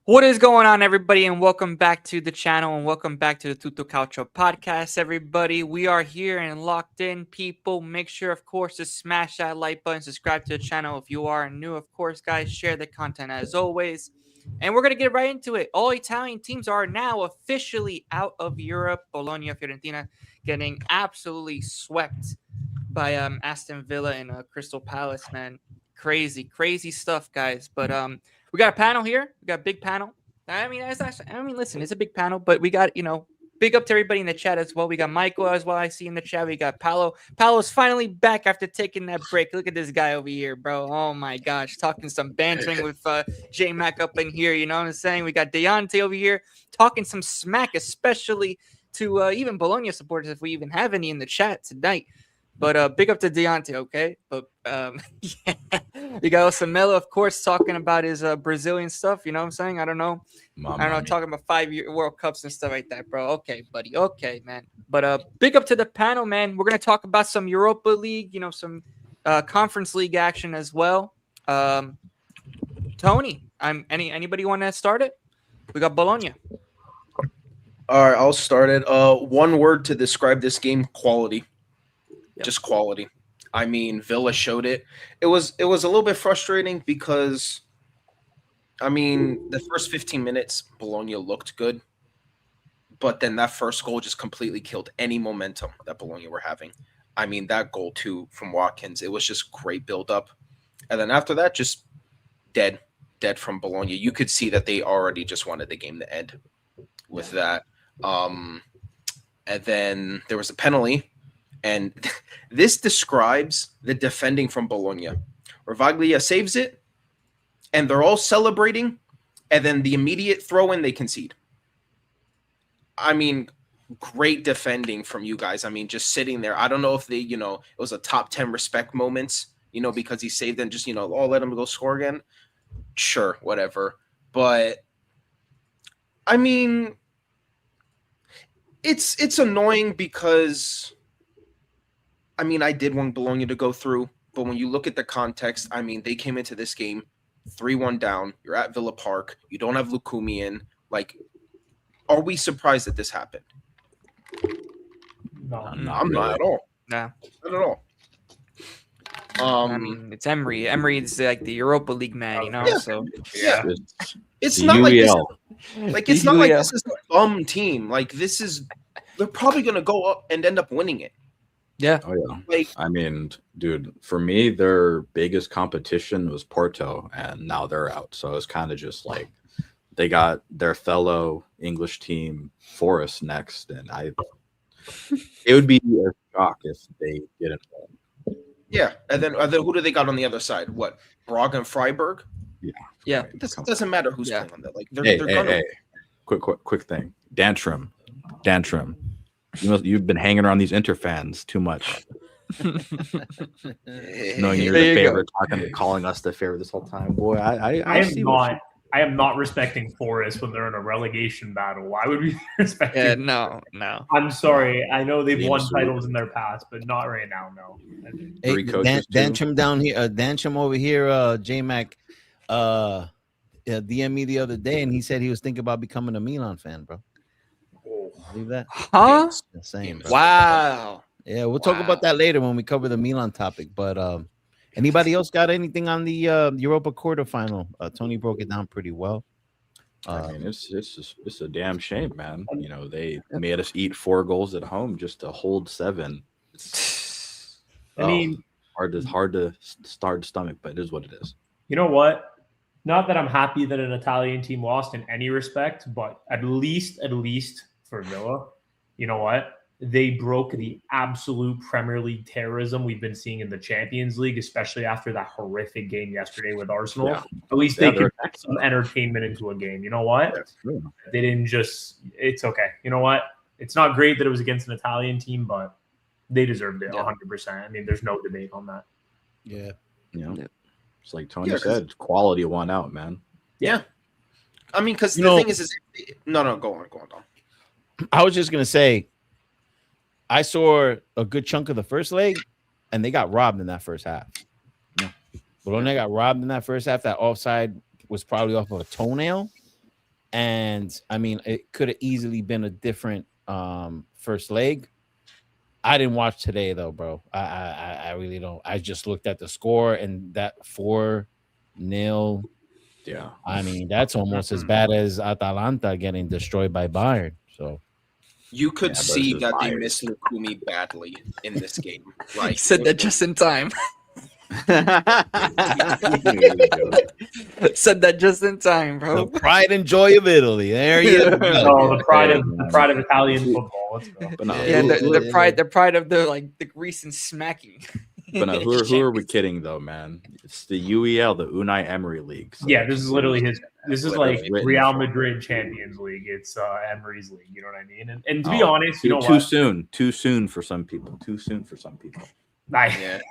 What is going on, everybody, and welcome back to the channel, and welcome back to the Tutto Calcio podcast, everybody. We are here and locked in, people. Make sure, of course, to smash that like button, subscribe to the channel if you are new, of course, guys. Share the content as always, and we're going to get right into it. All Italian teams are now officially out of Europe. Bologna, Fiorentina getting absolutely swept by Aston Villa and Crystal Palace, man. Crazy stuff, guys. But we got a panel here. We got a big panel. Listen, it's a big panel, but we got, big up to everybody in the chat as well. We got Michael as well. I see in the chat. We got Paolo. Paolo's finally back after taking that break. Look at this guy over here, bro. Oh my gosh. Talking some bantering with J Mac up in here. You know what I'm saying? We got Deontay over here talking some smack, especially to even Bologna supporters, if we even have any in the chat tonight. But big up to Deontay, okay? But yeah. You got Osamela, of course, talking about his Brazilian stuff. You know what I'm saying? I don't know, talking about 5-year World Cups and stuff like that, bro. Okay, buddy. Okay, man. But big up to the panel, man. We're gonna talk about some Europa League, some Conference League action as well. Tony, anybody want to start it? We got Bologna. All right, I'll start it. One word to describe this game: quality. Yep. Just quality. I mean, Villa showed it. It was a little bit frustrating because, the first 15 minutes, Bologna looked good. But then that first goal just completely killed any momentum that Bologna were having. I mean, that goal, too, from Watkins, it was just great build-up. And then after that, just dead from Bologna. You could see that they already just wanted the game to end with that. And then there was a penalty. And this describes the defending from Bologna. Ravaglia saves it, and they're all celebrating, and then the immediate throw-in, they concede. I mean, great defending from you guys. I mean, just sitting there. I don't know if they, it was a top 10 respect moments, because he saved and just, let him go score again. Sure, whatever. But, I mean, it's annoying because I did want Bologna to go through, but when you look at the context, they came into this game 3-1 down. You're at Villa Park. You don't have Lukumi in. Like, are we surprised that this happened? No, I'm not at all. Nah. Not at all. It's Emery. Emery's like the Europa League man, Yeah. So yeah. It's not like UEL. it's not like this is a bum team. Like, they're probably going to go up and end up winning it. Yeah. Oh, yeah. Dude, for me, their biggest competition was Porto, and now they're out. So it's kind of just like they got their fellow English team, Forest, next. And it would be a shock if they didn't win. Yeah. And then who do they got on the other side? What? Braga and Freiburg? Yeah. It doesn't matter who's playing on that. Like, they're hey. Quick thing. Dantrum. You've been hanging around these Inter fans too much. Knowing you're the favorite, calling us the favorite this whole time. Boy, I am not respecting Forest when they're in a relegation battle. Why would we be respecting? No. I'm sorry. I know they've won titles in their past, but not right now. No. Hey, Dantrum down here, Dantrum over here. J Mac, DM'd me the other day, and he said he was thinking about becoming a Milan fan, bro. Believe that? Huh? Insane, bro. Wow. Yeah, we'll talk about that later when we cover the Milan topic. But anybody else got anything on the Europa quarterfinal? Tony broke it down pretty well. It's a damn shame, man. They made us eat 4 goals at home just to hold 7. Hard to start stomach, but it is what it is. You know what? Not that I'm happy that an Italian team lost in any respect, but at least for Villa, you know what? they broke the absolute Premier League terrorism we've been seeing in the Champions League, especially after that horrific game yesterday with Arsenal. Yeah. At least they they're could put some entertainment into a game. You know what? Yeah. They didn't just – it's okay. You know what? It's not great that it was against an Italian team, but they deserved it 100%. I mean, there's no debate on that. Yeah. It's like Tony said, quality won out, man. Yeah. I mean, because the thing is no, go on, Dom. I was just going to say, I saw a good chunk of the first leg, and they got robbed in that first half. Yeah. Bologna got robbed in that first half. That offside was probably off of a toenail. And, I mean, it could have easily been a different first leg. I didn't watch today, though, bro. I really don't. I just looked at the score, and that 4-0. Yeah. I mean, that's almost as bad as Atalanta getting destroyed by Bayern. So you could see that Bayern. They missed Lukumi badly in this game. Like, He said that just in time. Said that just in time, bro. the pride and joy of Italy. There you go. Oh, the pride of Italian football. Let's go. But no, Yeah, the pride of the recent smacking. But no, who are we kidding though, man? It's the UEL, the Unai Emery League. So Yeah, this is literally his. This is like written Real for- Madrid Champions League. It's Emery's league. You know what I mean? And to be honest, you know too what? too soon for some people. Too soon for some people.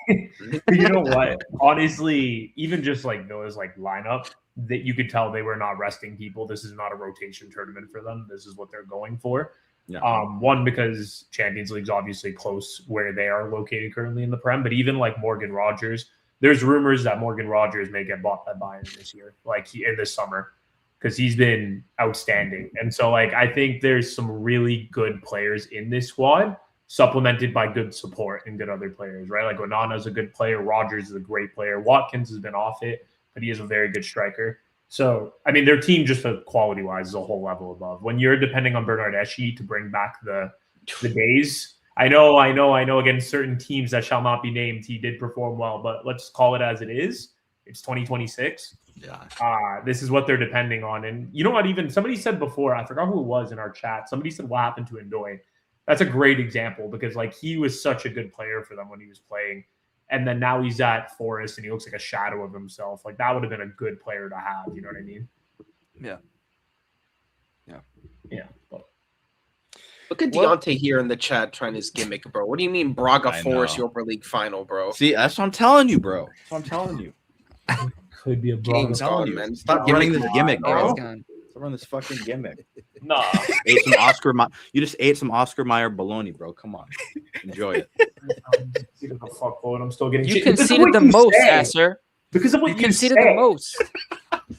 You know what? Honestly, even just like Villa's like lineup, that you could tell they were not resting people. This is not a rotation tournament for them. This is what they're going for. Yeah. One, because Champions League's obviously close where they are located currently in the Prem, but even like Morgan Rogers, there's rumors that Morgan Rogers may get bought by Bayern this year, like in this summer, because he's been outstanding. And so like I think there's some really good players in this squad, supplemented by good support and good other players, right? Like Onana's a good player, Rogers is a great player, Watkins has been off it, but he is a very good striker. So, I mean, their team just quality-wise is a whole level above. When you're depending on Bernardeschi to bring back the days, I know, against certain teams that shall not be named, he did perform well, but let's call it as it is. It's 2026. Yeah. This is what they're depending on. And you know what? Even somebody said before, I forgot who it was in our chat, somebody said what happened to Ndoye. That's a great example because, like, he was such a good player for them when he was playing. And then now he's at Forest and he looks like a shadow of himself. Like, that would have been a good player to have. You know what I mean? Yeah. But Look at Deontay here in the chat trying his gimmick, bro. What do you mean Braga I Forest know. Europa League final, bro? See, that's what I'm telling you, bro. That's what I'm telling you. could be a Game's problem. gone, man. Stop Gimmick running this gimmick, line, bro. Game's gone. Stop running this fucking gimmick. Nah. Ate some Oscar. You just ate some Oscar Mayer bologna, bro. Come on, enjoy it. I'm still getting You shit. conceded the most, Asser. Because of what You you conceded said. the most.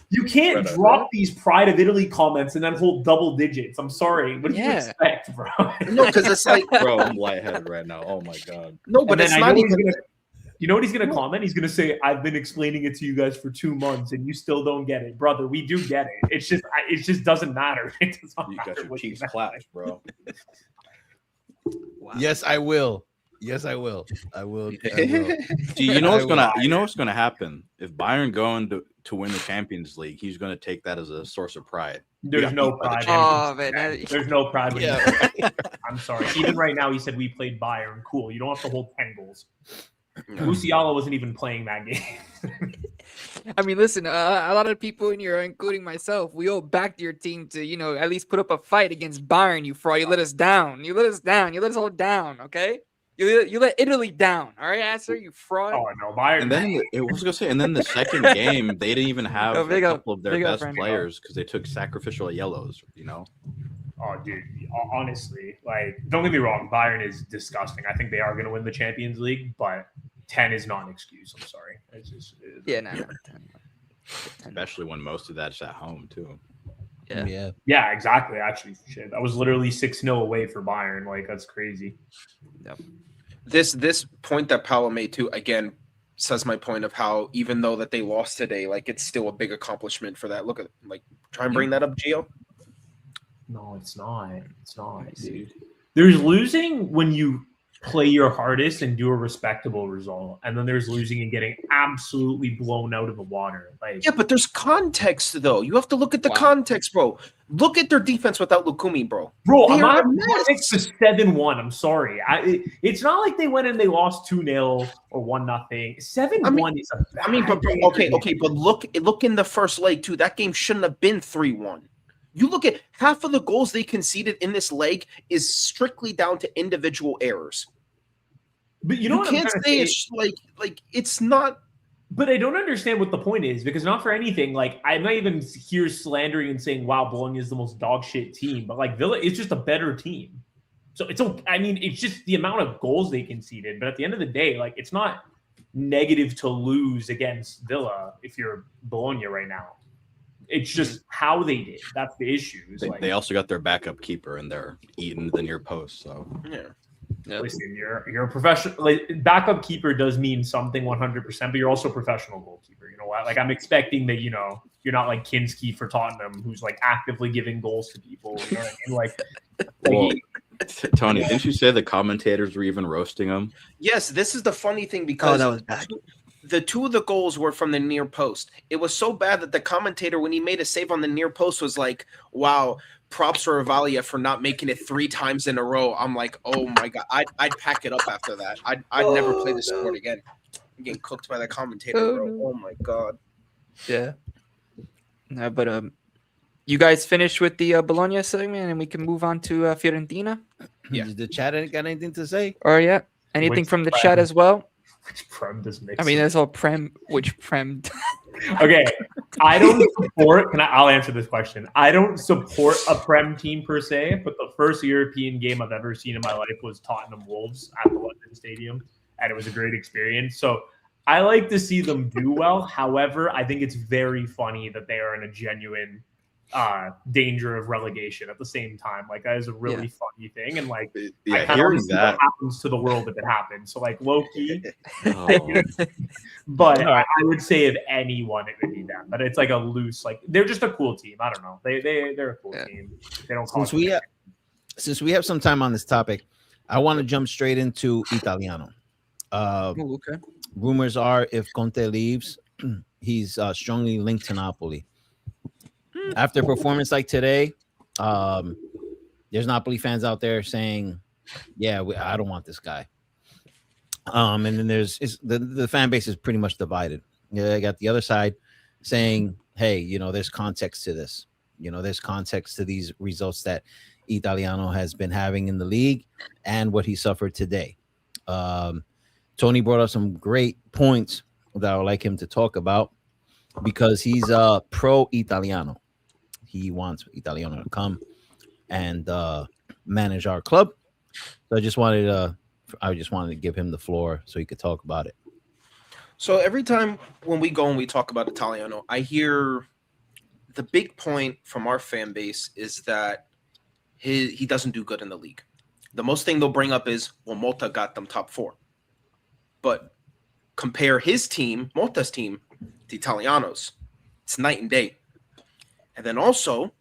You can't drop these Pride of Italy comments and then hold double digits. I'm sorry. What do you expect, bro? No, because it's like, Bro, I'm lightheaded right now. Oh my god. no, but And it's then not even. you know what he's gonna comment? He's gonna say, "I've been explaining it to you guys for 2 months, and you still don't get it, brother. We do get it. It just doesn't matter. It does not You matter got your what cheeks you clapped, bro. Wow. Yes, I will. Yes, I will. I will. See, you know what's gonna happen if Bayern going to win the Champions League. He's gonna take that as a source of pride. There's no pride. Oh, man. There's no pride. When Yeah. I'm sorry. Even right now, he said we played Bayern. Cool. You don't have to hold 10 goals. Musiala wasn't even playing that game. I mean, listen, a lot of people in here, including myself, we all backed your team to, at least put up a fight against Bayern, you fraud. You let us down. You let us down. You let us all down, okay? You let Italy down, all right, Asser, you fraud? Oh, no. Bayern. And then and then the second game they didn't even have Oh, a big up. couple of their Big up, best friend. players because they took sacrificial yellows. Oh, dude, honestly, like, don't get me wrong, Bayern is disgusting. I think they are going to win the Champions League, but 10 is not an excuse. I'm sorry. It's just, Yeah, no. Especially when most of that's at home too. Yeah. Yeah, exactly. Actually, shit, that was literally 6-0 away for Bayern. Like, that's crazy. This point that Paolo made too, again, says my point of how even though that they lost today, like it's still a big accomplishment for that. Look at try and bring that up, Gio. No, it's not. It's not, dude. There's losing when you play your hardest and do a respectable result. And then there's losing and getting absolutely blown out of the water. Like, Yeah, but there's context though. You have to look at the context, bro. Look at their defense without Lukumi, bro. I'm not next to 7-1. I'm sorry. It's not like they went and they lost 2-0 or 1-0. 7-1 is a bad but look in the first leg too. That game shouldn't have been 3-1. You look at half of the goals they conceded in this leg is strictly down to individual errors. But you can't say it's like it's not. But I don't understand what the point is, because not for anything, like I'm not even here slandering and saying, wow, Bologna is the most dog shit team, but like Villa is just a better team. So it's okay. I mean, it's just the amount of goals they conceded. But at the end of the day, like it's not negative to lose against Villa if you're Bologna right now. It's just how they did. That's the issue. They also got their backup keeper and they're eating the near post. So listen, you're a professional. Like, backup keeper does mean something 100%, but you're also a professional goalkeeper. You know what? Like I'm expecting that you're not like Kinski for Tottenham, who's like actively giving goals to people. You know what I mean? Like Tony, didn't you say the commentators were even roasting him? Yes, this is the funny thing because that was bad. The two of the goals were from the near post. It was so bad that the commentator, when he made a save on the near post, was like, wow, props for Avalia for not making it 3 times in a row. I'm like, oh my God, I'd pack it up after that. I'd never play this sport again. I'm getting cooked by that commentator, bro. Oh my God. Yeah. No, but you guys finished with the Bologna segment and we can move on to Fiorentina? Yeah. Did the chat got anything to say? Or yeah. Anything from the chat as well? which Prem does make I mean, that's all Prem. Which Prem? Okay, I don't support. I'll answer this question. I don't support a Prem team per se, but the first European game I've ever seen in my life was Tottenham Wolves at the London Stadium, and it was a great experience. So I like to see them do well. However, I think it's very funny that they are in a genuine danger of relegation at the same time. Like that is a really funny thing, and like I kind of see what happens to the world if it happens. So like low key, but I would say if anyone, it would be them. But it's like a loose, like they're just a cool team. I don't know. They're a cool team. They don't call since we have some time on this topic, I want to jump straight into Italiano. Okay. Rumors are if Conte leaves, he's strongly linked to Napoli. After a performance like today, there's Napoli fans out there saying, "Yeah, I don't want this guy." And then there's the fan base is pretty much divided. Yeah, I got the other side saying, "Hey, there's context to this. There's context to these results that Italiano has been having in the league and what he suffered today." Tony brought up some great points that I would like him to talk about because he's pro Italiano. He wants Italiano to come and manage our club. So I just wanted to give him the floor so he could talk about it. So every time when we go and we talk about Italiano, I hear the big point from our fan base is that he doesn't do good in the league. The most thing they'll bring up is, well, Motta got them top 4. But compare his team, Motta's team, to Italiano's. It's night and day. And then also,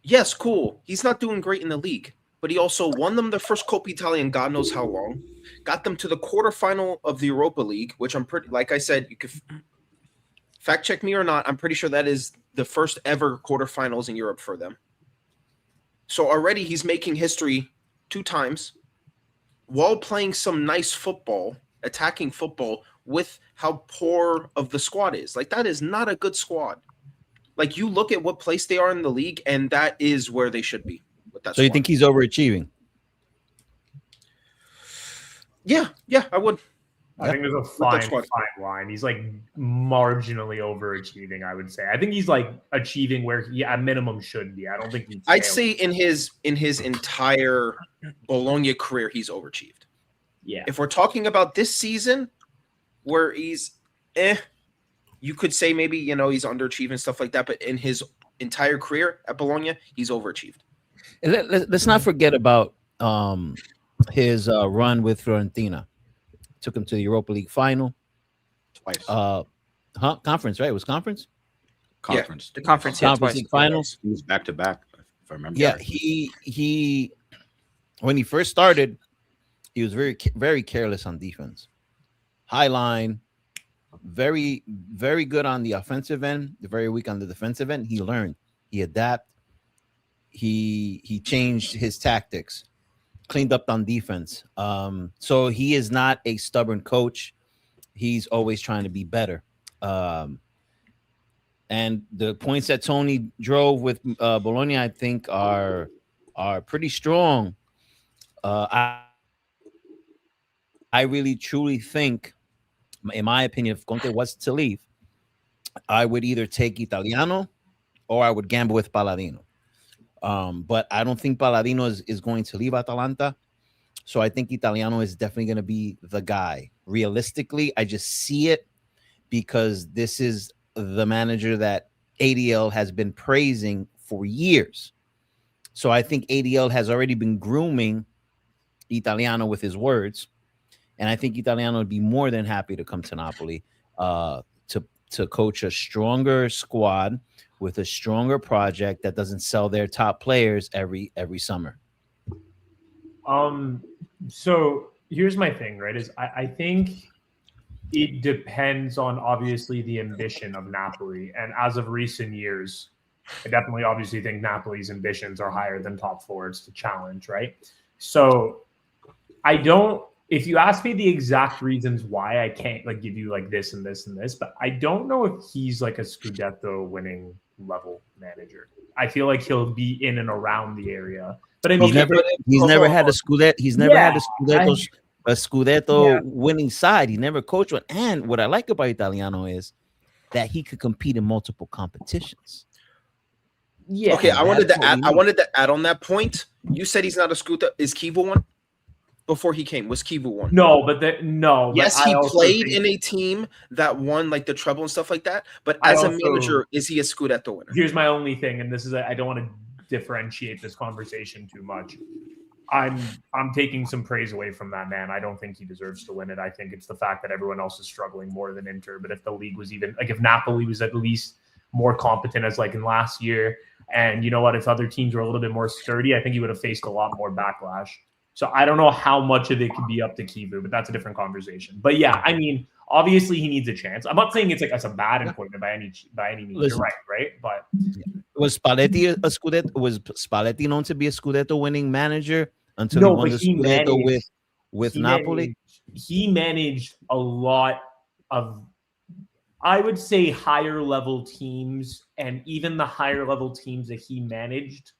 yes, cool. He's not doing great in the league, but he also won them the first Coppa Italia in God knows how long. Got them to the quarterfinal of the Europa League, which I'm pretty, like I said, you could fact check me or not. I'm pretty sure that is the first ever quarterfinals in Europe for them. So already he's making history 2 times while playing some nice football, attacking football with how poor of the squad is. Like that is not a good squad. Like you look at what place they are in the league, and that is where they should be. With that so you think he's overachieving? Yeah, I would. I think there's a fine line. He's like marginally overachieving, I would say. I think he's like achieving where he at minimum should be. I don't think he's I'd say in his entire Bologna career, he's overachieved. Yeah. If we're talking about this season where he's you could say maybe, he's underachieving, stuff like that. But in his entire career at Bologna, he's overachieved. Let's not forget about his run with Fiorentina. Took him to the Europa League final. Twice. Conference, right? It was conference? Conference. Yeah, the conference League finals. He was back to back, if I remember. Yeah, he when he first started, He was very careless on defense. High line, very good on the offensive end, very weak on the defensive end. He learned, he adapted, he changed his tactics, cleaned up on defense. So he is not a stubborn coach. He's always trying to be better. And the points that Tony drove with Bologna, I think, are pretty strong. I really truly think, in my opinion, if Conte was to leave, I would either take Italiano or I would gamble with Palladino. But I don't think Palladino is going to leave Atalanta. So I think Italiano is definitely going to be the guy. Realistically, I just see it because this is the manager that ADL has been praising for years. So I think ADL has already been grooming Italiano with his words. And I think Italiano would be more than happy to come to Napoli to coach a stronger squad with a stronger project that doesn't sell their top players every summer. So here's my thing, right? Is I think it depends on obviously the ambition of Napoli. And as of recent years, I definitely obviously think Napoli's ambitions are higher than top four. It's the challenge, right? So I don't, if you ask me the exact reasons why, I can't like give you like this and this and this, but I don't know if he's like a Scudetto winning level manager. I feel like he'll be in and around the area. But I mean, he's never had a Scudetto. He's never had a Scudetto winning side. He never coached one. And what I like about Italiano is that he could compete in multiple competitions. Yeah. Okay, I wanted to add on that point. You said he's not a Scudetto. Is Kiva one? Before he came, was Kiva one? No, but no. Yes, he played in a team that won like the treble and stuff like that. But as a manager, is he a Scudetto winner? Here's my only thing, and this is I don't want to differentiate this conversation too much. I'm taking some praise away from that man. I don't think he deserves to win it. I think it's the fact that everyone else is struggling more than Inter. But if the league was even like if Napoli was at least more competent as like in last year, and you know what, if other teams were a little bit more sturdy, I think he would have faced a lot more backlash. So I don't know how much of it could be up to Kivu, but that's a different conversation. But yeah, I mean, obviously he needs a chance. I'm not saying it's like that's a bad appointment by any means. Listen, you're right? But was Spalletti a Scudetto? Was Spalletti known to be a Scudetto winning manager until he won the Scudetto with Napoli? He managed a lot of, I would say, higher level teams, and even the higher level teams that he managed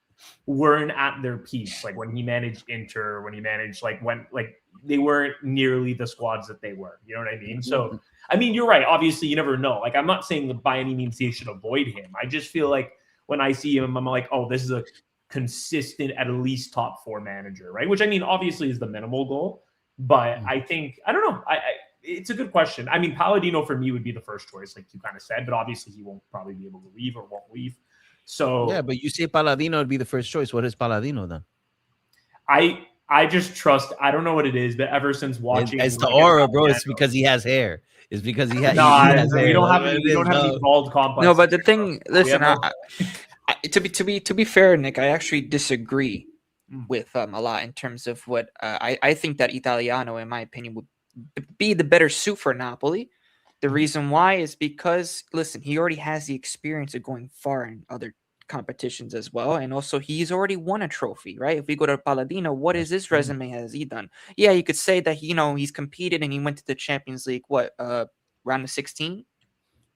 weren't at their peaks. Like when he managed Inter, when he managed when they weren't nearly the squads that they were. You know what I mean? So I mean, you're right. Obviously, you never know. Like I'm not saying that by any means they should avoid him. I just feel like when I see him, I'm like, oh, this is a consistent, at least top four manager, right? Which I mean, obviously is the minimal goal. But I think I don't know. It's a good question. I mean, Palladino for me would be the first choice, like you kind of said, but obviously he won't probably be able to leave or won't leave. So yeah, but you say Palladino would be the first choice. What is Palladino then? I just trust. I don't know what it is, but ever since watching, it's the aura, bro. It's because he has hair. It's because he has. We don't have any bald complex. No, but the thing, listen, to be fair, Nick, I actually disagree with a lot in terms of what I think that Italiano, in my opinion, would be the better suit for Napoli. The reason why is because, listen, he already has the experience of going far in other competitions as well. And also, he's already won a trophy, right? If we go to Palladino, what is his resume has he done? Yeah, you could say that, he's competed and he went to the Champions League, round of 16?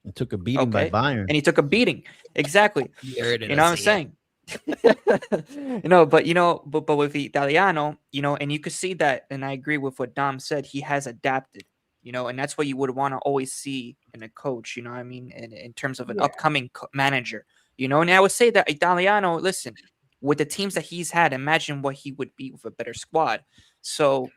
He took a beating by Bayern. And he took a beating. Exactly. You know what I'm saying? But with Italiano, and you could see that, and I agree with what Dom said, he has adapted. And that's what you would want to always see in a coach, I mean, in terms of an upcoming manager, and I would say that Italiano, listen, with the teams that he's had, imagine what he would be with a better squad. So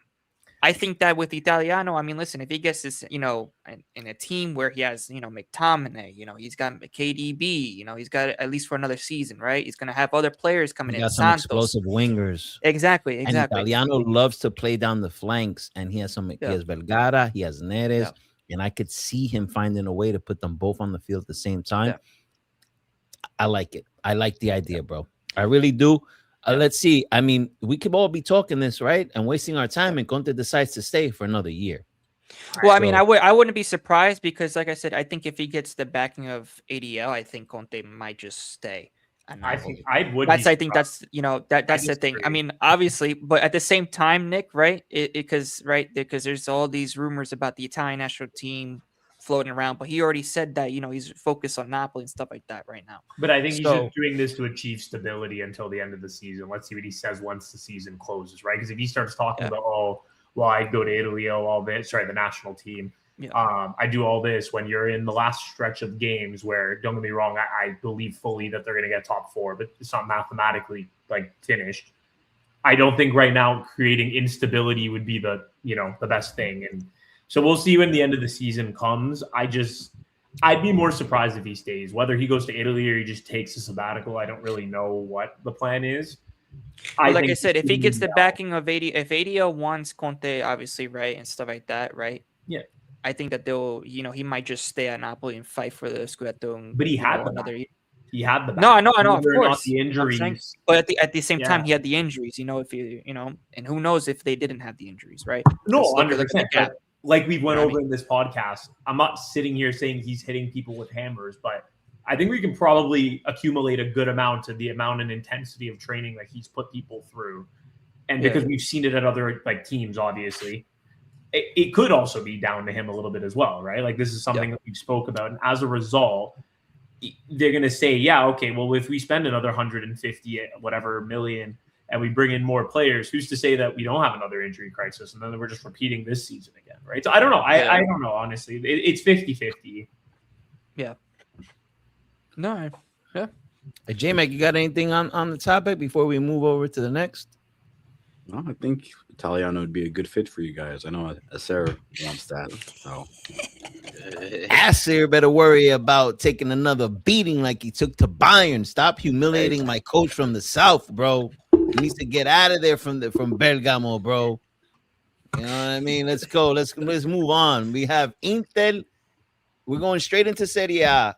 I think that with Italiano, I mean, listen, if he gets this, in a team where he has, McTominay, he's got KDB, he's got it at least for another season, right? He's going to have other players coming in. Got some explosive wingers. Exactly. And Italiano loves to play down the flanks, and he has he has Vergara, he has Neres, and I could see him finding a way to put them both on the field at the same time. I like it. I like the idea, bro. I really do. Let's see. I mean, we could all be talking this, right? And wasting our time, and Conte decides to stay for another year. Well, I mean, I wouldn't be surprised because, like I said, I think if he gets the backing of ADL, I think Conte might just stay. I think I would. I think that's that's the thing. I mean, obviously, but at the same time, Nick, right? Because there's all these rumors about the Italian national team floating around, but he already said that he's focused on Napoli and stuff like that right now. But I think he's just doing this to achieve stability until the end of the season. Let's see what he says once the season closes, right? Because if he starts talking about, oh, well, I go to Italy, all this, the national team. Yeah. I do all this when you're in the last stretch of games where, don't get me wrong, I believe fully that they're going to get top 4, but it's not mathematically finished. I don't think right now creating instability would be the best thing. And so we'll see when the end of the season comes. I'd be more surprised if he stays, whether he goes to Italy or he just takes a sabbatical. I don't really know what the plan is. Well, like I said, if he gets the backing of if ADL wants Conte, obviously, right, and stuff like that, right? Yeah. I think that they'll, he might just stay at Napoli and fight for the Scudetto. But he had another year. He had the no, I know, of course. The injuries, but at the same time, he had the injuries. If you and who knows if they didn't have the injuries, right? No, 100%. Like we went over in this podcast, I'm not sitting here saying he's hitting people with hammers, but I think we can probably accumulate a good amount of the amount and intensity of training that he's put people through, and because we've seen it at other teams, obviously. It could also be down to him a little bit as well, right? Like this is something that we spoke about. And as a result, they're going to say, yeah, okay, well, if we spend another 150 whatever million and we bring in more players, who's to say that we don't have another injury crisis? And then we're just repeating this season again, right? So I don't know. I don't know, honestly. It's 50-50. Yeah. No. Yeah. Hey, J-Mac, you got anything on the topic before we move over to the next? No, I think Italiano would be a good fit for you guys. I know Acer wants that. So Acer better worry about taking another beating like he took to Bayern. Stop humiliating my coach from the South, bro. He needs to get out of there from Bergamo, bro. You know what I mean? Let's go. Let's move on. We have Inter. We're going straight into Serie A.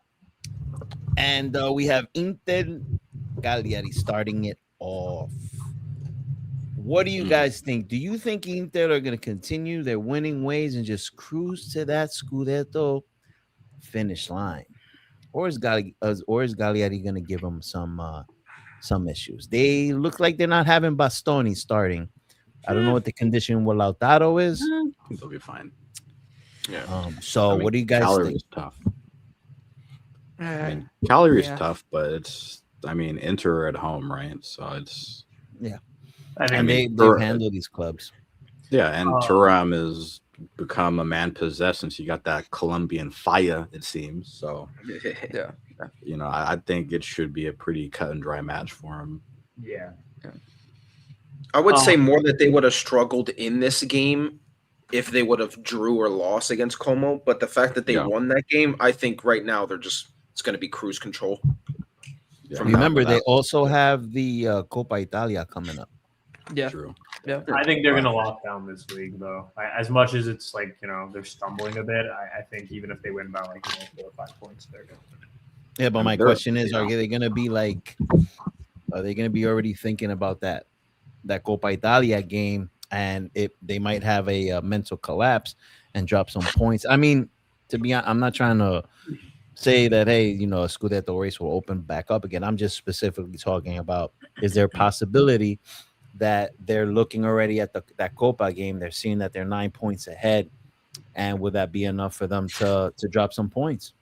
And we have Inter Cagliari starting it off. What do you guys think? Do you think Inter are going to continue their winning ways and just cruise to that Scudetto finish line? Or is Cagliari going to give them some issues? They look like they're not having Bastoni starting. I don't know what the condition with Lautaro is. I think they'll be fine. Yeah. What do you guys think? Is tough. Cagliari is tough, but it's, Inter at home, right? So it's... Yeah. And they've handled these clubs. Yeah, and Thuram has become a man possessed since you got that Colombian fire, it seems. So, yeah. I think it should be a pretty cut and dry match for him. Yeah. I would say more that they would have struggled in this game if they would have drew or lost against Como. But the fact that they won that game, I think right now it's going to be cruise control. Yeah. Remember, they also have the Coppa Italia coming up. Yeah, true. Yeah, I think they're going to lock down this league, though. As much as it's they're stumbling a bit, I think even if they win by 4 or 5 points, they're going to. Yeah, but my question is, are they going to be are they going to be already thinking about that Coppa Italia game, and they might have a mental collapse and drop some points? I mean, to be honest, I'm not trying to say that, hey, a Scudetto race will open back up again. I'm just specifically talking about, is there a possibility that they're looking already at that Copa game? They're seeing that they're 9 points ahead, and would that be enough for them to drop some points?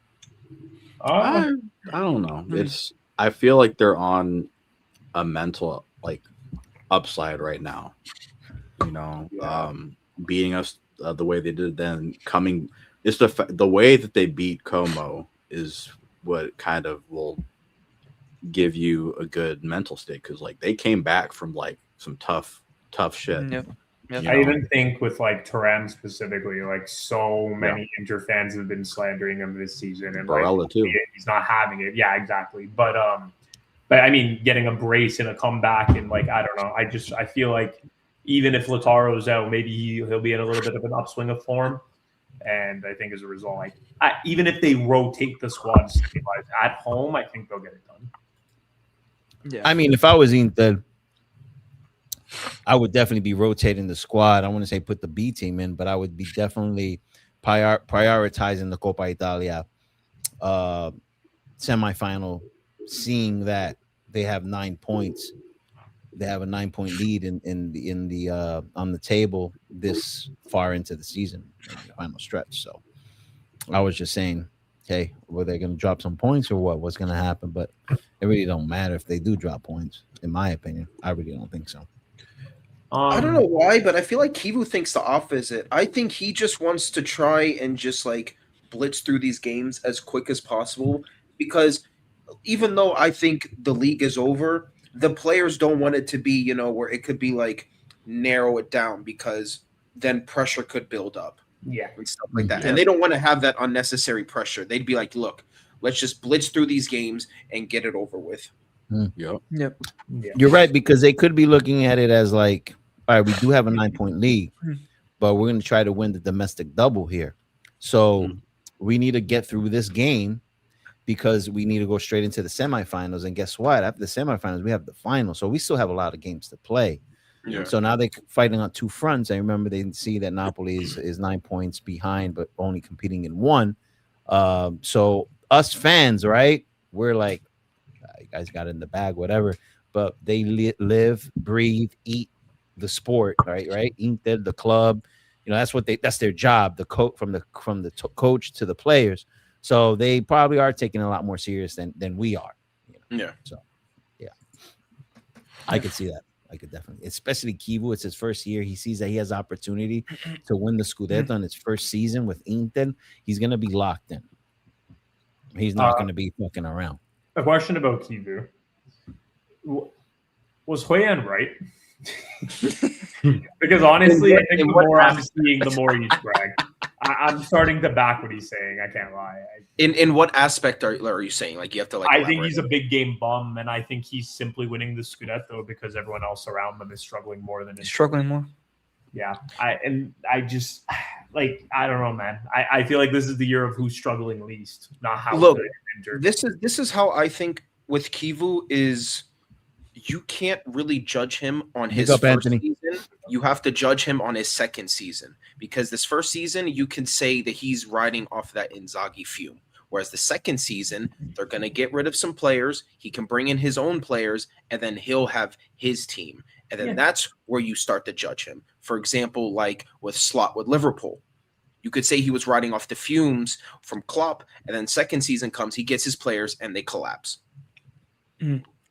I don't know. I feel like they're on a mental upslide right now. Beating us the way they did, then coming. It's the way that they beat Como is what kind of will give you a good mental state, because they came back from some tough shit. Yep. I even think with Thuram specifically, so many Inter fans have been slandering him this season, and Barella too. He's not having it. Yeah, exactly. But I mean, getting a brace and a comeback, and I don't know. I feel like even if Lautaro's out, maybe he'll be in a little bit of an upswing of form. And I think as a result, even if they rotate the squad at home, I think they'll get it done. Yeah. I mean, if I was Inter, I would definitely be rotating the squad. I want to say put the B team in, but I would be definitely prioritizing the Coppa Italia semifinal, seeing that they have 9 points. They have a 9-point lead in the on the table this far into the season, in the final stretch. So I was just saying, okay, were they going to drop some points or what? What's going to happen? But it really don't matter if they do drop points, in my opinion. I really don't think so. I don't know why, but I feel like Kivu thinks the opposite. I think he just wants to try and just like blitz through these games as quick as possible, because even though I think the league is over, the players don't want it to be, you know, where it could be like narrow it down, because then pressure could build up. Yeah. And stuff like that. Yeah. And they don't want to have that unnecessary pressure. They'd be like, look, let's just blitz through these games and get it over with. Yep. Yep. Yeah. You're right, because they could be looking at it as like, all right, we do have a 9-point lead, but we're going to try to win the domestic double here. So we need to get through this game because we need to go straight into the semifinals. And guess what? After the semifinals, we have the final. So we still have a lot of games to play. Yeah. So now they're fighting on 2 fronts. I remember they see that Napoli is 9 points behind, but only competing in 1. So us fans, right? We're like, you guys got it in the bag, whatever. But they live, breathe, eat the sport, right? Inter, the club, you know, that's their job. The coach from the coach to the players. So they probably are taking it a lot more serious than we are. You know? Yeah. So yeah, I could see that. I could definitely, especially Kivu. It's his first year. He sees that he has opportunity to win the Scudetto in his first season with Inter. He's gonna be locked in. He's not gonna be fucking around. A question about Kivu. Was Huyan right? Because honestly, I think the more I'm seeing, the more he's bragged. I'm starting to back what he's saying. I can't lie. In what aspect are you saying? Like, you have to like. I think he's a big game bum, and I think he's simply winning the Scudetto because everyone else around them is struggling more than him. Struggling more. Yeah, I just like, I don't know, man. I feel like this is the year of who's struggling least, not how Look, good injured. This is how I think with Kivu is. You can't really judge him on his first season. You have to judge him on his second season, because this first season you can say that he's riding off that Inzaghi fume. Whereas the second season, they're going to get rid of some players. He can bring in his own players, and then he'll have his team. And then that's where you start to judge him. For example, like with Slot with Liverpool. You could say he was riding off the fumes from Klopp, and then second season comes, he gets his players, and they collapse.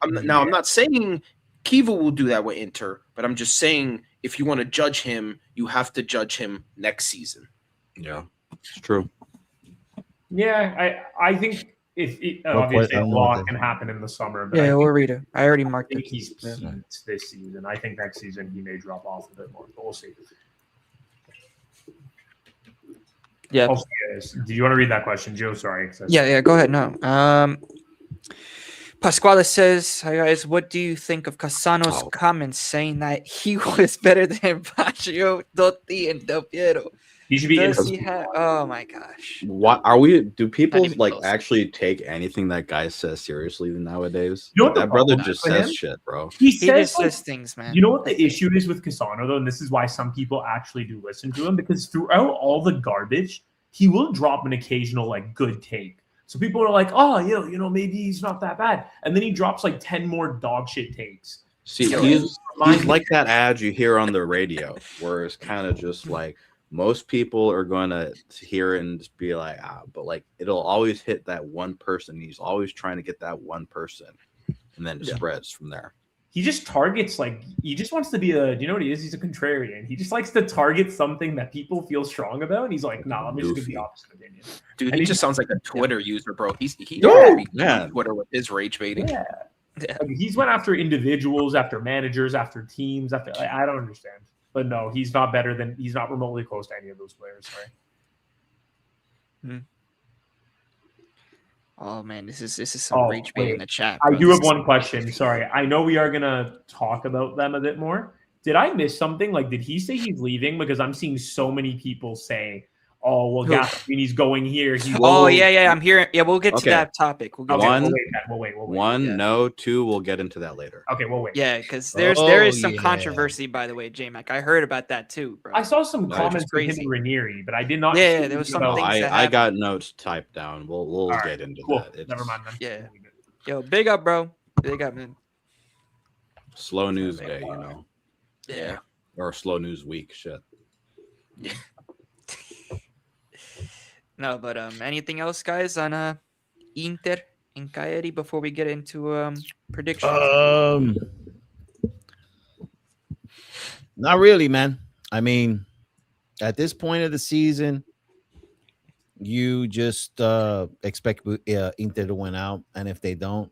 I'm not saying Kivu will do that with Inter, but I'm just saying if you want to judge him, you have to judge him next season. Yeah, it's true. Yeah, I think obviously a lot can happen in the summer. But Yeah, we'll read it. I already marked I think it. he's peaked this season. I think next season he may drop off a bit more, but we'll see. Yeah. Also, guys, do you want to read that question, Joe? Sorry. Yeah, go ahead. No. Pasquale says, hi guys, what do you think of Cassano's comments saying that he was better than Baggio, Dotti, and Del Piero? He should be in. Oh my gosh. What are we? Do people even like close. actually take anything that guy says seriously nowadays? You know what That the brother problem just is with says him? shit, bro. He He says, just says things, man. you know what the issue is with Cassano, though, and this is why some people actually do listen to him, because throughout all the garbage, he will drop an occasional like good take. So people are like, oh, you know, maybe he's not that bad. And then he drops like 10 more dog shit takes. See, So he's like that ad you hear on the radio, where it's kind of just like most people are going to hear it and just be like, but like it'll always hit that one person. He's always trying to get that one person, and then it spreads from there. He just targets, like, he just wants to be do you know what he is? He's a contrarian. He just likes to target something that people feel strong about. And he's like, no, I'm just going to be opposite opinion. Dude, And he just sounds like a Twitter user, bro. He Yeah. Twitter with his rage baiting. Yeah. Like, he's went after individuals, after managers, after teams, after I don't understand. But no, he's not remotely close to any of those players. Sorry. Oh man, this is some rage bait in the chat. I bro. do have one question. Sorry. I know we are gonna talk about them a bit more. Did I miss something? Like, did he say he's leaving? Because I'm seeing so many people say, oh, well, Who? Gasparini's going here. He's Oh Well, yeah, I'm hearing. Yeah, we'll get to okay. that topic. We'll get okay, to One- we'll wait, Matt. We'll wait. One, Yeah. no. Two, we'll get into that later. Okay, we'll wait. Yeah, because there is some yeah. controversy, by the way, J-Mac. I heard about that too, bro. I saw some No, comments it's with him crazy. and Ranieri, but I did not. Yeah, see there was anything some about- things that I happened. got notes typed down. We'll All right, get into cool. that. It's Never mind then. Yeah. We'll leave it. Yo, big up, bro. Big up, man. slow news day, you know, Yeah. or slow news week. Shit. No, but anything else, guys, on Inter and Cagliari before we get into predictions? Not really, man. I mean, at this point of the season, you just expect Inter to win out, and if they don't,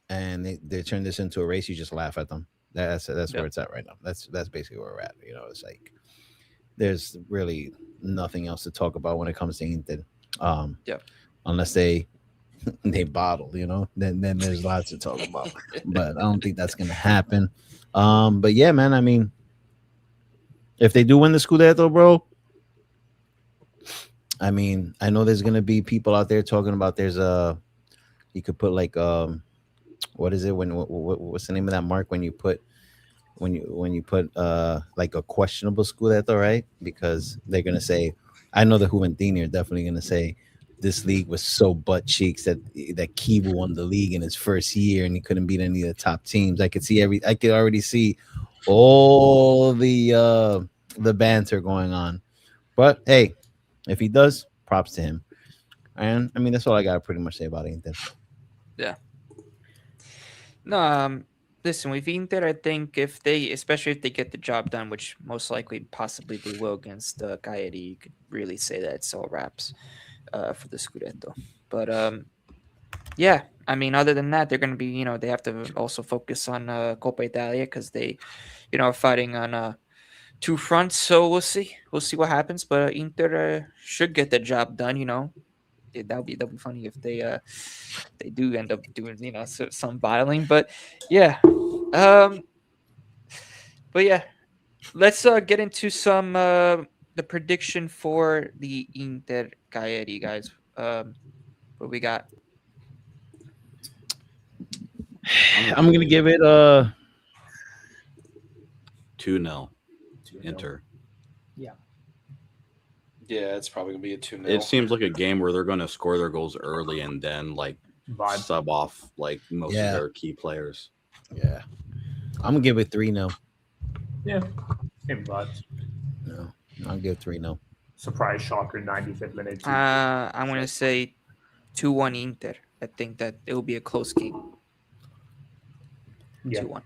and they turn this into a race, you just laugh at them. That's where it's at right now. That's basically where we're at. You know, it's like there's really nothing else to talk about when it comes to Inter. Unless they bottle, you know, then there's lots to talk about. But I don't think that's gonna happen. But yeah, man, I mean, if they do win the Scudetto, bro, I mean, I know there's gonna be people out there talking about you could put like what is it what's the name of that mark when you put like a questionable Scudetto, right? Because they're gonna say, I know the Juventini are definitely gonna say this league was so butt cheeks that Kivu won the league in his first year and he couldn't beat any of the top teams. I could already see all the banter going on. But hey, if he does, props to him. And I mean, that's all I gotta pretty much say about Inter. No, listen, with Inter, I think especially if they get the job done, which most likely possibly they will against Cagliari, you could really say that it's all wraps for the Scudetto. But yeah, I mean, other than that, they're going to be, they have to also focus on Coppa Italia because they, are fighting on two fronts. So we'll see what happens. But Inter should get the job done. That'll be funny if they do end up doing some battling. But yeah, let's get into some the prediction for the Inter Cagliari, guys. What we got? I'm gonna give it 2-0 Inter. Yeah, it's probably gonna be a 2-0. It seems like a game where they're going to score their goals early and then like Vibe. sub off like most Yeah. of their key players. yeah. I'm gonna give it 3-0. Yeah. Same vibes. No, I'll give 3-0. Surprise shocker, 95th minute. I'm gonna say 2-1 Inter. I think that it will be a close game. Yeah. 2-1.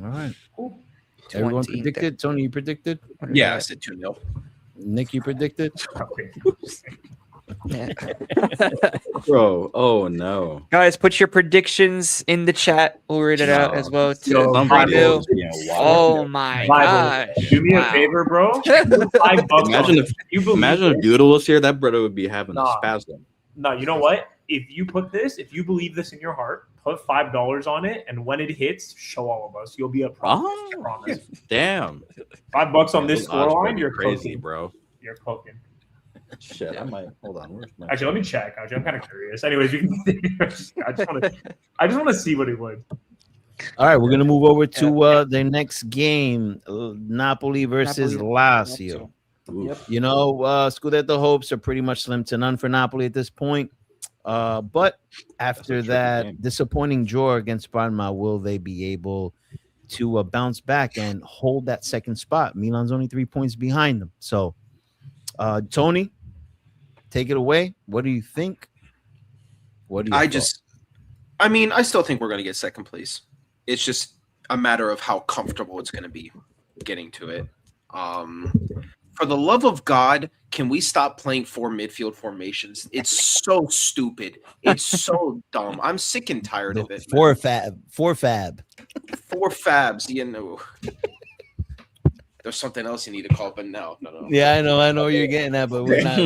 All right. Cool. 2-1 Everyone to Inter. predicted. Tony, you predicted. What do we Yeah, I got? said 2-0. Nick, you predicted. Okay. Yeah. Bro, oh no. Guys, put your predictions in the chat. We'll read it out as well. Yo, Somebody Bible. is being wild. Oh my Bible, gosh. do me a Wow. favor, bro. $5 Imagine if you believe Imagine if this? Doodle was here, that brother would be having a Nah. spasm. No, you know what? If you believe this in your heart, put $5 on it, and when it hits, show all of us. You'll be a promise. Oh, I promise. damn. $5 on this Those odds scoreline, might be you're crazy, cooking. bro. You're cooking. Shit, Yeah. I might hold on. Where's my Actually, let me check. Actually, I'm kind of curious. Anyways, you can. I just want to see what it would. All right, we're gonna move over to the next game, Napoli versus Napoli, Lazio. Oof. Yep. You know, Scudetto hopes are pretty much slim to none for Napoli at this point. But after tricky that game. disappointing draw against Parma, will they be able to bounce back and hold that second spot? Milan's only 3 points behind them. So, Tony, take it away. What do you think? What do you? I still think we're gonna get second place. It's just a matter of how comfortable it's gonna be getting to it. For the love of God, can we stop playing 4 midfield formations? It's so stupid. It's so dumb. I'm sick and tired of it. Four fab. 4 fabs, you know. There's something else you need to call, but no. Yeah, I know where you're getting at, but we're not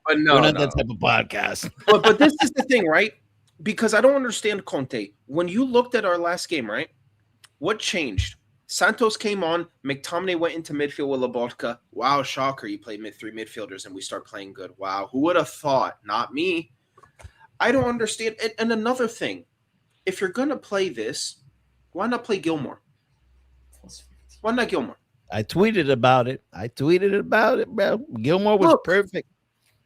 But no, we're not no. that type of podcast. But this is the thing, right? Because I don't understand Conte. When you looked at our last game, right? What changed? Santos came on. McTominay went into midfield with Lobotka. Wow, shocker. You play three midfielders and we start playing good. Wow. Who would have thought? Not me. I don't understand. And another thing, if you're going to play this, why not play Gilmore? Why not Gilmore? I tweeted about it, bro. Gilmore was perfect.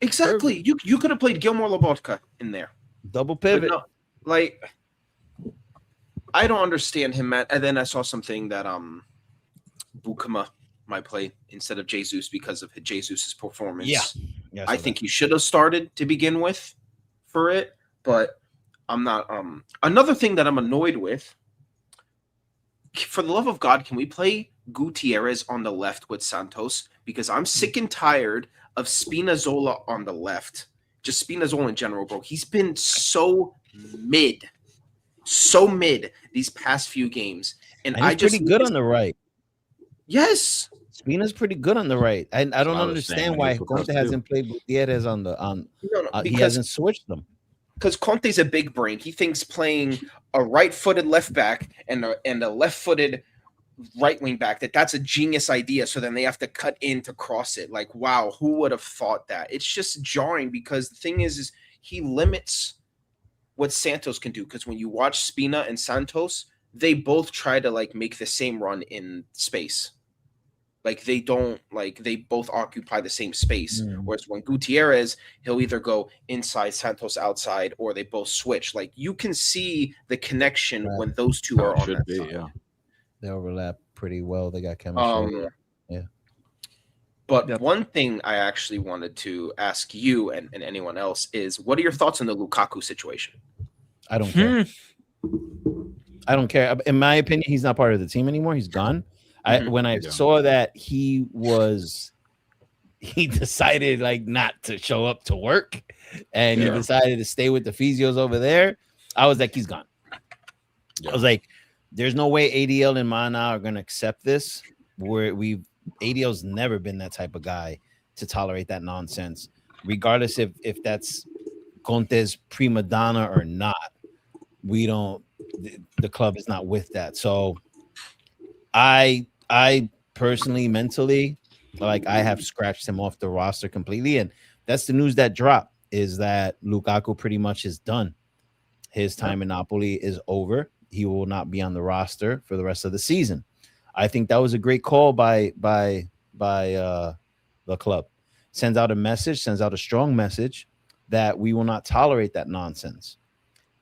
Exactly. Perfect. You could have played Gilmore Lobotka in there. Double pivot. No, like, I don't understand him, Matt. And then I saw something that Bukama might play instead of Jesus because of Jesus's performance. Yeah, I think he should have started to begin with for it, but I'm not. Another thing that I'm annoyed with, for the love of God, can we play Gutierrez on the left with Santos? Because I'm sick and tired of Spinazzola on the left. Just Spinazzola in general, bro. He's been so mid these past few games. And he's pretty good on the right. Yes. Spina's pretty good on the right. I don't understand why Conte hasn't played Gutierrez on the he hasn't switched them. Because Conte's a big brain. He thinks playing a right-footed left back and a left-footed right wing back that's a genius idea. So then they have to cut in to cross it. Like, wow, who would have thought that? It's just jarring because the thing is he limits what Santos can do. Because when you watch Spina and Santos, they both try to like make the same run in space. Like they both occupy the same space. Whereas when Gutierrez, he'll either go inside, Santos outside, or they both switch. Like you can see the connection when those two are on that side. Yeah. They overlap pretty well. They got chemistry. But one thing I actually wanted to ask you and anyone else is, what are your thoughts on the Lukaku situation? I don't care. I don't care. In my opinion, he's not part of the team anymore. He's gone. When I saw that he decided like not to show up to work and he decided to stay with the physios over there, I was like, he's gone. I was like, there's no way ADL and Mana are going to accept this. ADL's never been that type of guy to tolerate that nonsense, regardless if that's Conte's prima donna or not. The club is not with that. So I personally, mentally, like I have scratched him off the roster completely. And that's the news that dropped, is that Lukaku pretty much is done. His time in Napoli is over. He will not be on the roster for the rest of the season. I think that was a great call by the club. Sends out a strong message that we will not tolerate that nonsense.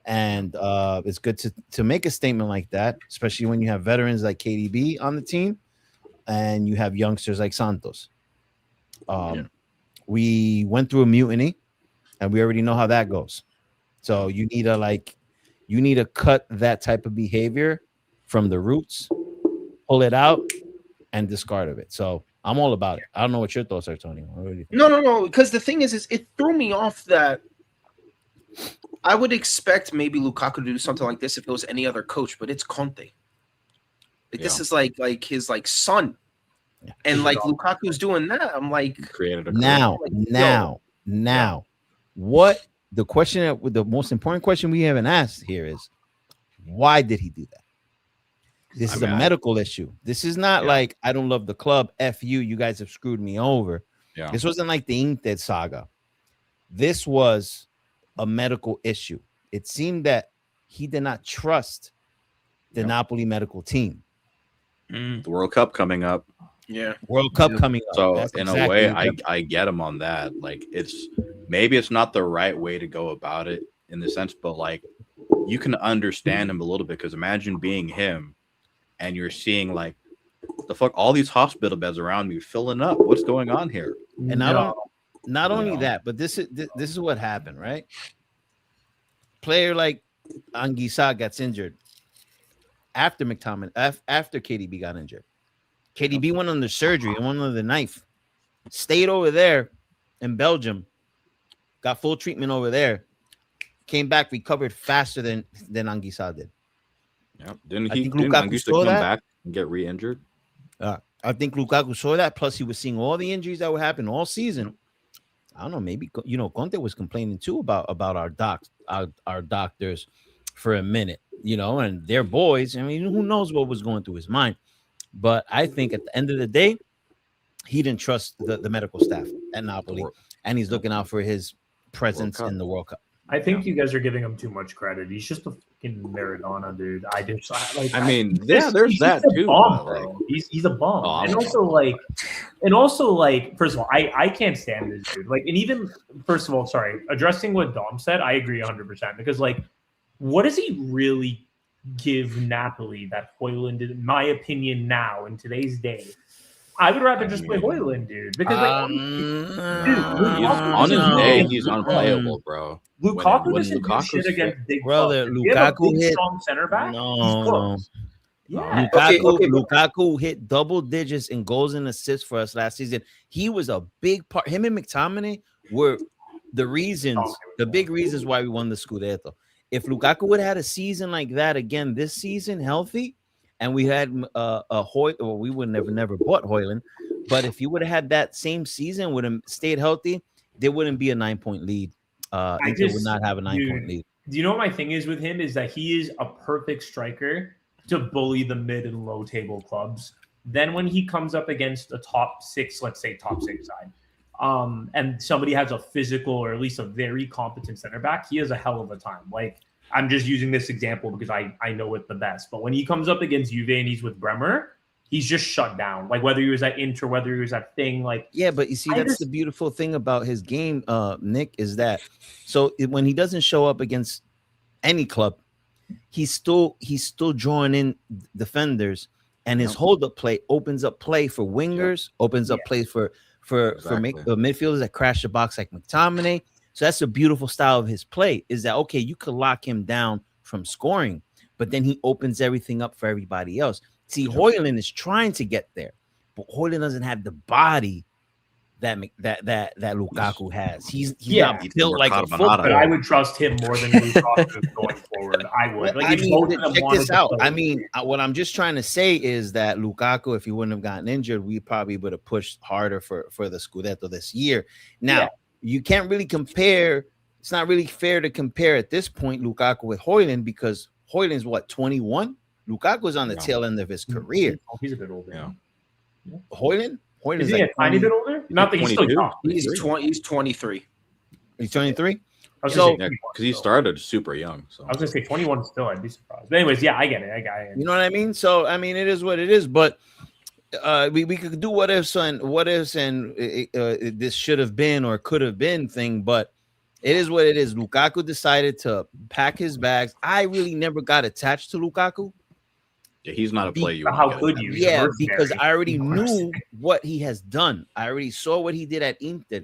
And it's good to make a statement like that, especially when you have veterans like KDB on the team and you have youngsters like Santos. We went through a mutiny and we already know how that goes. So you need to cut that type of behavior from the roots, pull it out, and discard of it. So I'm all about it. I don't know what your thoughts are, Tony. No. Because the thing is it threw me off that I would expect maybe Lukaku to do something like this if it was any other coach, but it's Conte. This is like his son. Yeah. And like Lukaku's doing that. I'm like, created a now. What the most important question we haven't asked here is, why did he do that? This is a medical issue. This is not like, I don't love the club. F you guys have screwed me over. Yeah. This wasn't like the Inter saga. This was a medical issue. It seemed that he did not trust the Napoli medical team. The World Cup coming up. Yeah. World Cup coming up. So that's in a way, I get him on that. Like maybe it's not the right way to go about it in the sense, but like you can understand him a little bit, because imagine being him and you're seeing like the fuck all these hospital beds around me filling up. What's going on here? And not only that, but this is what happened, right? Player like Anguissa gets injured after McTominay, after KDB got injured. KDB went under surgery and went under the knife. Stayed over there in Belgium, got full treatment over there, came back, recovered faster than Anguissa did. Yeah, didn't Anguissa come back and get re-injured? I think Lukaku saw that. Plus, he was seeing all the injuries that were happening all season. I don't know. Maybe Conte was complaining too about our doctors for a minute. And their boys. I mean, who knows what was going through his mind? But I think at the end of the day, he didn't trust the medical staff at Napoli, and he's looking out for his presence in the World Cup. I think you guys are giving him too much credit. He's just a fucking Maradona, dude. There's that too. Bomb, bro. He's a bum. And also, first of all, I can't stand this dude. Like, and even first of all, sorry, addressing what Dom said, I agree 100% because what does he really give Napoli that Højlund did, in my opinion, now in today's day? I would rather just play Højlund, dude. Because on his day, he's unplayable, bro. Lukaku doesn't do shit against big brother. Lukaku hit strong center back. No. Yeah. Lukaku hit double digits in goals and assists for us last season. He was a big part. Him and McTominay were the big reasons why we won the Scudetto. If Lukaku would have had a season like that again this season, healthy, and we had we would never bought Højlund, but if he would have had that same season, would have stayed healthy, there wouldn't be a 9-point lead. Inter would not have a 9-point lead. Do you know what my thing is with him? Is that he is a perfect striker to bully the mid and low table clubs. Then when he comes up against a top six, let's say top six side, and somebody has a physical or at least a very competent center back, he has a hell of a time. Like, I'm just using this example because I know it the best. But when he comes up against Juve and he's with Bremer, he's just shut down. Like, whether he was at Inter, whether he was at Thing, like, yeah. But you see, that's the beautiful thing about his game, Nick, is that when he doesn't show up against any club, he's still drawing in defenders, and his hold-up play opens up play for wingers, opens up play for midfielders that crash the box like McTominay. So that's a beautiful style of his play, is that, okay, you could lock him down from scoring, but then he opens everything up for everybody else. See, Højlund is trying to get there, but Højlund doesn't have the body that Lukaku has. He's not built like a football. But I would trust him more than Lukaku going forward. I would. Check this out. What I'm just trying to say is that Lukaku, if he wouldn't have gotten injured, we probably would have pushed harder for the Scudetto this year. Now, you can't really compare. It's not really fair to compare at this point Lukaku with Højlund, because Højlund's 21? Lukaku's on the tail end of his career. Oh, he's a bit older. Yeah. Højlund is he a tiny bit older? Not that he's still young. He's 23. He's 23. So, because he started super young. So I was gonna say 21 still. I'd be surprised. But anyways, yeah, I get it. I got it. You know what I mean? So I mean, it is what it is. But we could do what ifs and this should have been or could have been thing. But it is what it is. Lukaku decided to pack his bags. I really never got attached to Lukaku. Yeah, he's not a player. How could you? Yeah, because I already knew what he has done. I already saw what he did at Inter.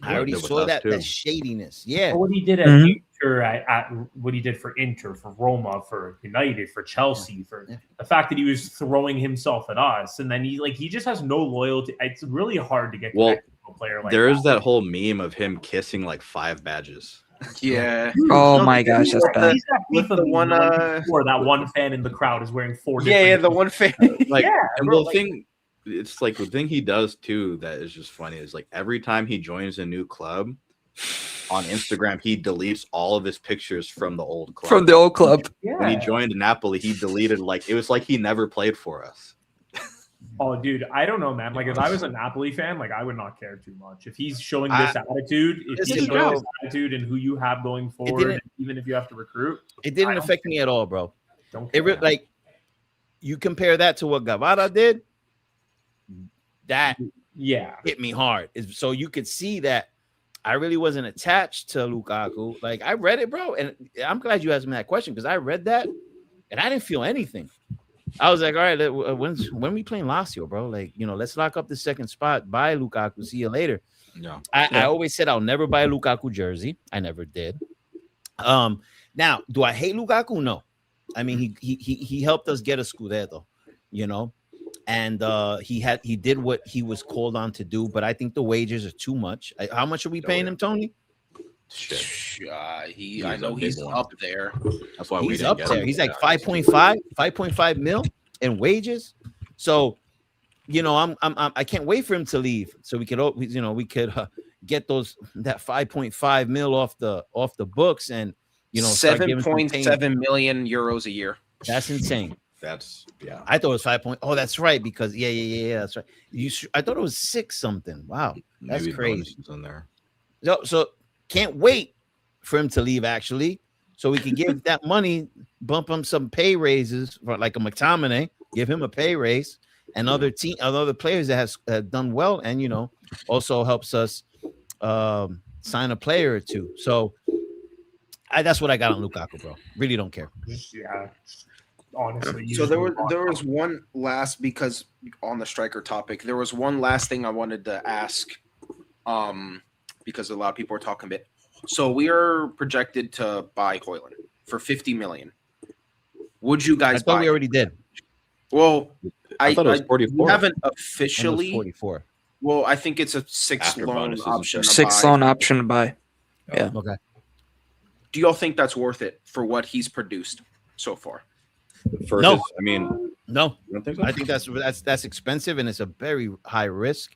I already saw that shadiness. Yeah, what he did at Inter, at what he did for Inter, for Roma, for United, for Chelsea, for the fact that he was throwing himself at us, and then he just has no loyalty. It's really hard to get connected to a player like that. There is that whole meme of him kissing like 5 badges. Yeah. Oh my gosh, that's bad. With the one, or that one fan in the crowd is wearing 4 different. Yeah, the one fan. It's like the thing he does too that is just funny is like every time he joins a new club on Instagram, he deletes all of his pictures from the old club. Yeah. When he joined Napoli, he deleted it was like he never played for us. Oh, dude, I don't know, man. Like, if I was a Napoli fan, I would not care too much. If he's showing this attitude, and who you have going forward, even if you have to recruit, it didn't affect me at all, bro. You compare that to what Guevara did, that hit me hard. So you could see that I really wasn't attached to Lukaku. Like, I read it, bro, and I'm glad you asked me that question, because I read that and I didn't feel anything. I was like, all right, when we playing Lazio, bro? Like, let's lock up the second spot. Buy Lukaku. See you later. No. I always said I'll never buy a Lukaku jersey. I never did. Now, do I hate Lukaku? No. I mean, he helped us get a Scudetto, and he did what he was called on to do. But I think the wages are too much. How much are we paying him, Tony? Shit. I know he's up there. That's why he's up there. He's like 5.5 mil in wages. So, I can't wait for him to leave. So we could get that 5.5 mil off the books, and 7.7 million euros a year. That's insane. That's yeah. I thought it was 5 point. Oh, that's right. Because yeah, that's right. I thought it was 6 something. Wow, that's Maybe crazy. bonuses in there. So can't wait for him to leave actually, so we can give that money, bump him some pay raises for like a McTominay, give him a pay raise, and other players that have done well, and also helps us sign a player or two. So that's what I got on Lukaku, bro. Really don't care. Yeah, honestly. So there was one last, because on the striker topic, there was one last thing I wanted to ask, because a lot of people are talking about. So we are projected to buy Højlund for 50 million. Would you guys? I thought we already did. Well, I thought it was 44. We haven't It was officially. 44. Well, I think it's a 6 After loan bonuses, option. it's to Six buy. loan option to buy. Yeah. Okay. Do y'all think that's worth it for what he's produced so far? For No. his, I mean, No, you don't think so? I think that's expensive and it's a very high risk.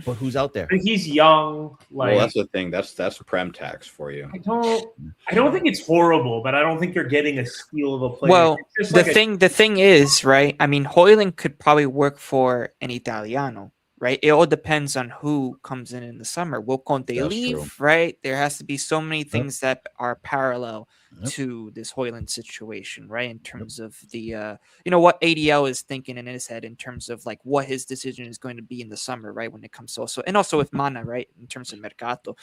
But who's out there? He's young. Like, well, that's the thing. That's prem tax for you. I don't think it's horrible, but I don't think you're getting a steal of a player. Well, It's just the thing is, right? I mean, Højlund could probably work for an Italiano, right? It all depends on who comes in the summer. Will Conte That's leave, true. right? There has to be so many things that are parallel Yep. to this Højlund situation, right? In terms of the, what ADL is thinking in his head in terms of like what his decision is going to be in the summer, right? When it comes to also with Mana, right? In terms of Mercato.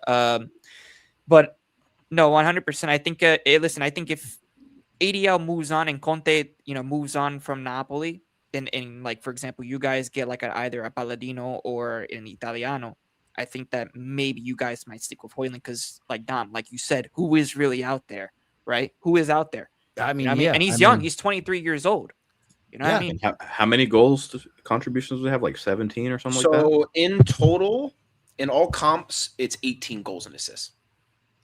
But no, 100%. I think, listen, I think if ADL moves on and Conte, moves on from Napoli, and like, for example, you guys get like either a Palladino or an Italiano, I think that maybe you guys might stick with Højlund because, like Dom, like you said, who is really out there, right? Who is out there? I mean, Yeah, and he's young. He's 23 years old. You know what I mean? And how many contributions do we have? Like 17 or something like that? So in total, in all comps, it's 18 goals and assists.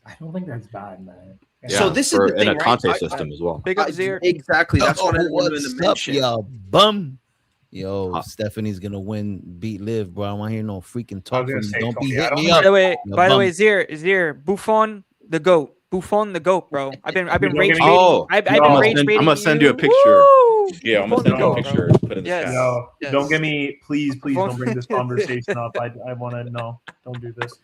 I don't think that's bad, man. Yeah, So this is the thing, in a Conte right? system as well. Big up Zier. Exactly. That's what I wanted what's to up, mention. y'all bum? Yo, Stephanie's gonna beat Liv, bro. I don't want to hear no freaking talk from you. Don't be hitting me By up. the way, You by the bum. way, Zier, Buffon the goat, bro. I've been rage baiting. Oh, I've been no, rage baiting. I'm gonna send you a picture. Woo! Yeah, I'm gonna Buffon send you a the picture. goat, Put in the Yes. chat. No, Yes. don't get me. Please Buffon- don't bring this conversation up. I want to know. Don't do this.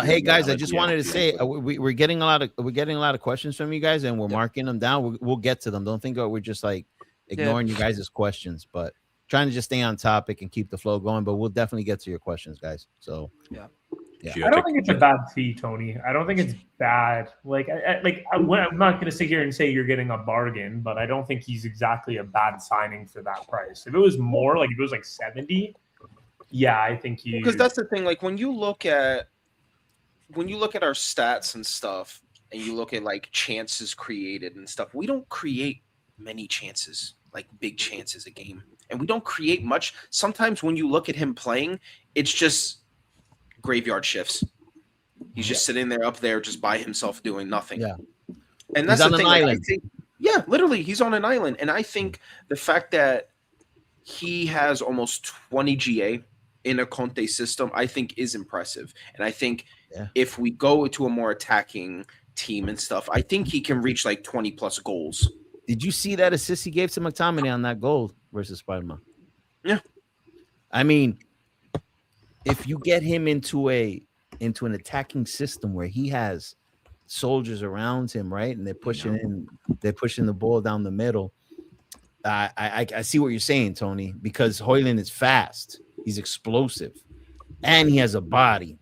Hey guys, I just wanted to say we're getting a lot of questions from you guys, and we're marking them down. We'll get to them. Don't think we're just like ignoring you guys' questions, but trying to just stay on topic and keep the flow going. But we'll definitely get to your questions, guys. So yeah. I don't think it's a bad fee, Tony. I don't think it's bad. I'm not going to sit here and say you're getting a bargain, but I don't think he's exactly a bad signing for that price. If it was more, like if it was like 70, yeah, I think he. Because that's the thing. Like when you look at our stats and stuff, and you look at like chances created and stuff, we don't create many chances, like big chances a game, and we don't create much. Sometimes when you look at him playing, it's just graveyard shifts. He's just sitting there up there just by himself doing nothing. Yeah. And that's He's the on thing. an Like, I island. think, yeah, literally, he's on an island. And I think the fact that he has almost 20 GA in a Conte system, I think is impressive. And I think if we go to a more attacking team and stuff, I think he can reach like 20 plus goals. Did you see that assist he gave to McTominay on that goal versus Spider-Man? Yeah. I mean, if you get him into an attacking system where he has soldiers around him, right, and they're pushing the ball down the middle, I see what you're saying, Tony, because Højlund is fast, he's explosive, and he has a body.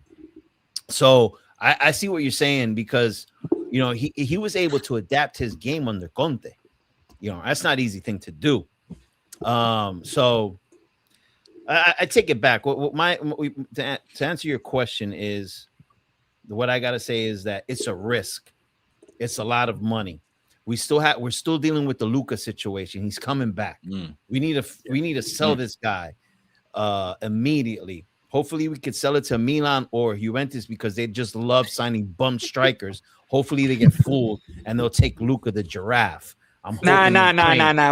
So I see what you're saying, because he was able to adapt his game under Conte. That's not an easy thing to do. So I take it back. To answer your question is, what I gotta say is that it's a risk. It's a lot of money. We're still dealing with the Luka situation. He's coming back. We need to sell this guy immediately. Hopefully, we could sell it to Milan or Juventus, because they just love signing bum strikers. Hopefully, they get fooled and they'll take Luka the giraffe. Nah.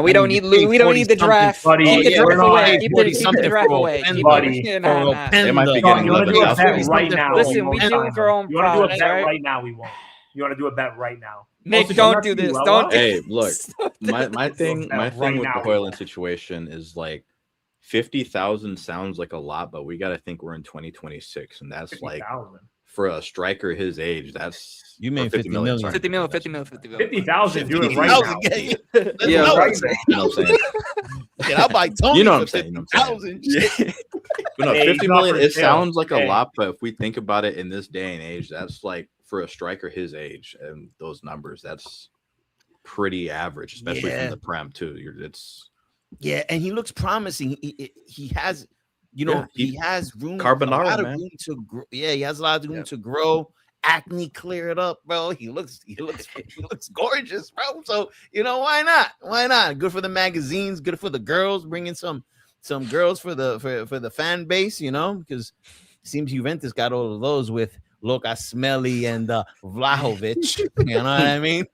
We don't need the draft. Buddy. Keep the Yeah, draft we're away. not- Keep the draft away. Buddy. They might be No, getting you want to do a bet right now? Listen, we we won't deal sign with our him. own You want to do a problems, bet right? right now? We won't. You want to do a bet right now? Nick, Also, don't do this. UEL Don't. up? Hey, look, Stop my thing Right with the now. Hoyland situation is like 50,000 sounds like a lot, but we got to think we're in 2026, and that's like 50,000. for a striker his age, that's You mean or 50 million. sorry. 50 mil, 50 mil, 50 mil. 50,000. Do it right now. 50,000, yeah. Yeah, That's right. what I'm saying. You know what I'm saying? Shit, I'll buy Tony You know what for I'm saying, you know what I'm saying. 50,000. But no, Hey, 50 he's not million, for it sale. sounds like a Hey. lot, but if we think about it in this day and age, that's like for a striker his age and those numbers, that's pretty average, especially Yeah. from the Prem too. It's Yeah, and he looks promising. He has, you know, Yeah, he has room, Carbonara, a lot of man. room to grow. Yeah, he has a lot of room Yeah. to grow. Acne clear it up, bro. He looks gorgeous, bro. So you know, why not? Why not? Good for the magazines, good for the girls, bringing some girls for the fan base, you know, because it seems Juventus got all of those with Luka Smelly and Vlahovic. You know what I mean?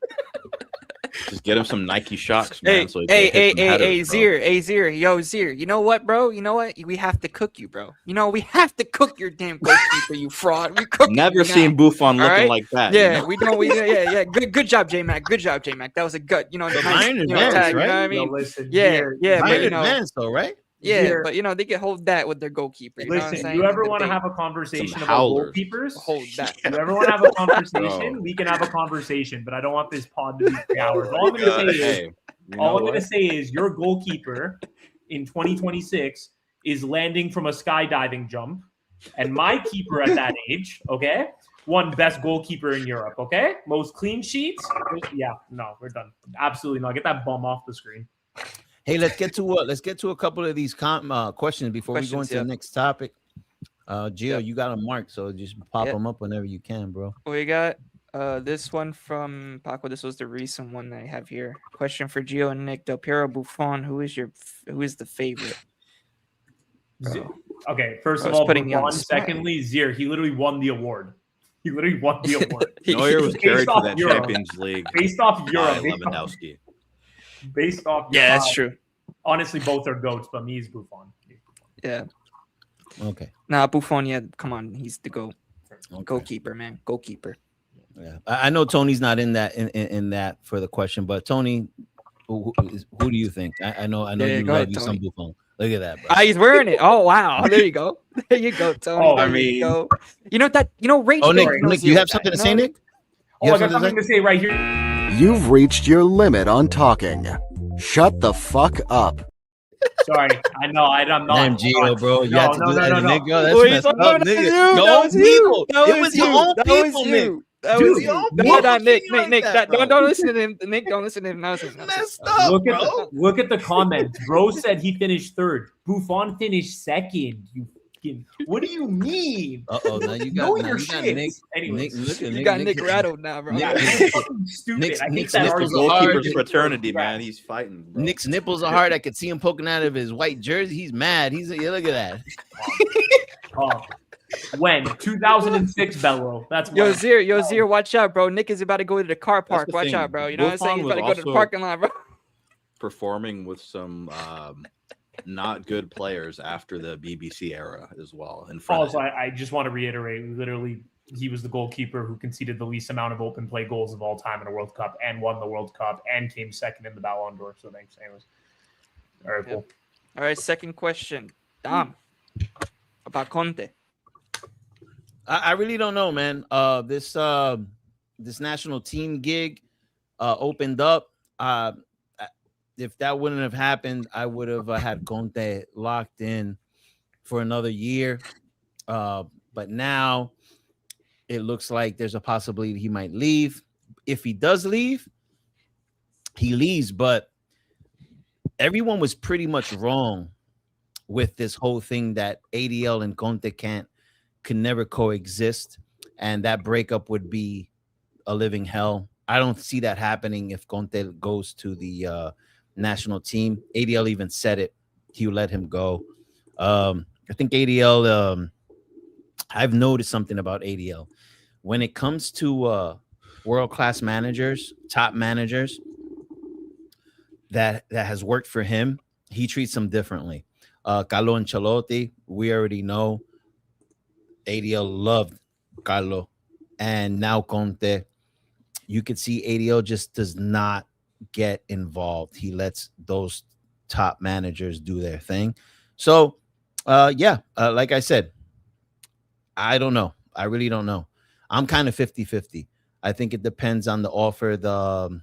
just get him some Nike shocks, man. Hey, So he can hit some headers, bro. Zir, yo, Zir. You know what, bro? You know what? We have to cook you, bro. You know, we have to cook your damn goalkeeper, you fraud. We cook Never you seen now. Buffon looking right? like that. Yeah, you know? we don't. Yeah. Good job, J Mac. Good job, J Mac. That was a gut. You know, But nice, Bayern you know, advanced, tag, right? You know what I Yo, mean? listen, Yeah, here, yeah, but Bayern you know, advanced, though, right? yeah, Here. but you know, they can hold that with their goalkeeper. You know what I'm Listen, saying? you ever The want to bait. have a conversation Some about howlers. goalkeepers? hold that? You ever want to have a conversation? Bro. We can have a conversation, but I don't want this pod to be 3 hours. All I'm going to say is, Hey, you know all I'm what? going to say is, your goalkeeper in 2026 is landing from a skydiving jump, and my keeper at that age, okay, won best goalkeeper in Europe. Okay, most clean sheets. Yeah, no, we're done. Absolutely not. Get that bum off the screen. Hey, let's get to a couple of these questions before we go into the next topic. Gio, you got them marked, so just pop them up whenever you can, bro. We got this one from Paco. This was the recent one that I have here. Question for Gio and Nick. Del Piero Buffon. Who is the favorite? Bro. Okay, first I of was all, putting you on the Buffon. spot. Secondly, Zir. He literally won the award. He literally won the award. Neuer was Based carried to off that Euro. Champions League Based off by Europe. Lewandowski. Based off Yeah, that's true. Honestly, both are goats, but me is Buffon. Yeah. Okay. Nah, Buffon. Yeah, come on. He's the goat. Okay. Goalkeeper, man. Goalkeeper. Yeah, I know Tony's not in that in that for the question, but Tony, who do you think? I know Yeah, you go love ahead, you some Tony. Buffon. Look at that, bro. Ah, he's wearing it. Oh wow. There you go. There you go, Tony. Oh, There I you mean- go. You know that. You know, Rage. Oh, Nick, Bait knows Nick, you have with something that, to say, you know? Nick? Oh, You I have got something to say right here. You've reached your limit on talking. Shut the fuck up. Sorry, I know I'm not. Damn, Gio, bro. You had to do that to Nick, yo. That's Wait, messed that up, was nigga. you. Your That own was you. people. That It was your you. own That was people, Nick. you. That Dude, was your you. own No, people no, Nick, treat you like Nick, that, bro. don't listen to him. Nick, don't listen to him. No, listen. Messed up, Look at the comments. Bro said he finished third. Buffon finished second. You fucking. What do you mean? Uh-oh, now you Know got your Nick. shit. Anyways, Nick, look at You Nick. got Nick rattled now, bro. yeah, Nick- it's fucking stupid. Nick's- I think Nick's that nipples argument- are hard. Goalkeeper's fraternity, man. He's fighting. Bro. Nick's nipples are hard. I could see him poking out of his white jersey. He's mad. Yeah, look at that. When 2006 Bello. That's Yo, when. Zir, watch out, bro. Nick is about to go to the car park. the Watch thing. out, bro. You know what I'm saying? He's Buffon about to was go to the also- parking lot, bro. performing with some not good players after the BBC era as well. In front Also, of him. I just want to reiterate, literally, he was the goalkeeper who conceded the least amount of open play goals of all time in a World Cup and won the World Cup and came second in the Ballon d'Or. So thanks. Anyways. All right, cool. All right, second question. Dom, about Conte. I really don't know, man. This national team gig opened up. If that wouldn't have happened, I would have had Conte locked in for another year. But now it looks like there's a possibility he might leave. If he does leave, he leaves. But everyone was pretty much wrong with this whole thing that ADL and Conte can never coexist, and that breakup would be a living hell. I don't see that happening if Conte goes to the national team. ADL even said it. He let him go. I think ADL, I've noticed something about ADL. When it comes to world-class managers, top managers, that has worked for him, he treats them differently. Carlo Ancelotti, we already know ADL loved Carlo, and now Conte. you could see ADL just does not get involved. He lets those top managers do their thing. So, like I said, I don't know. I really don't know. I'm kind of 50-50. I think it depends on the offer the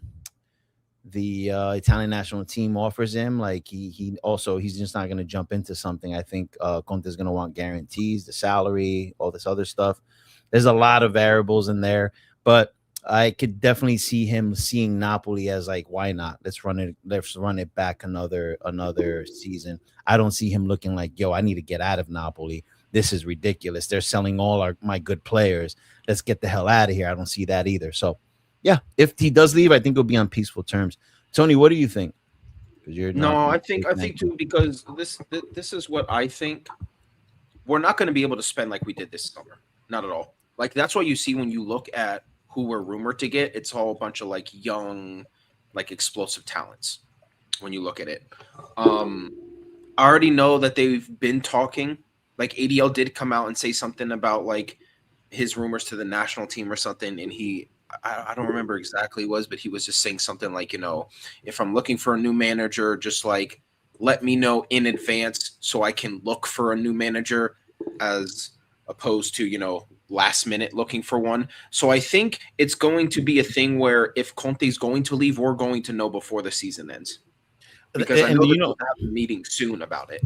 Italian national team offers him. Like he's just not going to jump into something. I think Conte's going to want guarantees, the salary, all this other stuff. There's a lot of variables in there, but I could definitely see him seeing Napoli as like, why not? Let's run it back another season. I don't see him looking like, yo, I need to get out of Napoli. This is ridiculous. They're selling all my good players. Let's get the hell out of here. I don't see that either. So, yeah, if he does leave, I think it'll be on peaceful terms. Tony, what do you think? I think too, because this is what I think. We're not going to be able to spend like we did this summer. Not at all. Like that's what you see when you look at who we're rumored to get. It's all a bunch of like young, like explosive talents. When you look at it, I already know that they've been talking. Like ADL did come out and say something about like his rumors to the national team or something, and I don't remember exactly what it was, but he was just saying something like, if I'm looking for a new manager, just like let me know in advance so I can look for a new manager as opposed to, last minute looking for one. So I think it's going to be a thing where if Conte's going to leave, we're going to know before the season ends. Because I know that we'll have a meeting soon about it.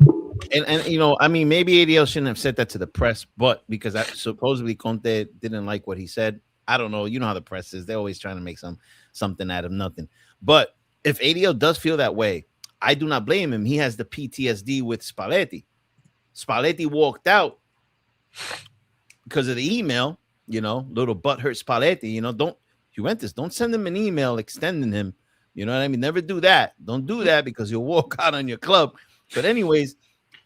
And maybe ADL shouldn't have said that to the press, but because supposedly Conte didn't like what he said. I don't know. You know how the press is. They're always trying to make something out of nothing. But if ADL does feel that way, I do not blame him. He has the PTSD with Spalletti. Spalletti walked out because of the email, little butthurt Spalletti, Juventus, don't send him an email extending him. You know what I mean? Never do that. Don't do that because you'll walk out on your club. But anyways,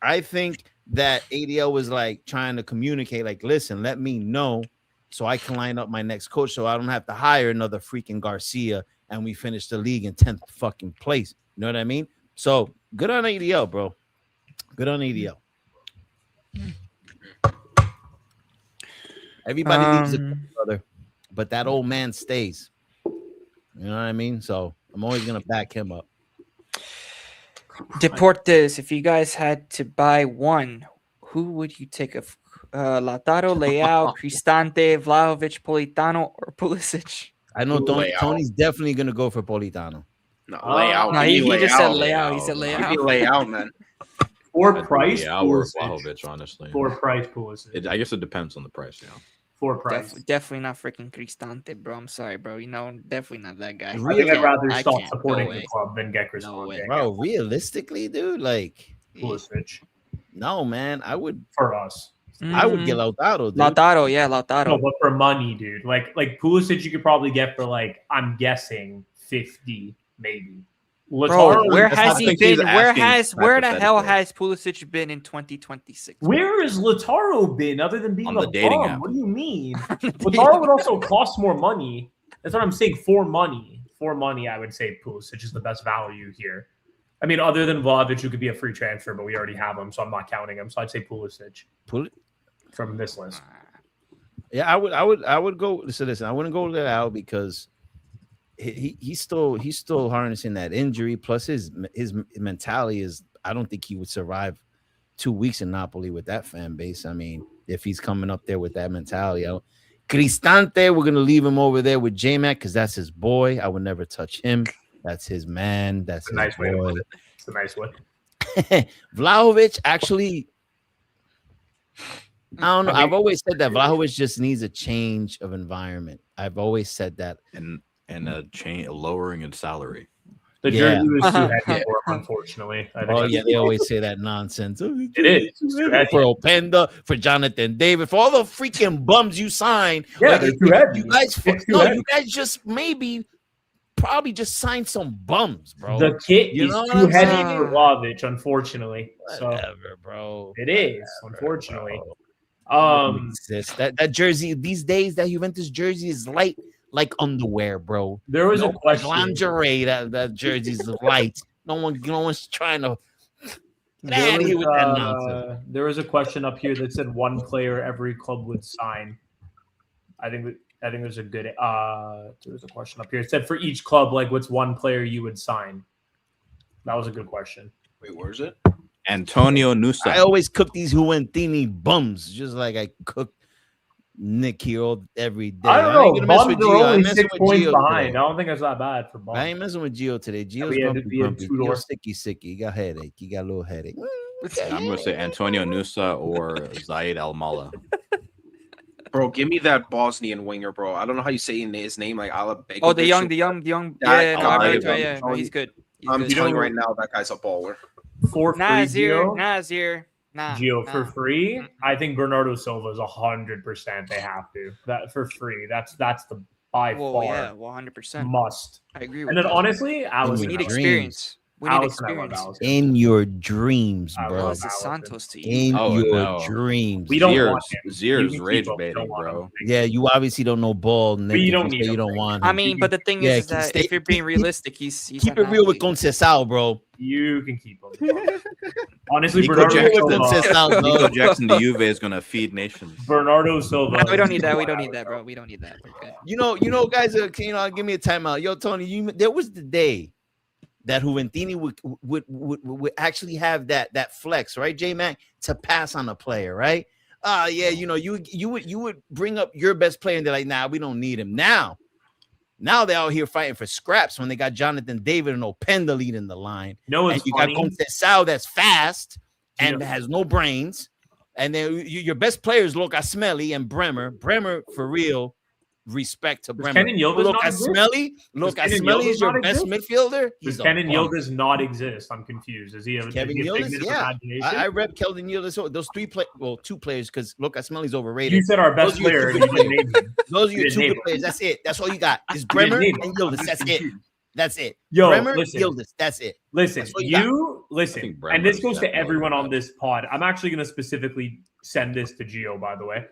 I think that ADL was like trying to communicate, like, listen, let me know so I can line up my next coach so I don't have to hire another freaking Garcia and we finish the league in 10th fucking place. You know what I mean? So good on ADL, bro. Good on ADL. Everybody leaves the brother, but that old man stays. You know what I mean? So I'm always going to back him up. Deportes, if you guys had to buy one, who would you take? Lautaro, Leao, Cristante, Vlahovic, Politano, or Pulisic? I know Tony's definitely going to go for Politano. No, Leao. No, he just said Leao. He said Leao. Leao, man. For price, Leao or Vlahovic, honestly. For price, Pulisic. I guess it depends on the price, For price. Definitely not freaking Cristante, bro. I'm sorry, bro. Definitely not that guy. I think I'd rather stop supporting the club than get Cristante. Bro, realistically, dude, like Pulisic. No, man. I would for us. I would get Lautaro, dude. Lautaro. No, but for money, dude. Like Pulisic you could probably get for like, I'm guessing 50, maybe. Bro, where has he been? Where the hell has Pulisic been in 2026? Where has Lautaro been other than being on a the dating bum? app? What do you mean? Lautaro would also cost more money. That's what I'm saying. For money, I would say Pulisic is the best value here. I mean, other than Vlahovic, who could be a free transfer, but we already have him, so I'm not counting him. So I'd say Pulisic from this list. Yeah, I would go. Listen, I wouldn't go Leao because he's still harnessing that injury. Plus, his mentality is. I don't think he would survive 2 weeks in Napoli with that fan base. I mean, if he's coming up there with that mentality, Cristante, we're gonna leave him over there with J-Mac because that's his boy. I would never touch him. That's his man. That's his nice boy. way. It's a nice way. Vlahovic, actually, I don't know. I've always said that Vlahovic just needs a change of environment. I've always said that. And a lowering in salary. The jersey was too heavy for him, unfortunately. They always say that nonsense. It is. For Openda, for Jonathan David, for all the freaking bums you signed. Yeah, they're too heavy. You guys just probably just signed some bums, bro. The kit is too heavy for Vlahovic, unfortunately. Whatever, bro. It is, unfortunately. That jersey these days, that Juventus jersey is light like underwear, bro. There was a question. Lingerie, that jersey's light. No one's trying to get out of here with that nonsense. There was a question up here that said one player every club would sign. I think that I think there's a good there's a question up here. It said for each club, like what's one player you would sign? That was a good question. Wait, where is it? Antonio Nusa. I always cook these Juventini bums, just like I cook Nick here every day. I don't know. ain't gonna mess Bums with are Gio. I'm only messing 6 with points Gio behind. today. I don't think that's that bad for Bums. I ain't messing with Gio today. Gio's we had to grumpy, be in grumpy. two-door. Gio's sicky. He got headache. He got a little headache. I'm gonna say Antonio Nusa or Zaid Al Mala. Bro, give me that Bosnian winger, bro. I don't know how you say his name, like Alabegovic. Oh, the young. That Yeah, no, guy, I know, yeah, no, he's good. He's I'm good. telling you right now, that guy's a baller. For free, Nazir. Gio Nah. for free. I think Bernardo Silva is 100%. They have to that for free. That's the by far Yeah, 100%. must. I agree with And then that. honestly, Allison, We need your experience. We need Allison, I love experience. Allison. In your dreams, I bro. love How's the Allison. Santos to you? In Oh, your no. dreams. We don't want him. You Zier's can rage keep him. baiting, Don't want bro. him. Yeah, you obviously don't know ball, Nick. But you if don't say need you him, don't man. want I him. mean, but the thing Yeah, is that stay- if you're being realistic, he's Keep at it real with Napoli. Conceição, bro. You can keep him. Honestly, Nico Bernardo Jackson. Silva. Nico Jackson to Juve is gonna feed nations. Bernardo Silva. No, we don't need is that. We what don't I need would that, go. bro. We don't need that. We're good. You know, guys, give me a timeout. Yo, Tony, there was the day that Juventini would actually have that flex, right, J-Mac, to pass on a player, right? Yeah, you would bring up your best player and they're like, nah, we don't need him. Now they're out here fighting for scraps when they got Jonathan David and Openda leading the line. No, And it's you funny. got Conceição that's fast and Yeah. has no brains. And then your best players, Lucas Smelly and Bremer. Bremer, for real, respect to Bremer. Kenan Yildiz not Lucas exist? Smelly Kenan is Yildiz your not best exist? midfielder. Does a Kenan bum. Yildiz not exist? I'm confused. Is he a Kevin is he a Yildiz? figment of Yeah. imagination? I rep Keldon Yildiz. So those two players, because Lucas Smelly's overrated. You said our best Those are your player, two and you good didn't name him. Those are You your didn't two name good him. players. That's it. That's all you got. It's You didn't Bremer name and him. I'm Yildiz. just That's it. confused. That's it. Yo, Bremer, listen. Yildiz. That's it. Listen, That's what you got. you I listen, think and Bremer this is goes to definitely everyone on better. this pod. I'm actually going to specifically send this to Gio, by the way.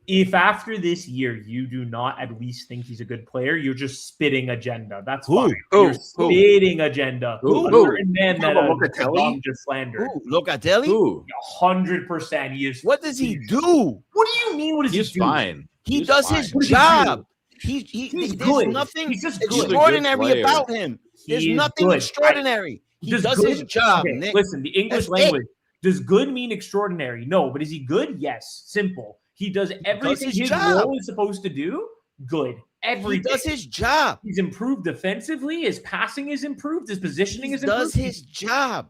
If after this year you do not at least think he's a good player, you're just spitting agenda. That's Who? fine. Who? You're spitting agenda. Who? A Who? certain man that Talking about Locatelli? Dom just slandered. Who? Locatelli? Who? 100%. He is. What does he do? What do you mean? What does He's he do? fine. He He's does fine. his What does he job. He's There's good. nothing He's just good. He's a good extraordinary player. about him. There's He's nothing good. extraordinary. He Does does good- his job, Okay, Nick. listen, the English That's language. Does good mean extraordinary? No, but is he good? Yes. Simple. He does everything his his job. role is supposed to do. Good. He Everything. does his job. He's improved defensively. His passing is improved. His positioning He is improved. does his job.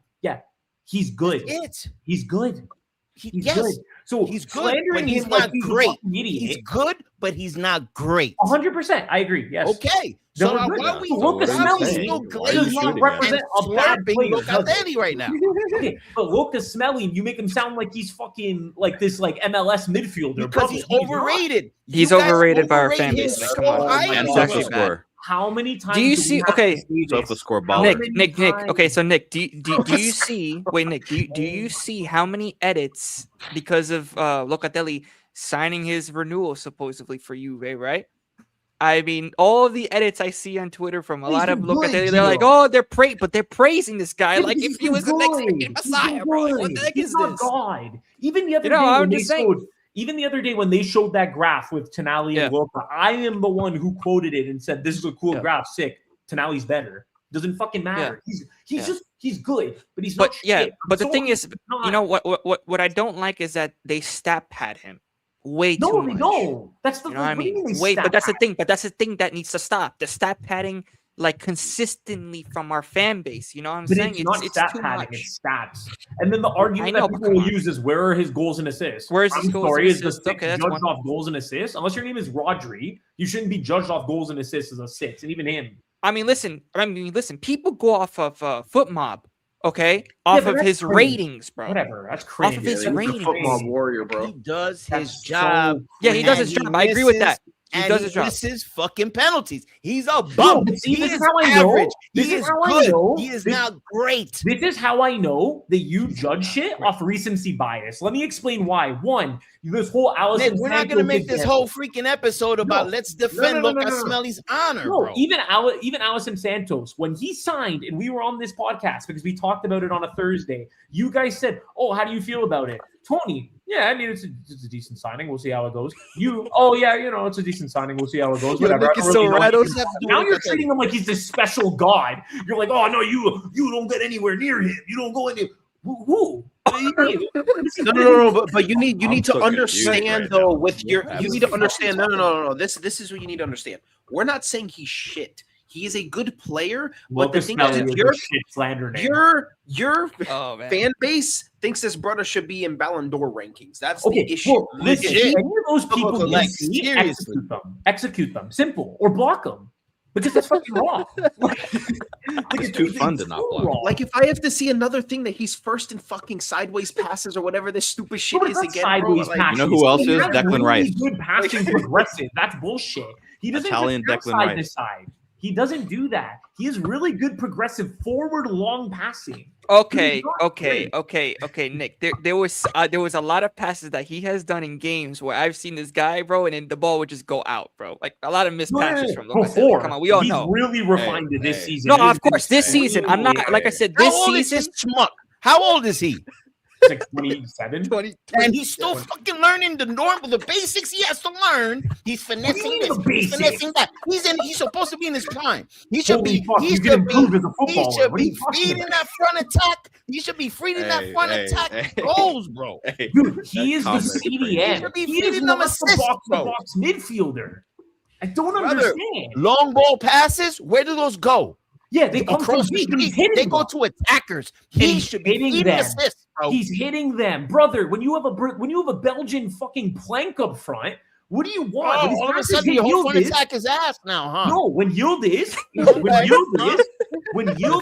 He's good. That's it. He's good. He's Yes, good. So he's good, slandering but he's him like not he's great. a fucking idiot. He's good, but he's not great. 100%. I agree. Yes. Okay. No, So we're good. why are we So what are you why are we saying? still Why are you Does glazing not shooting represent and a bad slurping player. does it? Locatelli right now? Okay, but Lucas Smelly, you make him sound like he's fucking like this like MLS midfielder. Because Brother, he's not. overrated. He's You guys overrated by our overrate fan him base, man. so Come on. highly. And He's Sofa actually bad. score. How many times you we see- have okay, to say Sofa this? score How baller. many Nick. times? Okay, so Nick, do you see? Wait, Nick, do you see how many edits because of Locatelli signing his renewal supposedly for Juve, right? I mean, all of the edits I see on Twitter from a He's lot of been good, Locatelli, they're like, Gio. "Oh, they're praising this guy Yeah, like but if he's he was the been next good. freaking He's Messiah, been bro. Like, good. what the heck He's is not this?" God. Even the other You know, day I'm when they just saying. showed, even the other day when they showed that graph with Tonali Yeah. and Wilca, I am the one who quoted it and said, "This is a cool Yeah. graph, sick. Tonali's better. Doesn't fucking matter. He's good, but he's not." But yeah, shit. but the So thing is, not- you know what I don't like is that they stat pad him way no, too they much. don't. That's the You know what I what do you mean? mean they Wait, but stat that's the pad? thing. But that's the thing that needs to stop. The stat padding, like consistently from our fan base. You know what I'm But saying? it's not stat too padding, much. it's stats. And then the argument know, that but people come will on. use is where are his goals and assists? Where's his I'm goals sorry, and is the assists? six Okay, that's judged one. off goals and assists? Unless your name is Rodri, you shouldn't be judged off goals and assists as a 6, and even him. I mean, listen. People go off of Foot Mob, okay, off but of that's his crazy. ratings, bro. Whatever, that's crazy. of his He's a ratings. football warrior, bro. He does his That's job. so Yeah, he does and his job. I agree with that. He and does his job. misses fucking penalties. He's a No, bum. but see, He this is is how I know. average. This He is is how I good. know. He is This- not great. This is how I know that you judge shit off recency bias. Let me explain why. One, this whole Allison. Nick, we're not gonna Santos make this example. whole freaking episode about No. let's defend no, no, Lucas no, no. Smelly's honor, No, bro. even Allison Santos, when he signed, and we were on this podcast because we talked about it on a Thursday, you guys said, "Oh, how do you feel about it?" Tony, Yeah, I mean, it's a decent signing. We'll see how it goes. It's a decent signing. We'll see how it goes. Whatever. Nick is so right. Now you're treating him like he's this special god. You're like, oh no, you don't get anywhere near him. You don't go in. Who? No. But you need I'm to so understand confused right though. now. With your, What you need to happened? understand. No. This is what you need to understand. We're not saying he's shit. He is a good player. But the thing is, your Oh man. fan base thinks this brother should be in Ballon d'Or rankings. That's Okay, the issue. well, listen, Legit. any of those people you Like, see, seriously. execute them, simple, or block them, because that's fucking wrong. It's too fun to not block. wrong. Like if I have to see another thing that he's first in fucking sideways passes or whatever this stupid shit No, but is it's not again, bro. sideways Like, passes. You know who else He is? has Declan really Rice. Good passing progressive. That's bullshit. He doesn't Italian just Declan side Rice. to side. He doesn't do that. He is really good progressive forward long passing. Okay, He's not okay, great. okay, Nick. There was a lot of passes that he has done in games where I've seen this guy, bro, and then the ball would just go out, bro. Like a lot of missed passes from Locatelli. Before. Come on, we all He's know. really refined it this hey. season. No, It has of course, been this season. I'm not like I said. How This old is season, this schmuck? How old is he? It's like 27. And he's still fucking learning the basics he has to learn. He's finessing mean this, the he's basics? finessing that. He's supposed to be in his prime. He should Holy be. fuck, He you should can improve as a be. He footballer. should What are be you talking feeding about? that front attack. He should be feeding that front attack goals, bro. Dude, he is the Comment is crazy. CDM. He should be He is feeding them not the assists, bro. box midfielder. I don't Brother, understand. Long ball passes. Where do those go? Yeah, they come Across from the deep, and he's street. hitting They go them. to attackers. And He he's should be hitting feeding them. assists, bro. He's hitting them, brother. When you have a Belgian fucking plank up front, what do you want? When his All of a passes sudden, hit your whole front Yildiz- attack is ass now, huh? No, when Yildiz,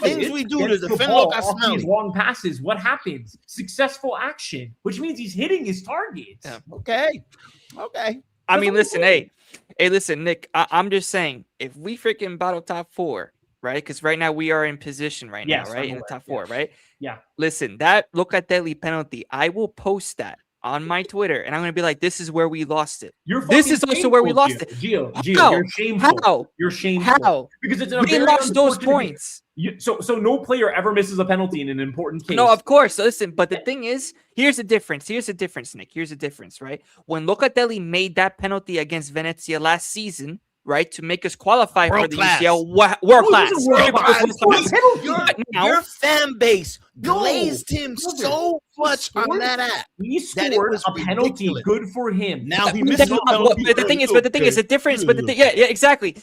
things we do to gets the defend ball look are off these smelly. long passes, what happens? Successful action, which means he's hitting his targets. Yeah. Okay. I mean, That's listen, what I'm hey, listen, Nick. I'm just saying, if we freaking battle top four, right? Because right now we are in position right Yes, now, right, I'm in the aware, top four, right? Yeah. Listen, that Locatelli penalty, I will post that on my Twitter, and I'm gonna be like, this is where we lost it. You're This fucking is also where we shameful, lost it. Gio, How? you're shameful. How? You're shameful. How? Because it's a We very lost those unfortunate- points. So no player ever misses a penalty in an important case. No, of course. Listen, but the thing is, here's the difference. Here's the difference, Nick. Here's the difference, right? When Locatelli made that penalty against Venezia last season, right, to make us qualify for World the class. UCL, world class. World class. But now, Your fan base No, glazed him brother. so much on that app. He that it scored was a penalty ridiculous. good for him. Now he But missed the no penalty. thing is, the difference. But the thing, yeah, exactly.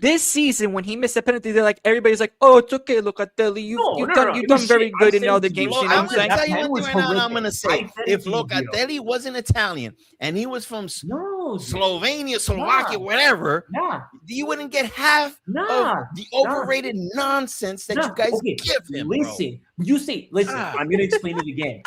This season, when he missed a penalty, they're like, everybody's like, oh, it's okay, Locatelli, you've done very Shit, good I in all the said games. to You know I'm what I'm gonna saying? tell you That one was thing right now. I'm horrific. gonna I say, said if it to you, Gio. Locatelli wasn't Italian and he was from No, dude. Slovenia, Slovakia, Nah. whatever, Nah, you wouldn't get half nah. of the overrated nonsense that nah. you guys Okay, give him. listen. Listen. Ah. I'm gonna explain it again.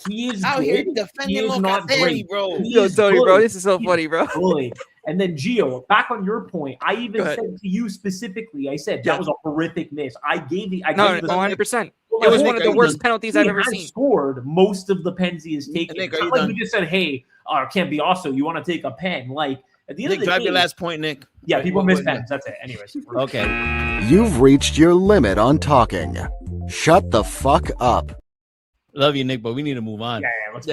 He is Out here good. defending He is not Locatelli, great. bro. He Yo, is Tony, bro, good. this is so He's funny, bro. good. And then Gio, back on your point, I even Go ahead. said to you specifically, I said Yeah. that was a horrific miss. I gave the No, the 100%. Well, It was Nick, one of the are you worst done? penalties he I've ever has seen. scored most of the pens he has taken. Nick, It's are not you like done? you just said, hey, can't be also. You want to take a pen. Like, at the end Nick, of the drive day, your last point, Nick. yeah, people What- miss what- pens. That's it. Anyways. Okay. You've reached your limit on talking. Shut the fuck up. Love you, Nick, but we need to move on. Yeah, let's go.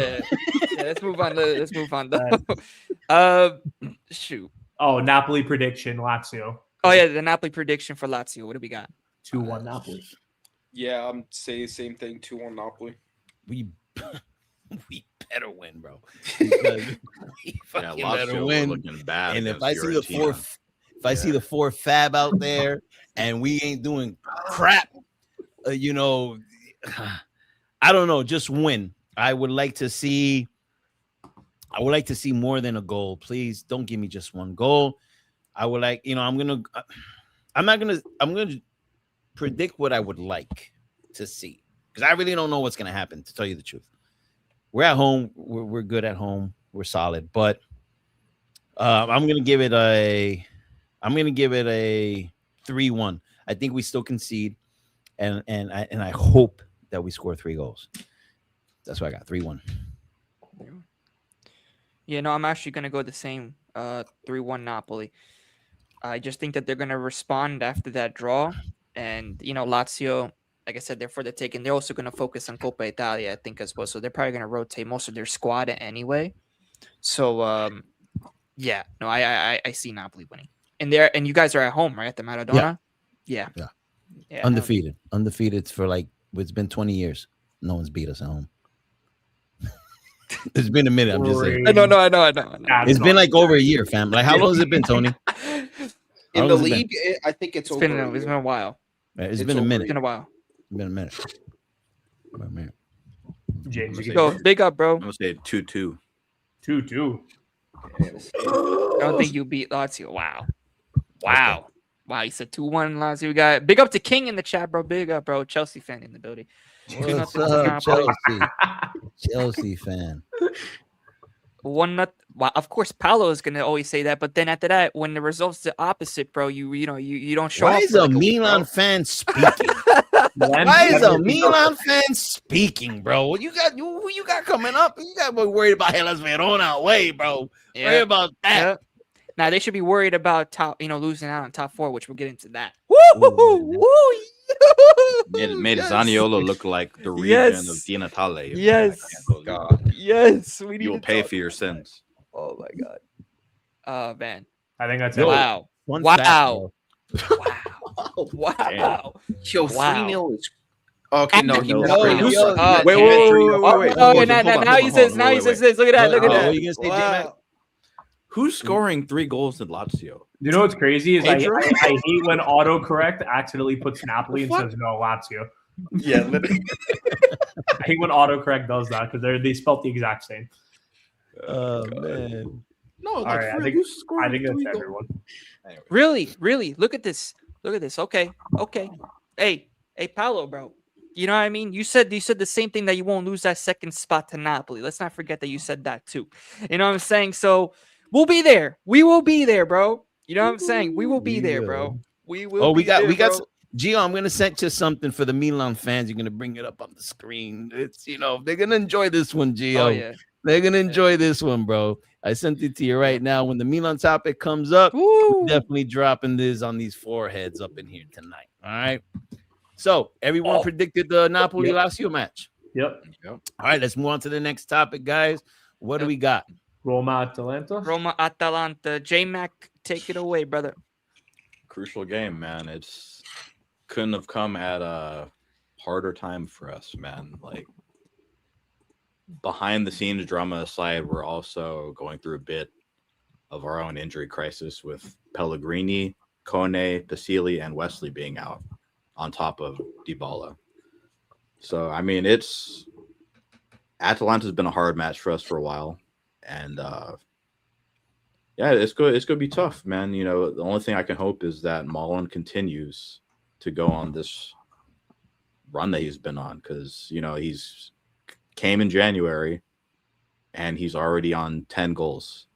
Yeah, let's move on. Let's move on. Shoot. Oh, Napoli prediction, Lazio. Oh yeah, the Napoli prediction for Lazio. What do we got? 2-1 Napoli. Yeah, I'm saying same thing. 2-1 Napoli. We we better win, bro. Because we Yeah, fucking Lazio better were win. looking bad. And if against I see the Fiorentina. see the four fab out there and we ain't doing crap, I don't know, just win. I would like to see more than a goal. Please don't give me just one goal. I would like, I'm going to predict what I would like to see because I really don't know what's going to happen, to tell you the truth. We're at home. We're good at home. We're solid, but I'm going to give it a 3-1. I think we still concede, and I hope that we score 3 goals. That's what I got. 3-1. Yeah, no, I'm actually gonna go the same. 3-1 Napoli. I just think that they're gonna respond after that draw, and Lazio. like I said, they're for the taking. They're also going to focus on Coppa Italia, I think, as well. So they're probably going to rotate most of their squad anyway. So, yeah, no, I see Napoli winning. And you guys are at home, right? At the Maradona? Yeah. Undefeated. Undefeated for like, it's been 20 years. No one's beat us at home. It's been a minute. I'm just saying. I know. It's been like over a year, fam. Like, how long has it been, Tony? In the league, I think it's been a while. It's been a minute. It's been a while. It's been a minute. James, you Go big up, bro. I'm gonna say 2-2. 2-2. I don't think you beat Lazio. Wow. You said 2-1 Lazio. We got big up to King in the chat, bro. Big up, bro. Chelsea fan in the building. What's up, Chelsea fan. 1-0. Well, of course, Paolo is gonna always say that, but then after that, when the results the opposite, bro, you don't show up. Why is a Milan fan speaking? Why is a Milan fan speaking, bro? Who you got coming up? You got to be worried about Hellas Verona away, bro. Yeah. Worry about that. Yeah. Now they should be worried about losing out on top 4, which we'll get into that. Made Zaniolo look like the region of Di Natale. Yes. God. Yes. You'll pay for your sins. Oh my God. Oh man. I think that's Yo, it. Wow. Fun Wow. fact, bro. Wow. Yo, Wow. 3-0 is. Okay, no, he was Yo, 3-0. yo, Wait. Oh, now he says this. Look at that. What are you gonna say, J-Mac? Who's scoring 3 goals in Lazio? You know what's crazy is I Pedro? hate when autocorrect accidentally puts Napoli and says no Lazio. Yeah, literally. I hate when autocorrect does that because they spelt the exact same. Oh man. No, All like, right, who's scoring I think 3 that's goals? everyone. Really? Look at this. Okay. Hey, Paolo, bro. You know what I mean? You said the same thing, that you won't lose that second spot to Napoli. Let's not forget that you said that too. You know what I'm saying? So we'll be there. We will be there, bro. You know what I'm saying? We will be there, bro. We will. Oh, we got bro. Gio, I'm gonna send you something for the Milan fans. You're gonna bring it up on the screen. It's they're gonna enjoy this one, Gio. Oh yeah. They're gonna enjoy this one, bro. I sent it to you right now. When the Milan topic comes up, we're definitely dropping this on these foreheads up in here tonight. All right. So everyone predicted the Napoli Lazio match. Yep. All right, let's move on to the next topic, guys. What do we got? Roma Atalanta. J-Mac, take it away, brother. Crucial game, man. It's couldn't have come at a harder time for us, man. Like, behind the scenes drama aside, we're also going through a bit of our own injury crisis with Pellegrini, Kone, Basili, and Wesley being out on top of Dybala. So, I mean, Atalanta's been a hard match for us for a while. And, it's going to be tough, man. You know, the only thing I can hope is that Mullen continues to go on this run that he's been on, because, he's came in January and he's already on 10 goals.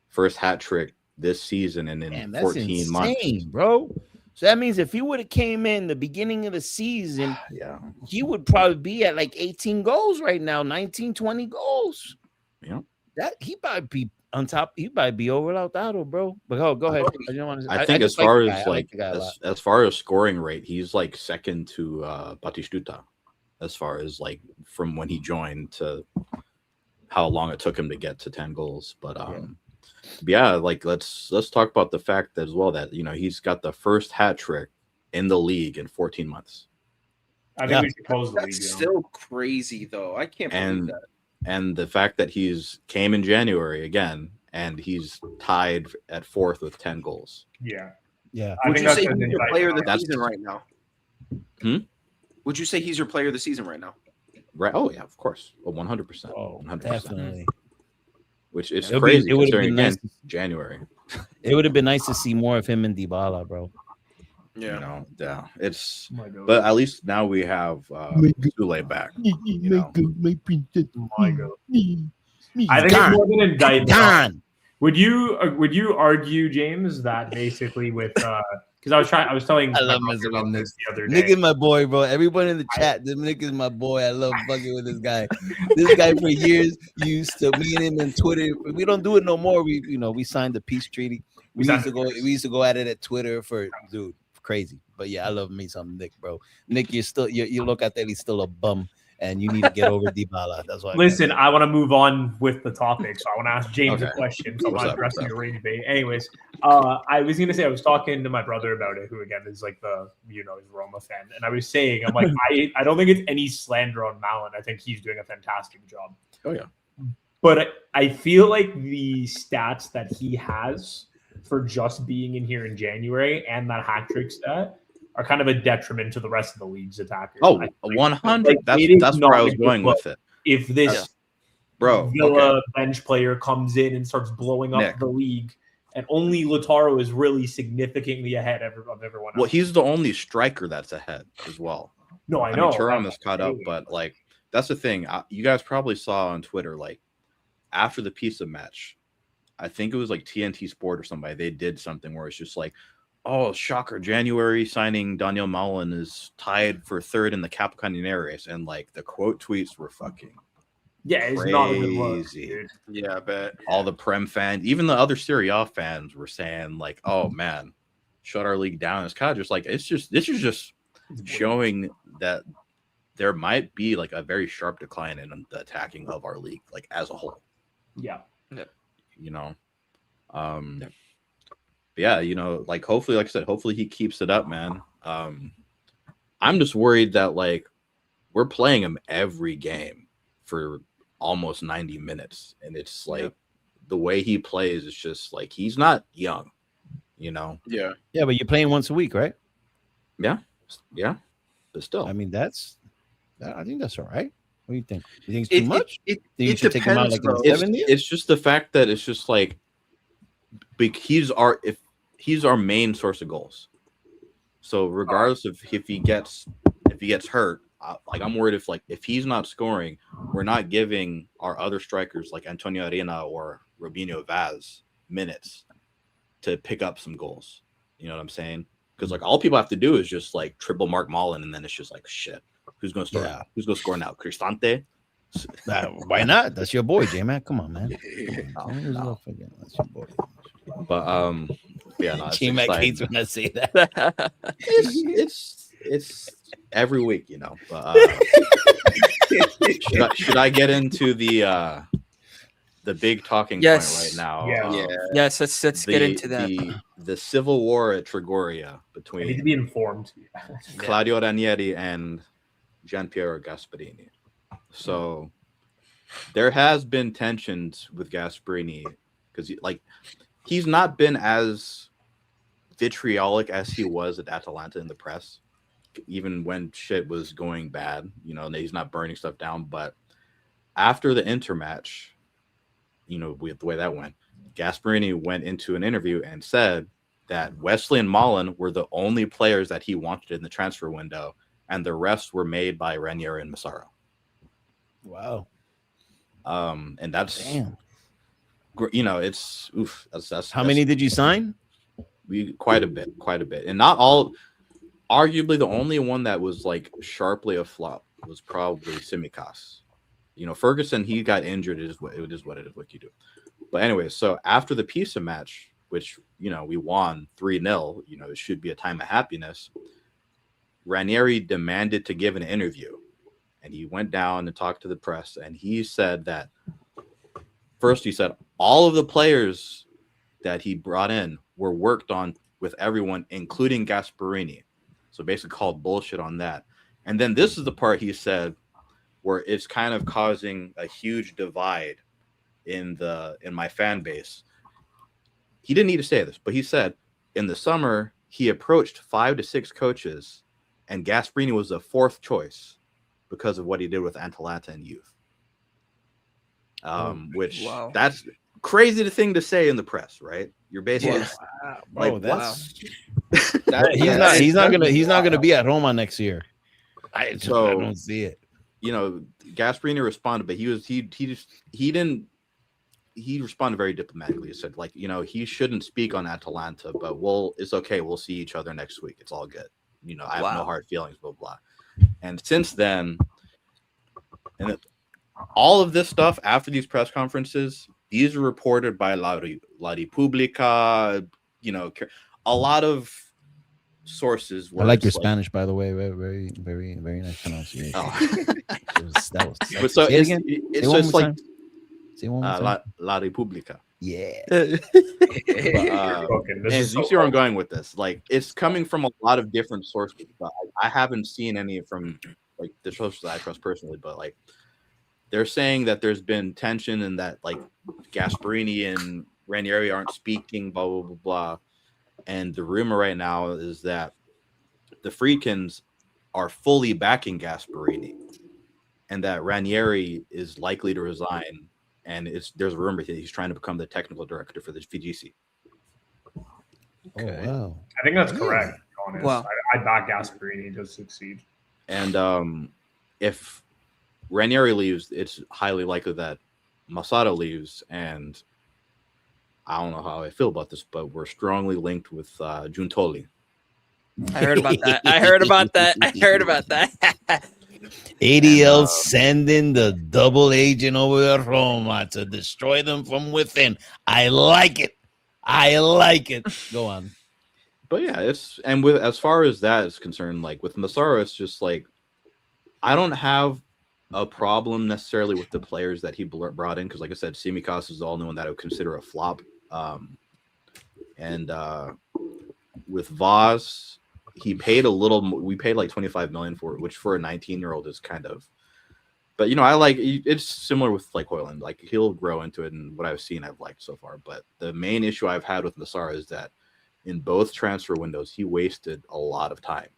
First hat trick this season and in 14 months. Bro. So that means if he would have came in the beginning of the season, yeah, he would probably be at like 18 goals right now, 19, 20 goals. Yeah. That he might be on top. He might be over Lautaro, bro. But go ahead. I think as far as scoring rate, he's like second to Batistuta as far as like from when he joined to how long it took him to get to 10 goals. But like let's talk about the fact as well that he's got the first hat trick in the league in 14 months. I think we should close the league. That's still crazy though. I can't believe that. And the fact that he's came in January again and he's tied at 4th with 10 goals. Yeah. Would you say he's your player of the season right now? Would you say he's your player of the season right now? Right. Oh yeah, of course. 100%. Oh, 100%. definitely. Which is crazy. It would have been nice. January. It would have been nice to see more of him and Dybala, bro. Yeah. It's but at least now we have Sule back. I think it's more than indictment. Would you argue, James, that basically with because I was telling I love messing with Nick the other day. Nick is my boy, bro. Everyone in the chat, Nick is my boy. I love fucking with this guy. This guy for years used to me and him on Twitter. We don't do it no more. We signed the peace treaty. We used to go at it at Twitter for crazy. But yeah, I love me some Nick, bro. Nick, you look at that, he's still a bum, and you need to get over Dybala. That's why. Listen, I want to move on with the topic, so I want to ask James a Okay. question. So I'm What's not up? addressing your rain debate. Anyways, I was gonna say I was talking to my brother about it, who again is like he's Roma fan, and I was saying I'm like I don't think it's any slander on Malin. I think he's doing a fantastic job. Oh yeah. But I feel like the stats that he has for just being in here in January and that hat trick stat are kind of a detriment to the rest of the league's attackers. Oh, I think, 100. like, it is That's where not I was a good going look. with it, If this bro. Villa Okay. bench player comes in and starts blowing up Nick. the league, and only Lautaro is really significantly ahead of everyone else. Well, he's the only striker that's ahead as well. No, I I know. mean, Thuram is caught up, but like that's the thing. You guys probably saw on Twitter, like after the Pisa match, I think it was like TNT Sport or somebody. They did something where it's just like, oh, shocker! January signing Daniel Malin is tied for third in the Capocannoniere race, and like the quote tweets were fucking it's not a good look, crazy. dude. Yeah, I bet. All the Prem fans, even the other Serie A fans, were saying like, "Oh man, shut our league down." It's kind of just like this is just showing that there might be like a very sharp decline in the attacking of our league, like as a whole. Yeah. You know, yeah, you know, like hopefully, like I said, hopefully he keeps it up, man. I'm just worried that like we're playing him every game for almost 90 minutes, and it's like the way he plays is just like he's not young, you know. Yeah. Yeah, but you're playing once a week, right? Yeah, but still, I mean, I think that's all right. What do you think? You think it's too much? It You should take him out depends, like in bro. the 70th? it's just the fact that it's just like he's our main source of goals. So regardless of if he gets hurt, like I'm worried if he's not scoring, we're not giving our other strikers like Antonio Arena or Robinho Vaz minutes to pick up some goals. You know what I'm saying? Because like all people have to do is just like triple mark Malin, and then it's just like shit. Who's gonna start? Yeah. Who's gonna score now? Cristante? Why not? That's your boy, J-Man. Come on, man. No. That's your boy. But yeah, no, it's J-Man exciting. hates when I say that. It's every week, you know. But should I get into the big talking Yes. point right now? Yeah. Yes, let's get into that. The civil war at Trigoria I need to between be informed. Claudio Ranieri and Gianpiero Gasperini. So there has been tensions with Gasperini because he's not been as vitriolic as he was at Atalanta in the press, even when shit was going bad. You know, he's not burning stuff down. But after the Inter match, you know, with the way that went, Gasperini went into an interview and said that Wesley and Malin were the only players that he wanted in the transfer window, and the rest were made by Ranieri and Massaro. Wow. And that's Damn. you know, it's oof. That's How many did you sign? Quite a bit, and not all. Arguably, the only one that was like sharply a flop was probably Tsimikas. You know, Ferguson, he got injured. It is what it is. What you do. But anyway, so after the Pisa match, which, you know, we won 3-0, you know, it should be a time of happiness. Ranieri demanded to give an interview, and he went down and talked to the press, and he said that first he said all of the players that he brought in were worked on with everyone, including Gasperini. So basically called bullshit on that. And then this is the part he said where it's kind of causing a huge divide in my fan base. He didn't need to say this, but he said in the summer he approached 5 to 6 coaches, and Gasperini was the 4th choice because of what he did with Atalanta and youth. Which that's crazy thing to say in the press, right? You're basically Bro, that's That- he's not gonna be at Roma next year. I don't see it. You know, Gasperini responded, but he responded very diplomatically. He said, like, you know, he shouldn't speak on Atalanta, but it's okay. We'll see each other next week. It's all good. You know, I have no hard feelings, blah, blah. And since then, all of this stuff after these press conferences, these are reported by La Repubblica, you know, a lot of sources. I Where like your it's Spanish, by the way. Very nice pronunciation. Oh. That was But so Say it it's again. it's Say so one it's more like time. Say one more time. La Repubblica. Yeah. But, Okay, this and is you so see where I'm cool. going with this. Like, it's coming from a lot of different sources, but I haven't seen any from like the sources that I trust personally. But like, they're saying that there's been tension and that like Gasparini and Ranieri aren't speaking, blah blah blah blah. And the rumor right now is that the Friedkins are fully backing Gasparini, and that Ranieri is likely to resign. And there's a rumor that he's trying to become the technical director for the FGC. Okay. Oh, wow. I think that's Really? correct. To be honest, Wow. I back Gasparini to succeed. And if Ranieri leaves, it's highly likely that Masada leaves. And I don't know how I feel about this, but we're strongly linked with Giuntoli. I heard about that. I heard about that. ADL And, sending the double agent over to Roma to destroy them from within. I like it. Go on. But yeah, with as far as that is concerned, like with Massaro, it's just like I don't have a problem necessarily with the players that he brought in because, like I said, Tsimikas is the only one that I would consider a flop. And with Vaz, he paid a little. We paid like 25 million for it, which for a 19-year-old is kind of. But I like it's similar with like Hoyland. Like he'll grow into it, and what I've seen, I've liked so far. But the main issue I've had with Massara is that in both transfer windows, he wasted a lot of time,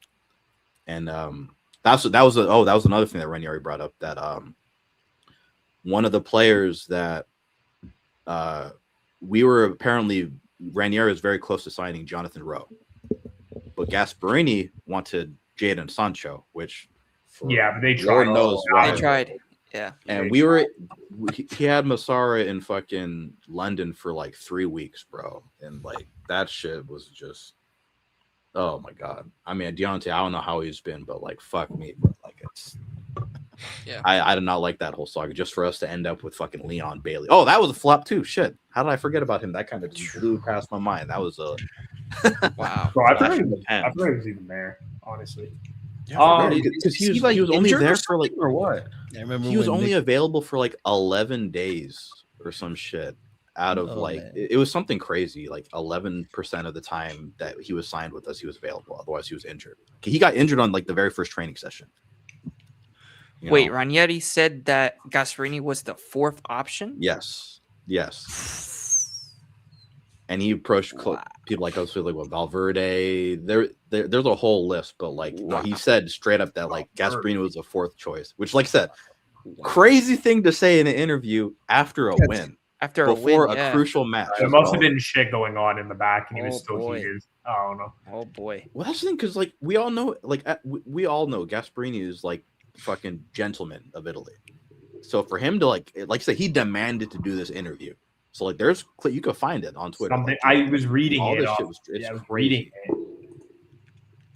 and that was another thing that Ranieri brought up, that one of the players that we were apparently Ranieri is very close to signing Jonathan Rowe, but Gasparini wanted Jadon Sancho, which But they tried. Lord knows why. They tried. Yeah. And he had Massara in fucking London for like 3 weeks, bro, and like that shit was just. Oh my god! I mean, Deontay, I don't know how he's been, but like, fuck me, bro. Like, it's. Yeah. I did not like that whole saga just for us to end up with fucking Leon Bailey. Oh, that was a flop too. Shit, how did I forget about him? That kind of blew past my mind. That was a. Wow. Bro, I Flash forgot in the pan. he was even there. Honestly, Because he was only there for like or what? I remember he was when only Nick- available for like 11 days or some shit. Out of man. it was something crazy, like 11% of the time that he was signed with us, he was available. Otherwise, he was injured. He got injured on like the very first training session. Wait, Ranieri said that Gasparini was the fourth option? Yes. And he approached people like us with like Valverde. There's a whole list, but like no, he said straight up that like Gasparini was the fourth choice, which, like I said, crazy thing to say in an interview after a win. After Before a win, a crucial match. there must have been shit going on in the back, and he was Oh, still boy. heated. I don't know. Oh boy. Well, that's the thing, because like we all know Gasparini is like fucking gentleman of Italy. So for him to like I said, he demanded to do this interview. So like, you could find it on Twitter. Something Like, I was reading all it. this shit was I was crazy. reading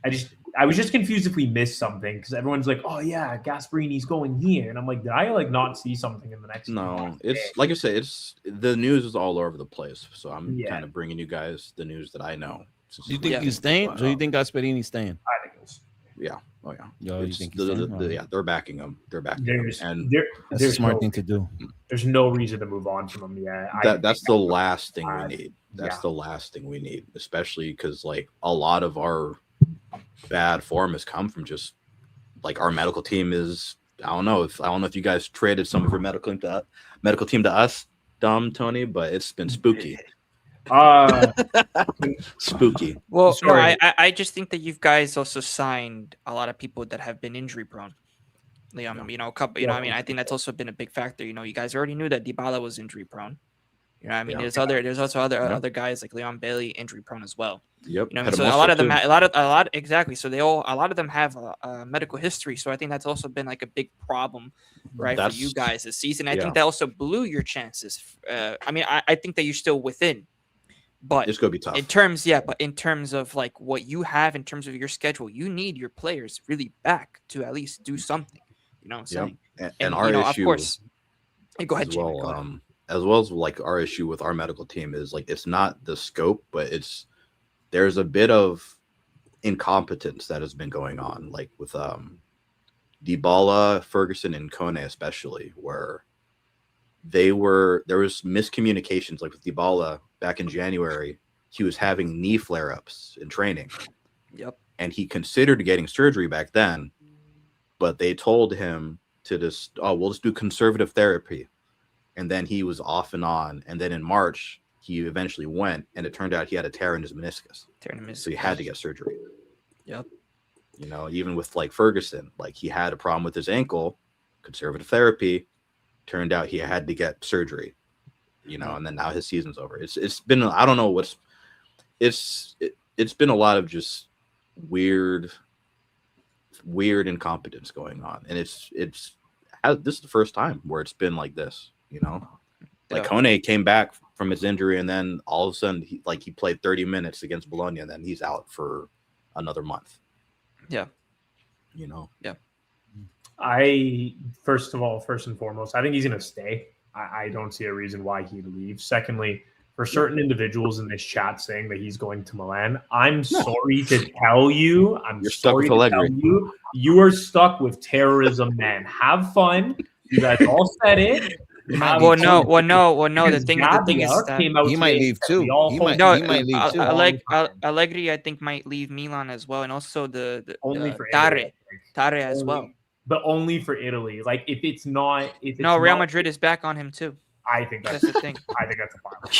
it. I was just confused if we missed something because everyone's like, "Oh yeah, Gasparini's going here," and I'm like, "Did I like not see something in the next?" No, it's like I said, it's the news is all over the place. So I'm kind of bringing you guys the news that I know. Do you think he's staying? Do you think Gasparini's staying? I think it's Yeah. Oh yeah. Yo, you think he's staying? Yeah, they're backing him. They're backing him. there's And That's a smart thing to do. There's no reason to move on from him yet. that's the last thing we need. That's yeah. the last thing we need, especially because like a lot of our bad form has come from just like our medical team is. I don't know if you guys traded some of your medical team to us, Tony, but it's been spooky. Spooky. Well, no, Sorry. I just think that you guys also signed a lot of people that have been injury prone. A couple. I mean, I think that's also been a big factor. You guys already knew that Dybala was injury prone. I mean, Yeah. there's also other guys like Leon Bailey injury prone as well. Yep. So a lot of them, exactly. So a lot of them have a medical history. So I think that's also been like a big problem, right, for you guys this season. I think that also blew your chances. I mean, I think that you're still within, but It's gonna be tough. in terms of like what you have in terms of your schedule, you need your players really back to at least do something. You know what I'm saying? And our issue, of course. Go ahead, as Jamie. well, Go ahead. as well as like our issue with our medical team is like it's not the scope, but there's a bit of incompetence that has been going on, like with Dybala, Ferguson, and Kone especially, where there was miscommunications. Like with Dybala back in January, he was having knee flare-ups in training. Yep. And he considered getting surgery back then, but they told him to just, we'll just do conservative therapy. And then he was off and on. And then in March, he eventually went, and it turned out he had a tear in his meniscus. So he had to get surgery. Yep. You know, even with like Ferguson, like he had a problem with his ankle, conservative therapy, turned out he had to get surgery, you know, and then now his season's over. It's been, I don't know it's been a lot of just weird incompetence going on. And this is the first time where it's been like this, you know, like Kone came back from his injury, and then all of a sudden he played 30 minutes against Bologna, and then he's out for another month. Yeah. You know? Yeah. First and foremost, I think he's going to stay. I don't see a reason why he'd leave. Secondly, for certain individuals in this chat saying that he's going to Milan, I'm sorry to tell you, You're stuck with Allegri. You are stuck with terrorism, man. Have fun. You guys all said it. Well, no. The thing is that he might leave too. He might leave too. Allegri, I think, might leave Milan as well, and also the only for Tare as well. But only for Italy. Like if it's not, Real Madrid is back on him too. I think that's the thing. I think that's a problem.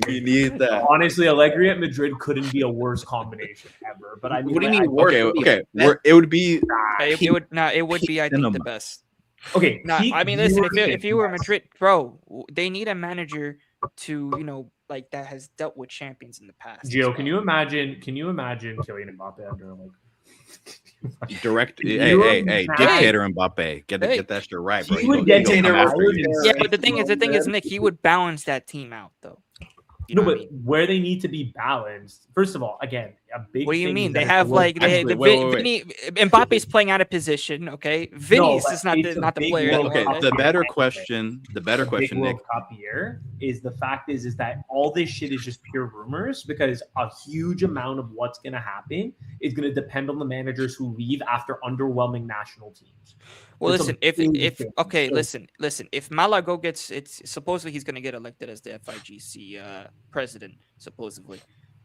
We need that. Honestly, Allegri at Madrid couldn't be a worse combination ever. But I mean, what do you mean worse? Okay. It would be. It would be. I think the best. Okay. I mean, listen. If you were Madrid, bro, they need a manager to like that has dealt with champions in the past. Gio, can you imagine Kylian Mbappe under like? Direct, hey, dictator Mbappe, get that shit right, bro. Yeah, but the thing is, Nick, he would balance that team out, though. Where they need to be balanced. First of all, again, a big. What do you mean? They have Mbappe's playing out of position. Okay, Vinny's is not the player. Okay, the better question, World Cup year is the fact is that all this shit is just pure rumors, because a huge amount of what's going to happen is going to depend on the managers who leave after underwhelming national teams. Well, listen, if Malago gets, supposedly he's going to get elected as the FIGC president, supposedly.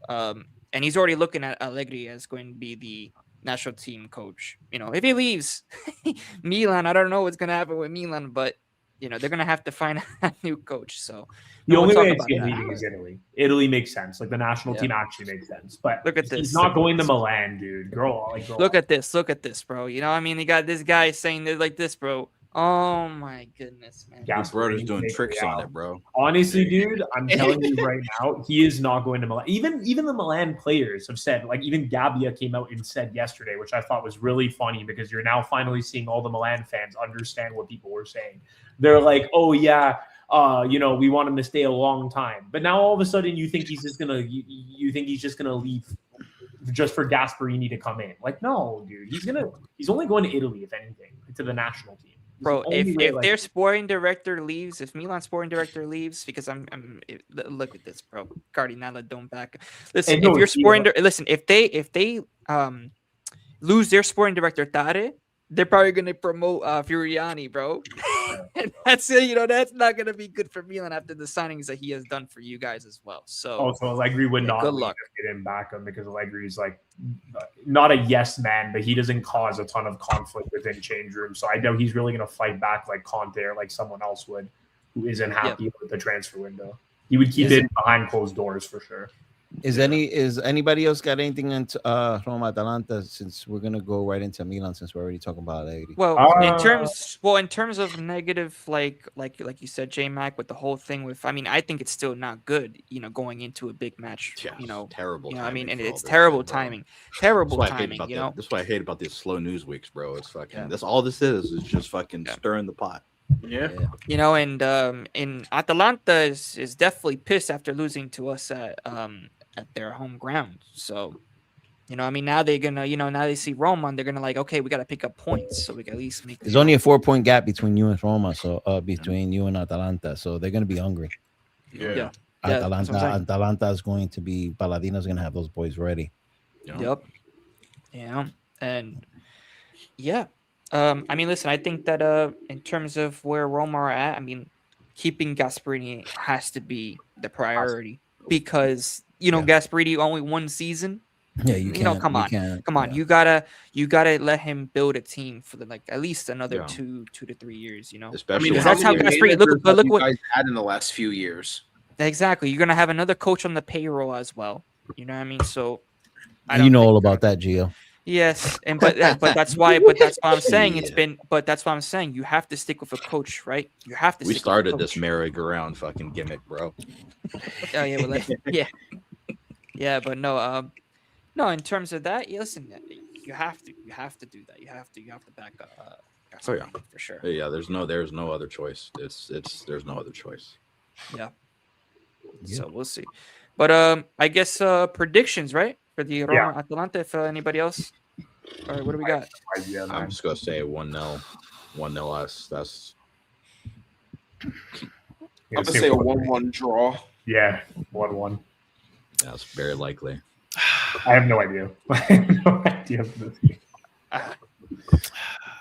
And he's already looking at Allegri as going to be the national team coach. If he leaves Milan, I don't know what's going to happen with Milan, but they're going to have to find a new coach. So the only way it's leaving is Italy. Italy makes sense. Like the national team actually makes sense. But look at this. He's not going to Milan, dude. Girl. Look at this, bro. You got this guy saying it like this, bro. Oh my goodness, man. Your brother's doing tricks on it, bro. Honestly, dude, I'm telling you right now, he is not going to Milan. Even the Milan players have said, like even Gabbia came out and said yesterday, which I thought was really funny, because you're now finally seeing all the Milan fans understand what people were saying. They're like, oh yeah, we want him to stay a long time. But now all of a sudden you think he's just gonna leave just for Gasperini to come in. Like, no, dude, he's only going to Italy, if anything, to the national team. Bro, if their sporting director leaves, if Milan's sporting director leaves, because look at this, bro. Cardinale don't back. Listen, if they lose their sporting director Tare, they're probably going to promote Furiani, bro. And that's that's not going to be good for Milan after the signings that he has done for you guys as well. So also Allegri would not good luck. Get him back on, because Allegri is like not a yes man, but he doesn't cause a ton of conflict within change room. So I know he's really going to fight back like Conte or like someone else would, who isn't happy with the transfer window. He would keep it behind closed doors for sure. Is anybody else got anything into Roma Atalanta, since we're gonna go right into Milan, since we're already talking about Allegri? Well, in terms of negative, like you said, J-Mac, with the whole thing with, I think it's still not good, going into a big match, terrible. And it's terrible timing. Terrible timing, That's what I hate about these slow news weeks, bro. It's fucking that's all this is just fucking stirring the pot. Yeah. And Atalanta is definitely pissed after losing to us at their home ground. So, now they're gonna, now they see Roma and they're gonna like, okay, we gotta pick up points so we can at least make. There's only a 4-point gap between you and Roma, so between you and Atalanta, so they're gonna be hungry. Yeah. Atalanta is going to be, Paladino's gonna have those boys ready. You know? Yep. Yeah. And yeah. I mean, listen, I think that in terms of where Roma are at, I mean, keeping Gasperini has to be the priority because Yeah. Gasperini only one season. Yeah, you can't. Come on. Yeah. You gotta let him build a team for like at least another Yeah. 2 to 3 years. Especially Because how that's how many Gasperini. managers But have look you what guys had in the last few years. exactly. You're gonna have another coach on the payroll as well. You know what I mean? So I You don't know think all they're about that, Gio. Yes, and but that's why I'm saying that's why I'm saying you have to stick with a coach, right? You have to. We stick started with a this coach. merry-go-round fucking gimmick, bro. Oh yeah, well, yeah, but no, no. In terms of that, listen, you have to do that. You have to back up. Oh, yeah. for sure. Yeah, there's no other choice. There's no other choice. Yeah. Yeah. So we'll see, but I guess predictions, right, for the Roma Atalanta. If anybody else, all right, what do we got? Yeah, I'm man. just gonna say 1-0. 1-0 us. That's I'm gonna say a 1-1 draw. Yeah, 1-1. very likely. I have no idea. I have no idea.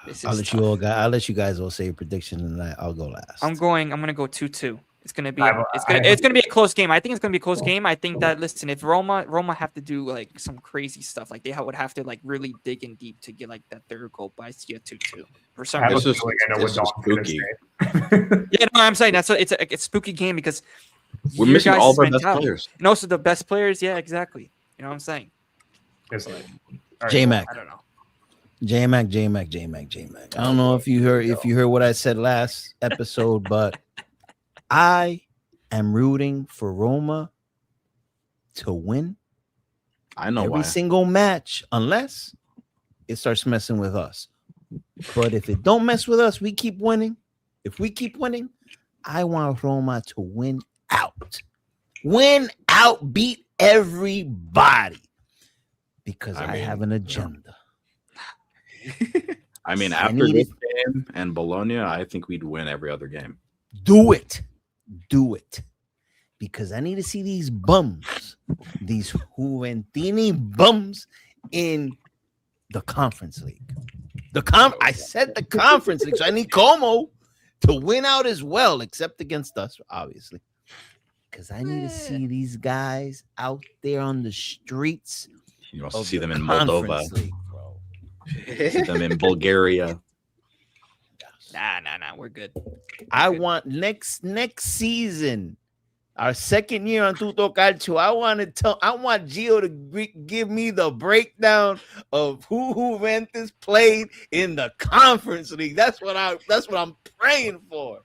This I'll is let you tough. all guys. I'll let you guys all say a prediction, and I'll go last. I'm gonna go 2-2. It's gonna be I- it's gonna be a close game. I think it's gonna be a close game. I think that listen, if Roma have to do like some crazy stuff, like they would have to like really dig in deep to get like that third goal, but I see a 2-2 for some I have a reason. feeling I know what This is Dom's gonna spooky. say. Yeah, no, I'm saying that's it's a spooky game because We're your missing guys' all of our best mentality- players. and also the best players. Yeah, exactly. You know what I'm saying? It's like, all right, J-Mac. I don't know. J-Mac. I don't know if you heard what I said last episode, but I am rooting for Roma to win I know every why. single match, unless it starts messing with us. But if it don't mess with us, we keep winning. If we keep winning, I want Roma to win out, beat everybody, because I mean, have an agenda. I mean, I after need this game and Bologna, I think we'd win every other game. Do it, because I need to see these bums, these Juventini bums in the Conference League. I said the Conference League, so I need Como to win out as well, except against us, obviously, because I need to see these guys out there on the streets. You also of see the them in Conference Moldova, League, bro. see them in Bulgaria. Nah, we're good. I want next season, our second year on Tutto Calcio. I want Gio to give me the breakdown of who Juventus played in the Conference League. That's what I'm praying for.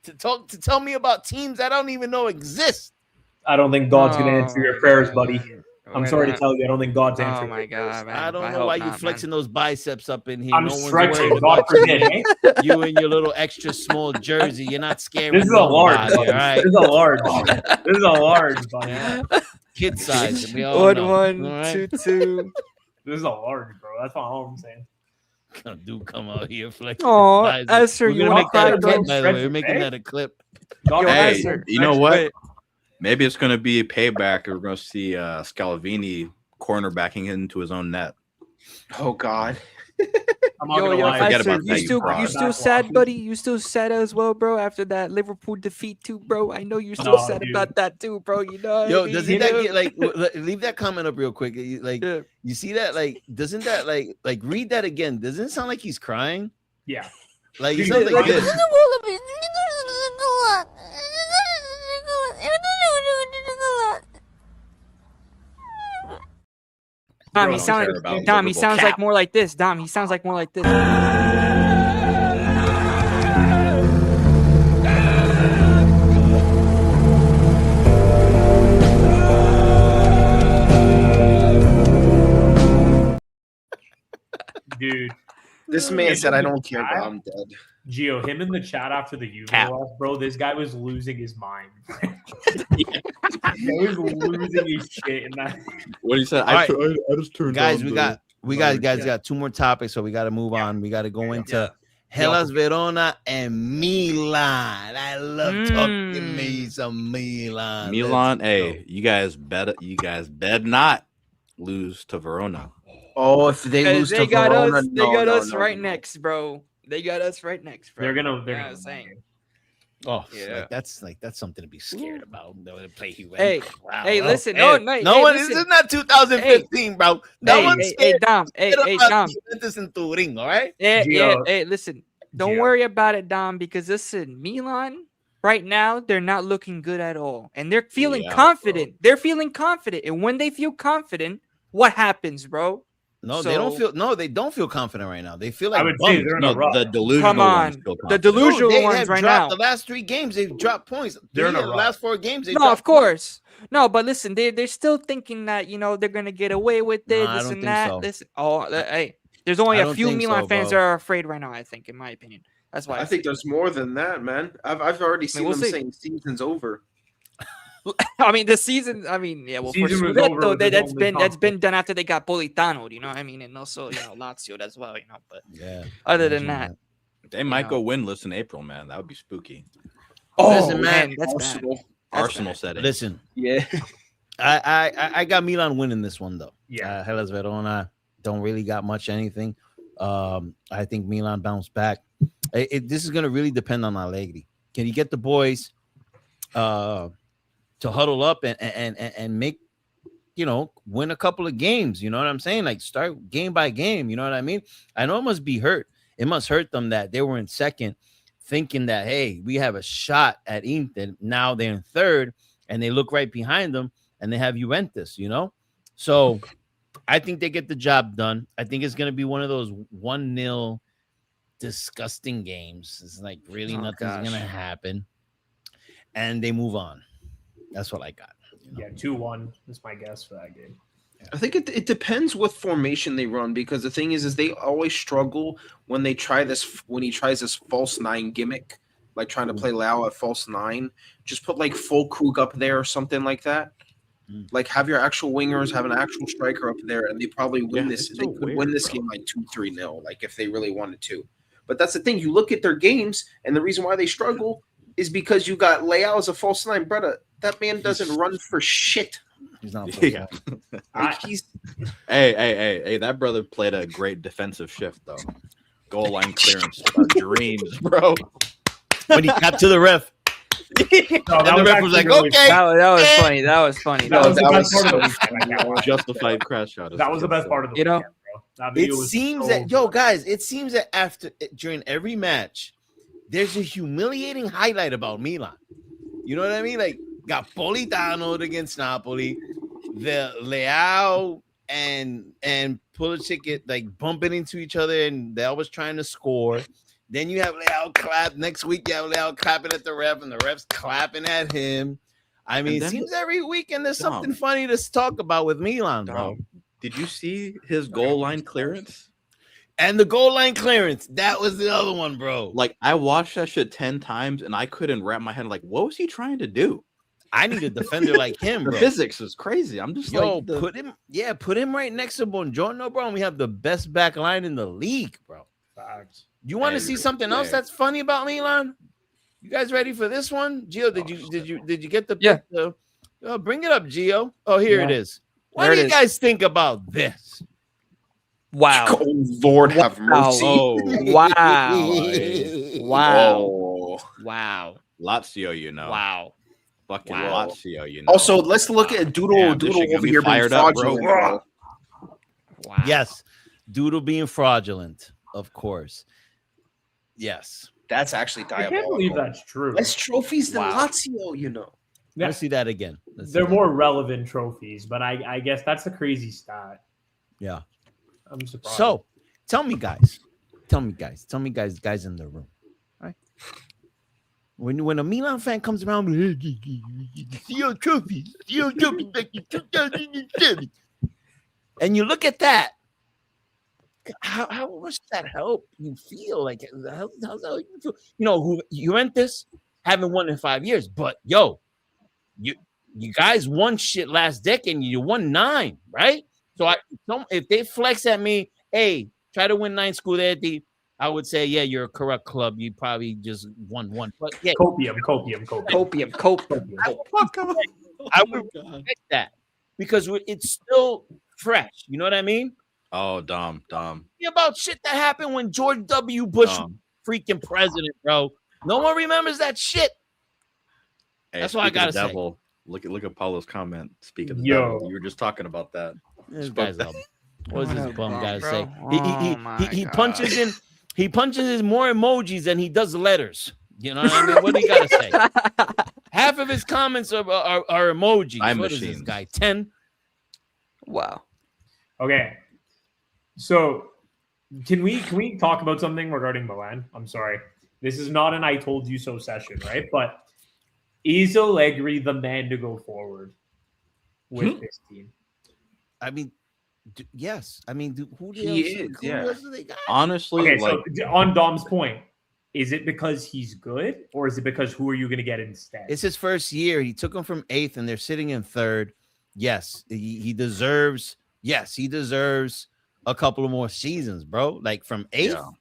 To tell me about teams I don't even know exist. I don't think God's gonna answer your prayers, buddy. I'm sorry to tell you, I don't think God's Oh answering. my your prayers. god, man. I don't know hope why you not, flexing man. those biceps up in here. I'm No one's stretching. worried God about forbid, eh? you and your little extra small jersey. You're not scaring This is a large. nobody, all right? This is a large. This is a large, buddy. Kid size. We all know. 1-1, All right? 2-2. This is a large, bro. That's all I'm saying. Dude, come out here flexing. Oh, his biceps. Esther, We're you gonna wanna make that cry, a clip, bro? by the way. We're Stretch, making eh? that a clip. God Hey, forbid. you know what? Wait. Maybe it's going to be a payback. We're going to see Scalvini cornerbacking into his own net. Oh God. I'm not gonna Yo, lie. forget Esther, about that, you fraud. you still sad, buddy? You still sad as well, bro? After that Liverpool defeat too, bro? I know you're still No, sad dude. about that too, bro. You know what Yo, I mean? doesn't You that know? get like leave that comment up real quick? Like Yeah. you see that? Like, doesn't that like read that again? Doesn't it sound like he's crying? Yeah. Like he Dude, sounds like like- this. Dom, Bro, he don't sounds care about Dom, he Liverpool sounds cap. like more like this. Dom, he sounds like more like this. Dude, This man said, "I don't care, but I'm dead." Gio, him in the chat after the Juve Cap. loss, bro. This guy was losing his mind. He was losing his shit in that. What he said? All right. I just turned Guys, on we the- got Yeah. got two more topics, so we got to move on. We got to go into Yeah. Hellas Verona and Milan. I love talking me some Milan. Milan. Let's Hey, go. you guys bet not lose to Verona. Oh, if they lose to They got Verona, us. They no, got no, us no, right no. next, bro. They got us right next, bro. They're gonna. You know what I'm win. saying. Oh, Yeah. that's something to be scared about. They would play Juve. Hey, Wow. hey, Oh, listen, hey, no one. listen. This is not 2015, bro. No Hey, one's hey, scared. Dom. Hey, Dom. Juventus in Turin, all right? Yeah, Gio. Hey, listen. Don't Gio. worry about it, Dom, because listen, Milan right now they're not looking good at all, and they're feeling Yeah, confident. They're feeling confident, and when they feel confident, what happens, bro? No, they don't feel confident right now. They feel like I would say bums. they're in a No, rut. the delusional Come ones on, feel the confident. delusional they ones have right dropped now. the last 3 games. They've dropped points. They're in a The rut. last 4 games. They've No, dropped of course. No, but listen, they're still thinking that they're gonna get away with No, it. I This don't and think that. so. Listen, hey, there's only I a don't few think Milan so, fans bro. that are afraid right now. I think, in my opinion, that's why I think there's more than that, man. I've already seen we'll them see. saying season's over. I mean, the season. I mean, yeah. Well, for Season was over Scudetto, with his that's only been done after they got Politano. You know what I mean? And also, Lazio as well. But Yeah. other than imagine that, They might go winless in April, man. That would be spooky. Listen, man, that's Arsenal. bad. That's Arsenal bad. setting. Listen, Yeah. I got Milan winning this one though. Yeah. Hellas Verona don't really got much anything. I think Milan bounced back. This is gonna really depend on Allegri. Can he get the boys to huddle up and make win a couple of games? You know what I'm saying? Like start game by game. You know what I mean? I know it must be hurt. It must hurt them that they were in second, thinking that hey, we have a shot at Inter. Now they're in third, and they look right behind them, and they have Juventus. So I think they get the job done. I think it's gonna be one of those 1-0 disgusting games. It's like really nothing's gonna happen, and they move on. That's what I got. Yeah, 2-1 is my guess for that game. I think it depends what formation they run, because the thing is they always struggle when he tries this false 9 gimmick, like trying to play Leao at false 9. Just put like full Krug up there or something like that. Like have your actual wingers, have an actual striker up there, and they probably win this. it's They so could weird, win this bro. game like 2-3-0, like if they really wanted to. But that's the thing. You look at their games, and the reason why they struggle is because you got Leao as a false 9, brother. That man doesn't run for shit. He's not. Yeah. Like, he's Hey, that brother played a great defensive shift, though. Goal line clearance. Our dreams, bro. When he got to the ref, No, and the ref was like, really- okay. That was funny. That was funny. That was the that best was part of the weekend. I can't lie. Justified crash shot. That was the best part of the You know? weekend, bro. That It video was seems so that good. guys, it seems that during every match, there's a humiliating highlight about Milan. You know what I mean? Like got Politano against Napoli, the Leao and Pulisic like bumping into each other, and they're always trying to score. Then you have Leao clap. Next week you have Leao clapping at the ref, and the ref's clapping at him. I mean, it then- seems every weekend there's Dom. something funny to talk about with Milan, bro. Did you see his goal line clearance? And the goal line clearance, that was the other one, bro. Like, I watched that shit 10 times, and I couldn't wrap my head. Like, what was he trying to do? I need a defender like him, The bro. physics is crazy. I'm just Yo, like, put him right next to Buongiorno, bro. And we have the best back line in the league, bro. Facts. You want to see something else that's funny about Milan? You guys ready for this one? Gio, did you get the Yeah. Bring it up, Gio. Oh, here it is. What There do it you is. guys think about this? Wow. oh Lord have mercy. oh, Wow. Oh. Wow. Lazio, you know. Wow. Fucking Wow. Lazio, you know. Also, let's look at Doodle Damn, this Doodle shit gonna over be here being fired up, bro. fraudulent. Bro. Wow. Yes, Doodle being fraudulent, of course. Yes, That's actually I diabolical. can't believe that's true. Less trophies than Wow. Lazio, you know. Yeah, let's see that again. Let's see they're that. more relevant trophies, but I guess that's a crazy stat. Yeah. I'm surprised. So, tell me, guys, guys in the room, right? When a Milan fan comes around, CEO trophy, back in 2007, and you look at that, how much does that help you feel? Like, how's that you feel? You know, who Juventus haven't won in 5 years, but yo, you guys won shit last decade, and you won 9, right? So if they flex at me, hey, try to win 9 Scudetti, I would say, yeah, you're a correct club. You probably just won 1. But yeah, copium. Copium. I would respect that because it's still fresh. You know what I mean? Oh, Dom. About shit that happened when George W. Bush was freaking president, bro. No one remembers that shit. Hey, That's what I gotta say. devil, look at Paulo's comment. Speaking of the Yo. devil, you were just talking about that. This guy's up. What does this bum gotta bro. say? Oh He my punches in. He punches in more emojis than he does letters. You know what I mean? What do you gotta say? Half of his comments are emojis. What is this guy? 10? Wow. Okay. So can we talk about something regarding Milan? I'm sorry. This is not an I told you so session, right? But is Allegri the man to go forward with this team? I mean, yes. I mean, who is, do they got? Honestly, Okay, so on Dom's point, is it because he's good, or is it because who are you going to get instead? It's his first year. He took them from 8th, and they're sitting in 3rd. Yes, he deserves. Yes, he deserves a couple of more seasons, bro. Like from 8th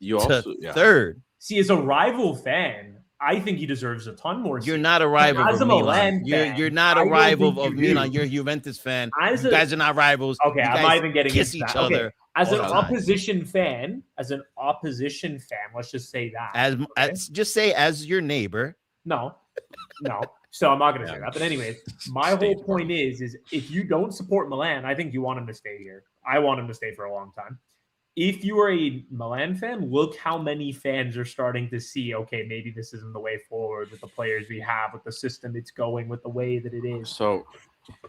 to 3rd. See, as a rival fan, I think he deserves a ton more. You're not a rival as of a Milan. Milan fan, You're not a I don't rival think of you do. Milan. You're a Juventus fan. As You guys are not rivals. Okay, You I'm guys not even getting kiss into each that. Okay, other. As an all the time. opposition fan, let's just say that. As just say as your neighbor. No. So I'm not going to say that. But anyways, my whole point is if you don't support Milan, I think you want him to stay here. I want him to stay for a long time. If you are a Milan fan, look how many fans are starting to see, okay, maybe this isn't the way forward with the players we have, with the system it's going, with the way that it is. So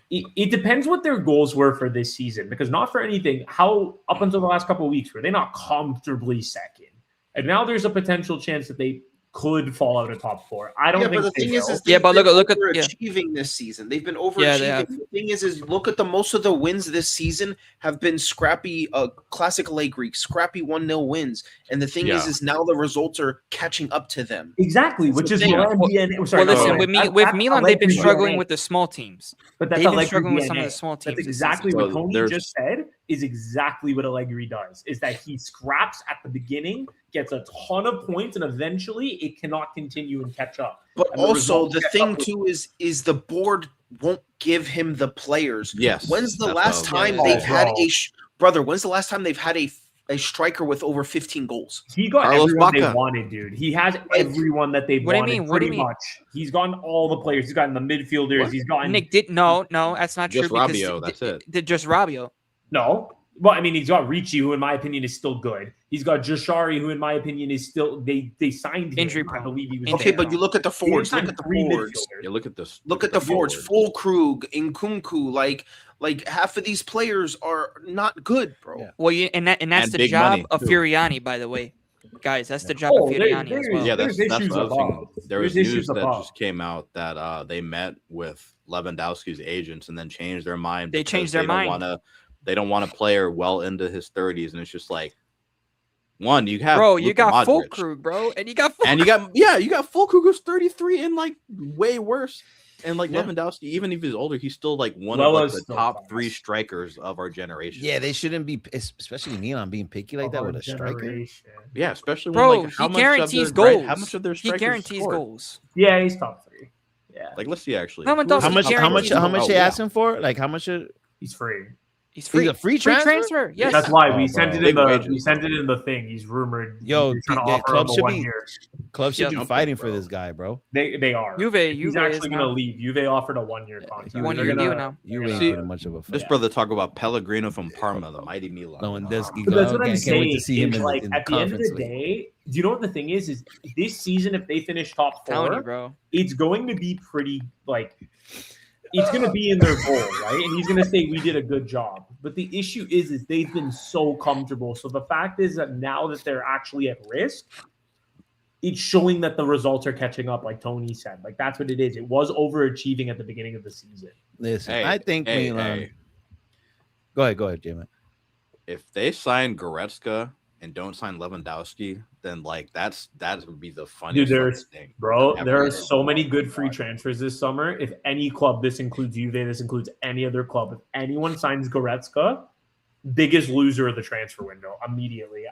it depends what their goals were for this season, because not for anything, how up until the last couple of weeks were they not comfortably second? And now there's a potential chance that they could fall out of top 4. I don't think but the they thing will. is Yeah, but look at overachieving this season. They've been overachieving. they have. The thing is look at most of the wins this season have been scrappy, classic Allegri, scrappy 1-0 wins. And the thing is now the results are catching up to them. Exactly, which is thing. Milan DNA. Sorry, Well, listen, no, with Milan, they've been Allegri struggling DNA. with the small teams. But that's They've been Allegri struggling with some DNA. of the small teams. That's this exactly season. what So Tony just said is exactly what Allegri does, is that he scraps at the beginning, gets a ton of points, and eventually it cannot continue and catch up. But And also results the catch thing up with- too is the board won't give him the players. yes. When's the that's last what I was time gonna they've say. had bro. brother? When's the last time they've had a striker with over 15 goals? He got Carlos everyone they Bacca. wanted, dude. He has everyone that they've What do you wanted. mean? What do you pretty mean? much. He's gotten all the players. He's gotten the midfielders. What? He's gotten Nick did no, that's not Just true. Because Rabiot, that's it. Just Rabiot. no. Well, I mean, he's got Ricci, who in my opinion is still good. He's got Jashari, who in my opinion is still they signed him. Injury I prone. believe he was Okay, there. but you look at the They forwards. signed Look at the 3 forwards. midfielders. Yeah, look at this. Look at the forwards. forward. Fulkrug, Nkunku, like half of these players are not good, bro. Yeah. Well, and that's And the big job money, of too. Furiani, by the way, guys. That's the job Oh, of Furiani as well. Yeah, There's that's issues what I was above. thinking. There was There's news issues that above. just came out that they met with Lewandowski's agents and then changed their mind. They because changed their mind. They don't want a player well into his 30s, and it's just like, one, you have Bro, you Luka got Modric, Fulkrug, bro, and you got Fulkrug. and you got Fulkrug who's 33 and like way worse. And like Lewandowski, even if he's older, he's still like one of like, the still top fast. 3 strikers of our generation. Yeah, they shouldn't be, especially Milan being picky like that with a striker. Generation. Yeah, especially Bro, when like how he much guarantees of their, goals. how much of their He strikers guarantees score? goals. Yeah, he's top 3. Yeah, Like, let's see actually. Lewandowski How much? guarantees How much goals. they asking for? Like how much? he's free. He's free. He's a free transfer? Yes. That's why we Oh, sent bro. it in Big the wages. thing. He's rumored. Yo, he's trying to the offer club him a should 1 be- year. Clubs should Yeah. be fighting for this guy, bro. They are. Juve He's is actually going to now. leave. Juve offered a 1-year contract. You One They're year gonna- deal now. You they're ain't gonna- putting much of a This fight. brother talk about Pellegrino from Parma, the mighty Milan. Lewandowski. But that's what okay, I'm I can't wait to saying. see him Is in like the at the end of Conference the League. day, do you know what the thing is this season if they finish top Telling you, 4, bro. it's going to be pretty like it's going to be in their goal, right? And he's going to say we did a good job. But the issue is they've been so comfortable. So the fact is that now that they're actually at risk, it's showing that the results are catching up, like Tony said. Like that's what it is. It was overachieving at the beginning of the season. Listen, Hey, I think Milan. hey, Go ahead, Jimmy. if they sign Goretzka and don't sign Lewandowski, then like that would be the funniest there's- fucking thing. Bro, ever. there are so many good free transfers this summer. If any club, this includes Juve, this includes any other club, if anyone signs Goretzka, biggest loser of the transfer window immediately.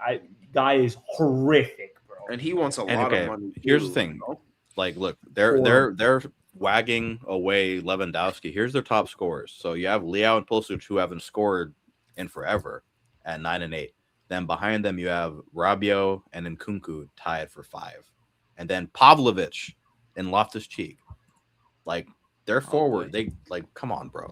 Guy is horrific, bro. And he wants a And lot okay, of money. here's the too, thing. you know? Like, look, they're wagging away Lewandowski. Here's their top scorers. So you have Leao and Pulisic, who haven't scored in forever at 9 and 8. Then behind them, you have Rabiot and Nkunku tied for 5. And then Pavlovic and Loftus-Cheek. Like, they're forward. They, like, come on, bro.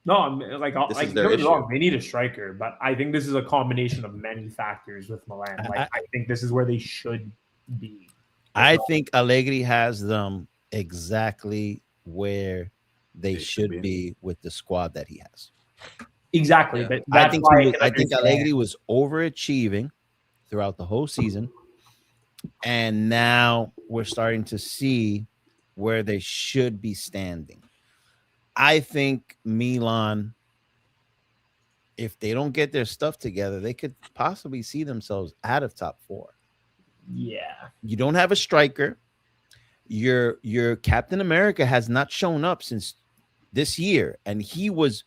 No, I'm like, This like is their don't get me wrong, issue. they need a striker, but I think this is a combination of many factors with Milan. Like, I think this is where they should be. I think Allegri has them exactly where they should be with the squad that he has. Exactly. Yeah. But I that's think why I think Allegri was overachieving throughout the whole season, and now we're starting to see where they should be standing. I think Milan, if they don't get their stuff together, they could possibly see themselves out of top 4. Yeah. You don't have a striker. Your Captain America has not shown up since this year, and he was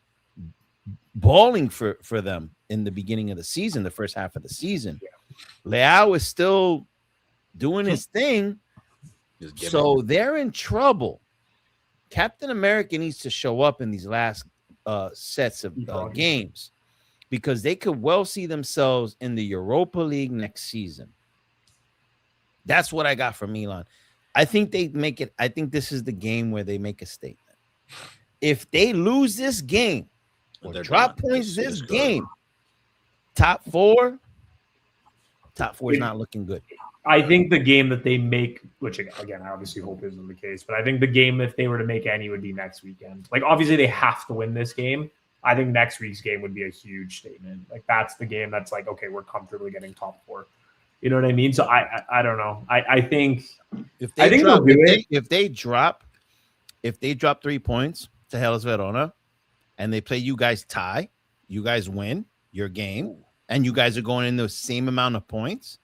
balling for them in the beginning of the season, the first half of the season. Leao is still doing his thing, so they're in trouble. Captain America needs to show up in these last sets of games, because they could well see themselves in the Europa League next season. That's what I got from Milan. I think they make it. I think this is the game where they make a statement. If they lose this game or drop points this game, top 4 is not looking good. I think the game that they make, which again, I obviously hope isn't the case, but I think the game, if they were to make any, would be next weekend. Like, obviously they have to win this game. I think next week's game would be a huge statement. Like, that's the game that's like, okay, we're comfortably getting top 4. You know what I mean? So I don't know. I think if they they'll do it. If they drop 3 points to Hellas Verona and they play you guys tie, you guys win your game, and you guys are going in the same amount of points,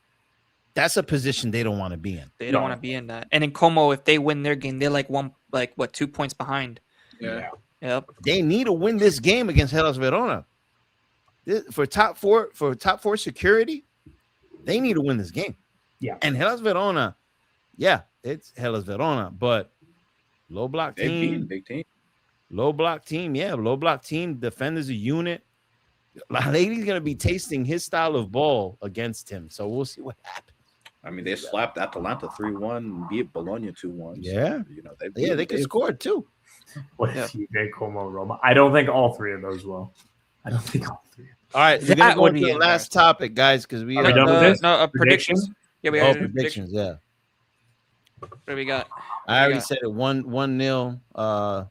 that's a position they don't want to be in. They don't want to be in that. And in Como, if they win their game, they're like 2 points behind. Yeah. Yep. They need to win this game against Hellas Verona. For top 4 security, they need to win this game. Yeah. And Hellas Verona, it's Hellas Verona, but low block team, big team. Low block team, low block team. Defenders a unit. Lady's gonna be tasting his style of ball against him, so we'll see what happens. I mean, they slapped Atalanta 3-1, beat Bologna 2-1. Yeah. So, you know, They can score too. What if Juve, Como, Roma? I don't think all 3 of those will. I don't think all 3. All right, we're gonna go to the last topic, guys, because we are done with this? No, predictions. Yeah, we got predictions. Yeah. What do we got? I already said it. 1-0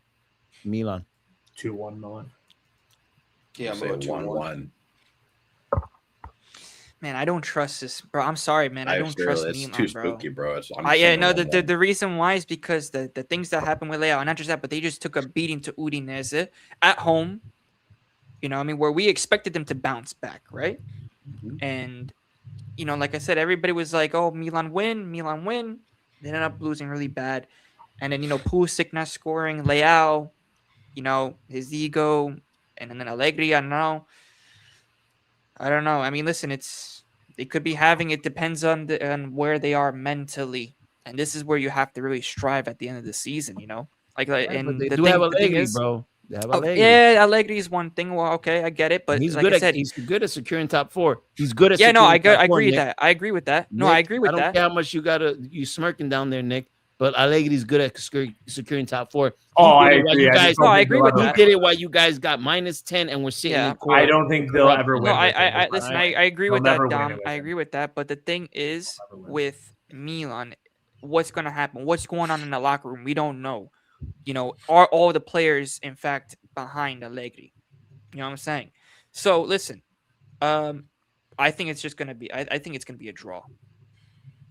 Milan. 2-1 Milan. Yeah, I'm say going 1-1. Man, I don't trust this, bro. I'm sorry, man. I don't trust it's Milan, too bro. spooky, bro. The reason why is because the things that happened with Leao, not just that, but they just took a beating to Udinese at home. You know, I mean, where we expected them to bounce back, right? Mm-hmm. And, you know, like I said, everybody was like, oh, Milan win. They ended up losing really bad. And then, you know, Pulisic not scoring, Leao, you know, his ego, and then Allegri, I don't know. I mean, listen, they could be having, it depends on where they are mentally. And this is where you have to really strive at the end of the season, you know? And they do have Allegri, bro. Allegri is one thing. Well, okay, I get it, but he's like good. I said, he's good at securing top 4. He's good at I top agree 4, with that. I agree with that. No, Nick, I agree with that. I don't care how much you smirking down there, Nick. But Allegri's good at securing top 4. I agree. I agree with that. He did it while you guys got -10 and we're sitting in court. I don't think they'll ever win. No, I listen. I agree with that, Dom. I agree with that. But the thing is, with Milan, what's going to happen? What's going on in the locker room? We don't know. You know, are all the players, in fact, behind Allegri? You know what I'm saying? So, listen, I think it's just going to be, I think it's going to be a draw.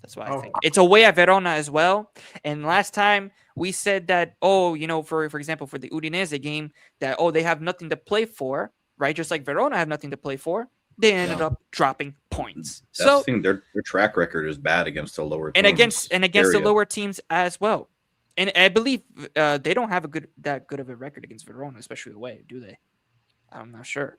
That's what I think. It's away at Verona as well. And last time we said that, you know, for example, for the Udinese game, that, they have nothing to play for, right? Just like Verona have nothing to play for. They ended up dropping points. That's the thing. Their track record is bad against the lower teams. And against the lower teams as well. And I believe they don't have that good of a record against Verona, especially away, do they? I'm not sure.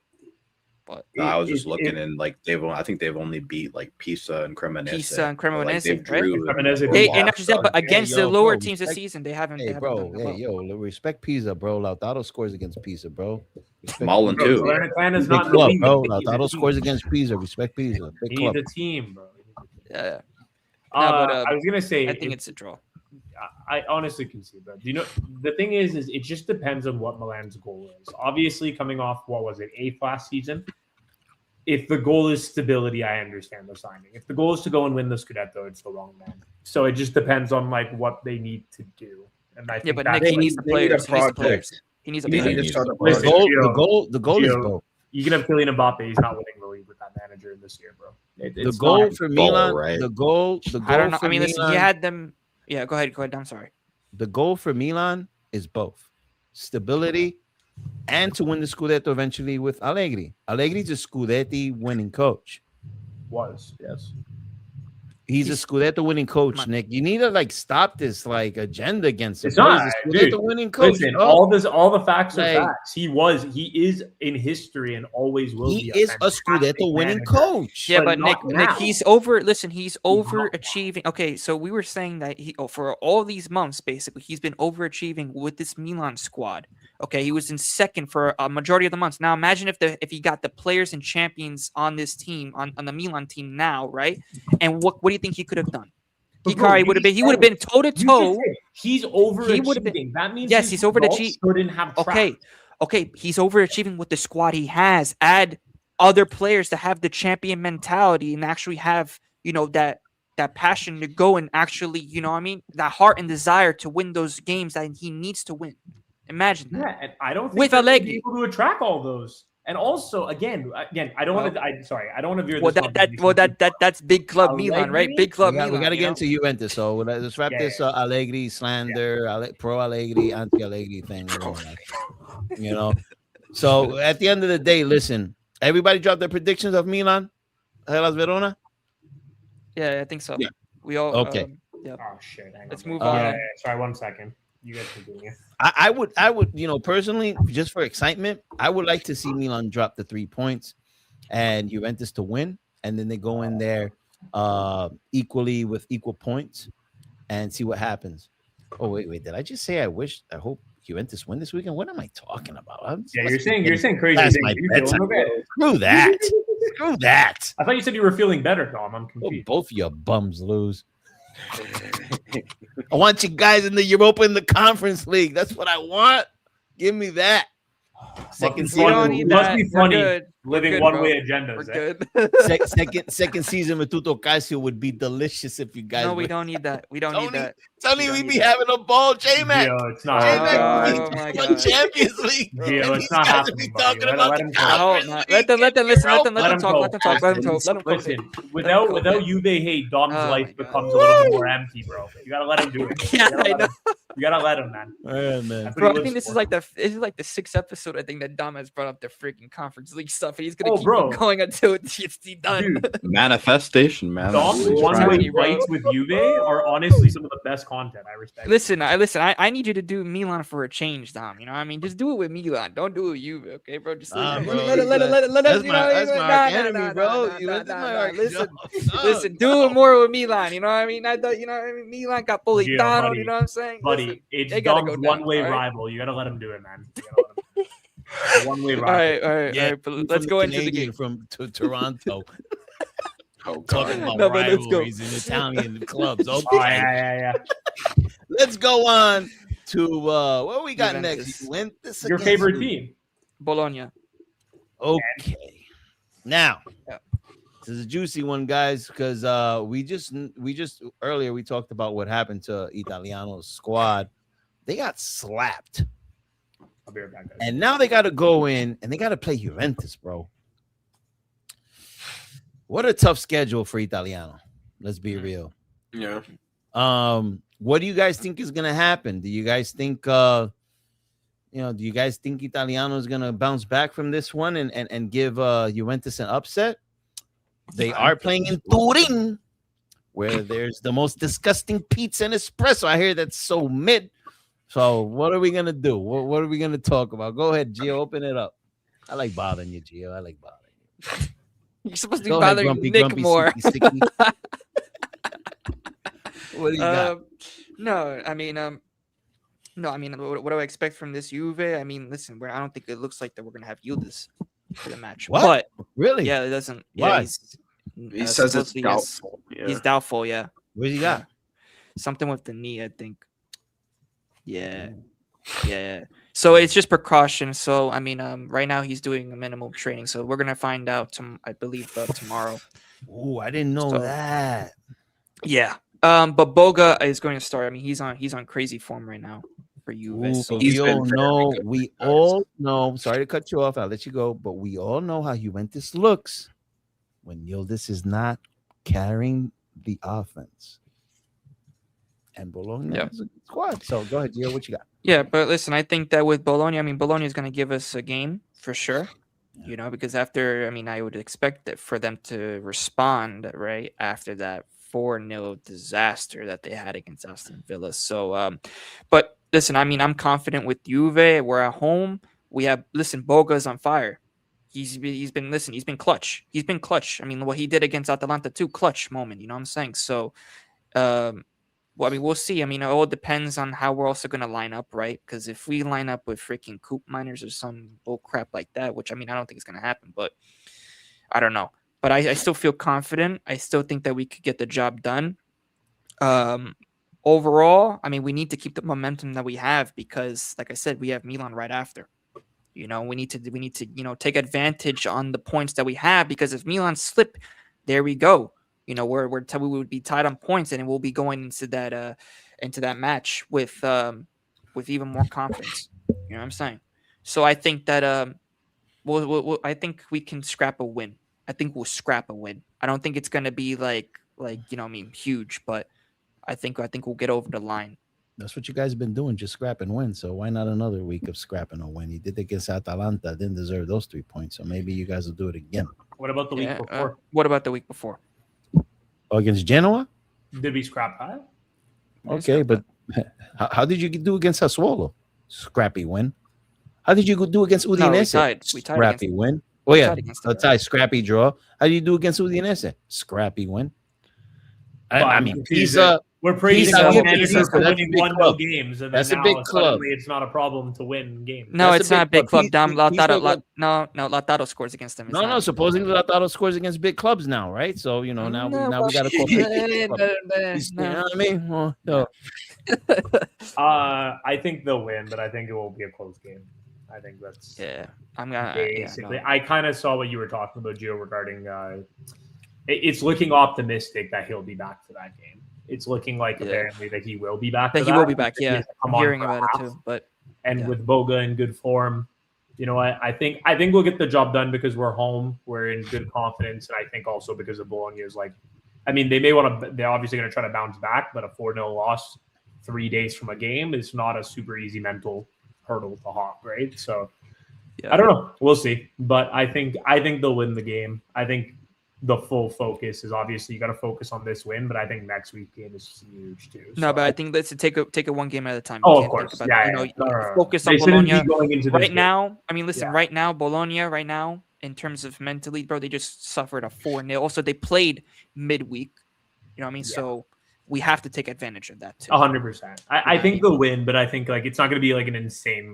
But I was just looking and like I think they've only beat like Pisa and Cremonese. Pisa and But, like, Cremonese, they've right? drew. Cremonese They, Yeah, and not just that, but against yo, the lower bro, teams this respect- season, they haven't. Hey, they haven't bro. done that Hey, well. yo, respect Pisa, bro. Lautaro scores against Pisa, bro. Respect Mullen Pisa. too. Salernitana's Big not in the club, league. bro. He needs a Lautaro team. scores against Pisa. Respect Pisa. Big He club. needs a team, bro. Yeah. No, but I was gonna say, I think it's a draw. I honestly can see that. You know, the thing is it just depends on what Milan's goal is. Obviously, coming off what was it, 8th last season. If the goal is stability, I understand the signing. If the goal is to go and win the Scudetto, it's the wrong man. So it just depends on like what they need to do. And I think But that's Nick, he they needs the need a players. He needs the project. players. He needs the They players. need to start a The Listen, project. the goal is Gio, both. you can have Kylian Mbappe. He's not winning the league with that manager this year, bro. The goal for Milan, right? the goal I don't know. for I mean, listen, he Milan, had them. Yeah, go ahead. I'm sorry. the goal for Milan is both stability and to win the Scudetto eventually with Allegri. Allegri's a Scudetti winning coach. was, yes. He's a He's- Scudetto winning coach, Come on. Nick. You need to like stop this like agenda against him. It's bro. not, He's a dude. Scudetto winning coach. Listen, bro. all the facts are Like- facts. He is in history and always will He be. is a fantastic Scudetto winning manager. coach. Yeah, But but Nick, not Nick, now. he's over. Listen, he's not now. overachieving. Okay, so we were saying that for all these months, basically, he's been overachieving with this Milan squad. Okay, he was in second for a majority of the months. Now, imagine if he got the players and champions on this team, on the Milan team now, right? And what do you think he could have done? But bro, Hikari would have been. He would have been toe to You just toe. said he's He would've overachieving. been- That means Yes, his he's overachieving. results shouldn't have tracked. Okay, he's overachieving with the squad he has. Add other players to have the champion mentality and actually have, that passion to go and actually, that heart and desire to win those games that he needs to win. Imagine that. Yeah, and I don't think With they're gonna Allegri. be able to attract all those. And also, again, I don't want to. I don't want to veer Well, this. that's big club Milan, right? Allegri? Big club We got Milan. to get into Juventus, so let's wrap Yeah, this Allegri slander, pro Allegri, anti Allegri thing. So at the end of the day, listen, everybody dropped their predictions of Milan, Hellas Verona. Yeah, I think so. Yeah. We all Okay. Oh shit! Hang Let's on. move on. Yeah, sorry, 1 second. You guys continue. I would, personally, just for excitement, I would like to see Milan drop the 3 points and Juventus to win, and then they go in there equally with equal points and see what happens. Oh wait, did I just say I hope Juventus win this weekend? What am I talking about? Yeah, you're saying crazy That's things. my You bedtime. feeling okay? Screw that. Screw that. I thought you said you were feeling better, Dom. I'm Oh, confused. both of you bums lose. I want you guys in the Europa in the Conference League. That's what I want. Give me that. Second Must You be don't season, need Must that. be We're funny good. living good, one-way bro. agendas. We're Eh? good. second season with Tutto Calcio would be delicious if you guys. No, we were- don't need that. We don't Tony, need that. Tony, we we don't be need that. having a ball, J-Mac. Gio, it's not. J-Mac, Oh, we my won God. Champions League. Gio, And it's these not guys would be happening, buddy. talking Let about him the talk. No, Conference no. League Let them listen. Let them Let him talk. go. Let them talk. Let them talk. Let them talk. Listen, without go. Juve hate, Dom's Oh, life my God. becomes a little bit more empty, bro. You gotta let him do it. Yeah, You gotta I let know. him. You gotta let him, man. Yeah, man. That's what Bro, he I think lives this is for. like the 6th episode. I think that Dom has brought up the freaking Conference League stuff. And he's gonna Oh, keep bro. it going until it's done. Dude, Manifestation, man. Dom's That's what he's one-way trying. Tony, bro. fights with Juve are honestly some of the best content. I respect. Listen. I need you to do Milan for a change, Dom. You know what I mean? Just do it with Milan. Don't do it with Juve, okay, bro? Just Nah, let bro, it. Let that's us. You my- know, that's my nah, arch nah, enemy, nah, bro. nah, You nah, went to nah, my nah. arch- Listen, No, listen. no. Do it more with Milan. You know what I mean? I thought, you know what I mean? Milan got bullied Gio, down. buddy, You know what I'm saying? Buddy, Listen, it's they gotta Dom's go down, one-way all right? rival. You gotta let him do it, man. You gotta let him. A one-way all rival. right, all right. Yeah, But I'm let's from go into the Canadian game. from Toronto. Oh, God. Talking about No, but let's go. rivalries in Italian clubs. Okay. Oh, yeah. Let's go on to what we got Juventus. next. Juventus Your against favorite who? team? Bologna. Okay. Now, Yeah. this is a juicy one, guys, because we just earlier we talked about what happened to Italiano's squad. They got slapped, I'll be right back, guys. and now they got to go in and they got to play Juventus, bro. What a tough schedule for Italiano. Let's be real. Yeah. What do you guys think is gonna happen? Do you guys think do you guys think Italiano is gonna bounce back from this one and give Juventus an upset? They are playing in Turin, where there's the most disgusting pizza and espresso. I hear that's so mid. So what are we gonna do? What are we gonna talk about? Go ahead, Gio, open it up. I like bothering you, Gio. I like bothering You're supposed to be Go ahead, bothering Nick more. Sticky. What do you got? No, I mean, what do I expect from this Juve? I mean, listen, I don't think it looks like that we're gonna have Yildiz for the match. What? But Really? yeah, it doesn't. Why? Yeah, He says it's supposedly doubtful. Yeah. He's doubtful. Yeah, What do you got? something with the knee, I think. Yeah. So it's just precaution. So I mean, right now he's doing a minimal training. So we're gonna find out. I believe tomorrow. Oh, I didn't know So- that. Yeah. But Boga is going to start. I mean, he's on crazy form right now for Juve. Ooh, So he's we been all very know. good. We all know. Sorry to cut you off. I'll let you go. But we all know how Juventus looks when Yildiz is not carrying the offense. And Bologna Yeah. is a good squad. So go ahead, Gio. What you got? yeah, but listen, I think that with Bologna, I mean, Bologna is going to give us a game for sure. You know, because after, I mean, I would expect that for them to respond right after that 4-0 disaster that they had against Aston Villa. So, but listen, I mean, I'm confident with Juve. We're at home. We have Boga's on fire. He's been clutch. He's been clutch. I mean, what he did against Atalanta too, clutch moment. You know what I'm saying? So, well, I mean, we'll see. I mean, it all depends on how we're also going to line up, right? Because if we line up with freaking Coop Miners or some bull crap like that, which I mean, I don't think it's going to happen, but I don't know. But I still feel confident. I still think that we could get the job done. Overall, I mean, we need to keep the momentum that we have because, like I said, we have Milan right after. You know, we need to take advantage on the points that we have because if Milan slip, there we go. You know, we would be tied on points, and we'll be going into that match with even more confidence. You know what I'm saying? So I think that I think we can scrap a win. I think we'll scrap a win. I don't think it's gonna be like huge, but I think we'll get over the line. That's what you guys have been doing, just scrap and win. So why not another week of scrapping a win? You did it against Atalanta, didn't deserve those 3 points. So maybe you guys will do it again. What about the week before? What about the week before? Oh, against Genoa? Did we scrap that? Okay, but how did you do against Sassuolo? Scrappy win. How did you do against Udinese? No, we tied Scrappy against- win. Oh yeah, tied against a tie, scrappy draw. How do you do against Udinese? Scrappy win. I mean, we're praising Pisa- our Pisa- managers Pisa- for that's a winning big 1-0 club. games, and That's a then big now club. suddenly it's not a problem to win games. No, That's it's a not a big big club. club. Lautaro scores against them. It's No, not a big supposedly Lautaro scores against big clubs now, right? So now we got to call it. You know what I mean? Well, no. I think they'll win, but I think it will be a close game. I think that's Yeah, I'm gonna basically. I kind of saw what you were talking about, Gio, regarding. It's looking optimistic that he'll be back for that game. It's looking like apparently that he will be back. That for he will be back. He Yeah, has to come I'm on hearing for about it half. too. But And yeah. with Boga in good form, you know, I think we'll get the job done because we're home. We're in good confidence, and I think also because of Bologna is like, I mean, they're obviously going to try to bounce back, but a 4-0 loss 3 days from a game is not a super easy mental hurdle to hop, right? So Yeah. I don't know. We'll see. But I think they'll win the game. I think the full focus is obviously you got to focus on this win, but I think next week game is huge too. No, So- but I think let's take it one game at a time. Oh, You of can't course. think about- Yeah, you know, yeah. focus They on shouldn't Bologna be going into this right game. now. I mean, listen, Yeah. right now, Bologna, right now, in terms of mentally, bro, they just suffered a 4-0. Also, they played midweek. You know what I mean? Yeah. So we have to take advantage of that too. 100%. I think they'll win, but I think like it's not going to be like an insane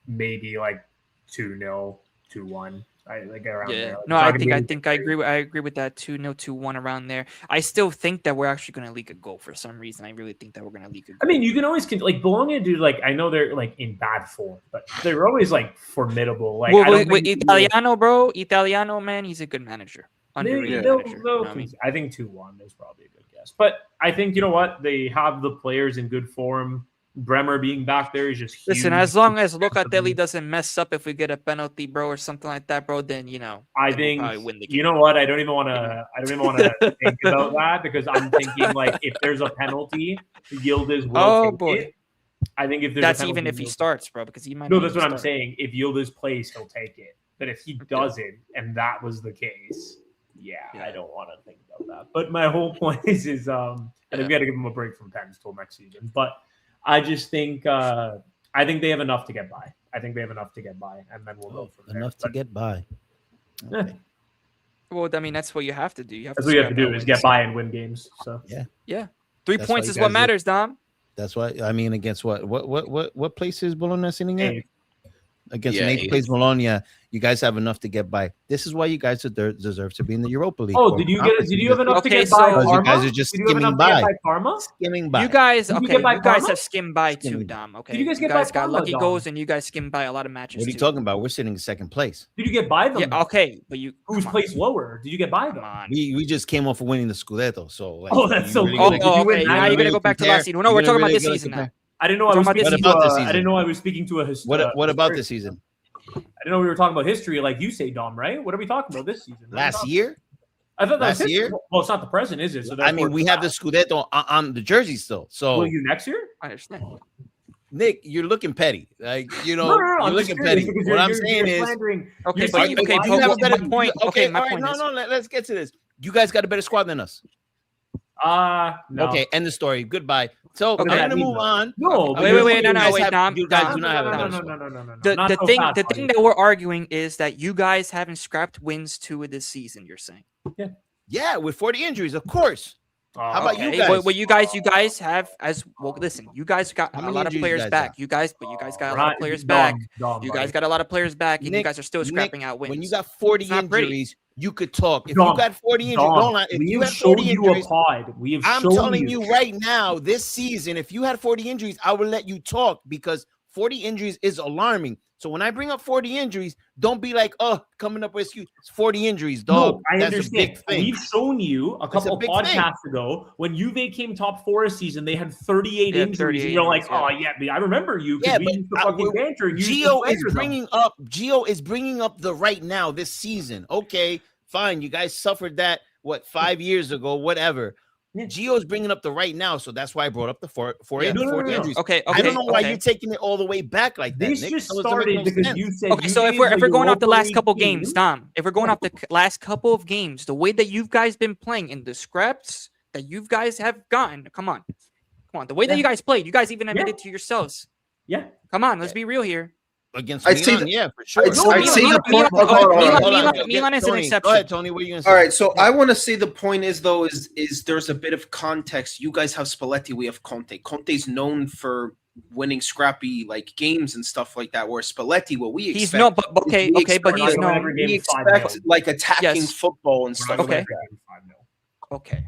maybe like 2-0, 2-1. Like around there. Like, No, it's not I gonna think be I agree with that 2-0, 2-1 around there. I still think that we're actually going to leak a goal for some reason. I really think that we're going to leak a goal. I mean, you can always like Bologna do like I know they're like in bad form, but they're always like formidable. Like I don't think Italiano, bro, Italiano, man, he's a good manager. Underrated they'll manager. You know what I mean? I think 2-1 is probably a good guess. But I think you know what? They have the players in good form. Bremer being back there is just huge. Listen, as long as Locatelli doesn't mess up if we get a penalty, bro, or something like that, bro, then I we'll think probably win the game. you know what? I don't even want to think about that because I'm thinking like if there's a penalty, Yildiz will take it. I think if there's that's a penalty, even if he starts, bro, because he might. No, not that's even what I'm start. saying. If Yildiz plays, he'll take it. But if he doesn't, and that was the case, I don't want to think about that. But my whole point is and we got to give him a break from pens till next season. But I just think I think they have enough to get by. And then we'll go from there. Enough to get by. Okay. Well, I mean, that's what you have to do. You have That's to what you have to scrap do out is wins. get by and win games. So 3 That's points why is you what guys matters, Dom. That's why I mean against what place is Bologna sitting at? hey, Against Yeah, an 8th eighth. place Bologna, you guys have enough to get by. This is why you guys deserve to be in the Europa League. oh, or did you conference. have enough to Okay, get by so- Because you Parma? guys are just Did you have skimming enough to get by. by Parma? Skimming by. You guys, Did you okay, get by you guys Parma? have skimmed by too, Skimming. Dom. Okay, Did you guys get by got Parma, lucky Dom? goals, and you guys skimmed by a lot of matches. What are you too. talking about? We're sitting in second place. Did you get by them? Yeah, okay, but you Who's come on, placed lower? Did you get by Come them? on. We just came off of winning the Scudetto. So like, Oh, that's you so really cool. gonna- Did you win okay, that? now you're really gonna go back to compare? last season. No, You're we're gonna talking about really this gonna season compare? now. I didn't know I was What speaking about to this I season? didn't know I was speaking to a What about this season? I didn't know we were talking about history like you say, Dom, right? What are we talking about this season? What are we Last talking- year? I thought that last was history. year? Well, it's not the present, is it? So I mean, therefore we it's have the past. Scudetto on the jersey still. So Will you next year? I understand. Nick, you're looking petty. Like, you know, No, you're I'm just looking curious petty. because What I'm you're saying is, slandering- Okay, you're but saying you- why okay, you but have what- a my better- point. Okay, my all right, point is. let's get to this. You guys got a better squad than us. No. Okay, end the story. Goodbye. So Okay. I'm That gonna means move that. on. No, Wait, wait, wait, no, no, You guys wait, have- Dom, You guys Dom. do not have a better no, squad. no. The Not so thing fast, the buddy. thing that we're arguing is that you guys haven't scrapped wins to this season. You're saying. Yeah, with 40 injuries, of course. How about you Okay, guys? What you guys have as well. Listen, you guys got How a many lot of injuries you players guys back. have? You guys got a lot Right, of players Dom, back. Dom, You buddy. guys got a lot of players back, and you Nick, guys are still scrapping out wins. When you got 40 It's not pretty. injuries, you could talk. If Dom, you got 40 injuries, Dom, don't lie. If we you have had shown 40 you injuries, a pod. We have I'm shown telling you right now, this season, if you had 40 injuries, I would let you talk because 40 injuries is alarming. So when I bring up 40 injuries, don't be like, oh, coming up with excuse. It's 40 injuries, dog. No, I That's understand. a big thing. We've shown you a It's couple a of big podcasts ago when Juve came top 4 a season, they had 38 Yeah, injuries. 38 And you're like, injuries, oh, yeah, I remember you because Yeah, we but used to fucking banter. And you used to Gio is slander them. bringing up the right now this season. Okay, fine. You guys suffered that 5 years ago, whatever. Yeah. Gio's bringing up the right now, so that's why I brought up the four Yeah. No. injuries. Okay, I don't know why okay. you're taking it all the way back like that. This Nick. just That doesn't make started no because sense. you said Okay, so if Juve we're is a going off the Europa last League couple team. games, Dom, if we're going off the last couple of games, the way that you guys been playing in the scraps that you guys have gotten, come on, the way that you guys played, you guys even admitted to yourselves. Yeah. Come on, let's be real here. Against I'd say Milan, that- yeah, for sure. I'd say the point- hold on. Milan is an Tony, exception. Go ahead, Tony. What are you gonna say? All right, so I want to say the point is though is there's a bit of context. You guys have Spalletti, we have Conte. Conte's known for winning scrappy like games and stuff like that. Where Spalletti, what we expect, He's no, but okay, we okay, but expect- he's not known. every we game 5-0. expect like attacking Yes. football and stuff. Okay. Like that. Okay,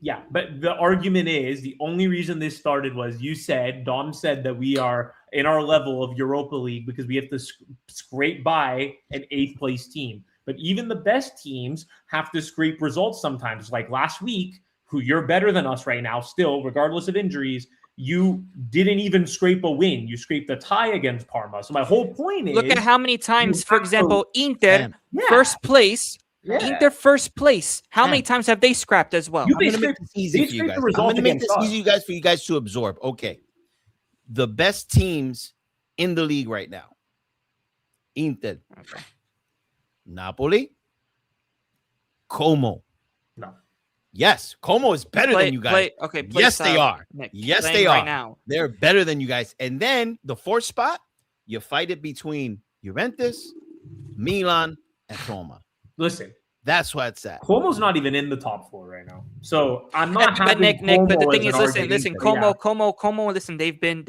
Yeah, but the argument is the only reason this started was Dom said that we are in our level of Europa League because we have to scrape by an 8th place team. But even the best teams have to scrape results sometimes. Like last week, who you're better than us right now, still, regardless of injuries, you didn't even scrape a win. You scraped a tie against Parma. So my whole point is look at how many times, for have to- example, Inter Yeah. first place. Yeah. Inter first place. How many times have they scrapped as well? You- I'm gonna They make this easy they for you scraped guys. the I'm result gonna make against this us. easy for you guys to absorb. Okay, the best teams in the league right now: Inter, Okay. Napoli, Como. No. Yes, Como is better than you guys. Play Yes, they style, are. Nick. Yes, Playing they right are. now. They're better than you guys. And then the 4th spot, you fight it between Juventus, Milan, and Roma. Listen, That's where it's at. Cuomo's not even in the top 4 right now. So I'm not. But Nick, but the Cuomo thing as is, an listen, argument, Como, listen, they've been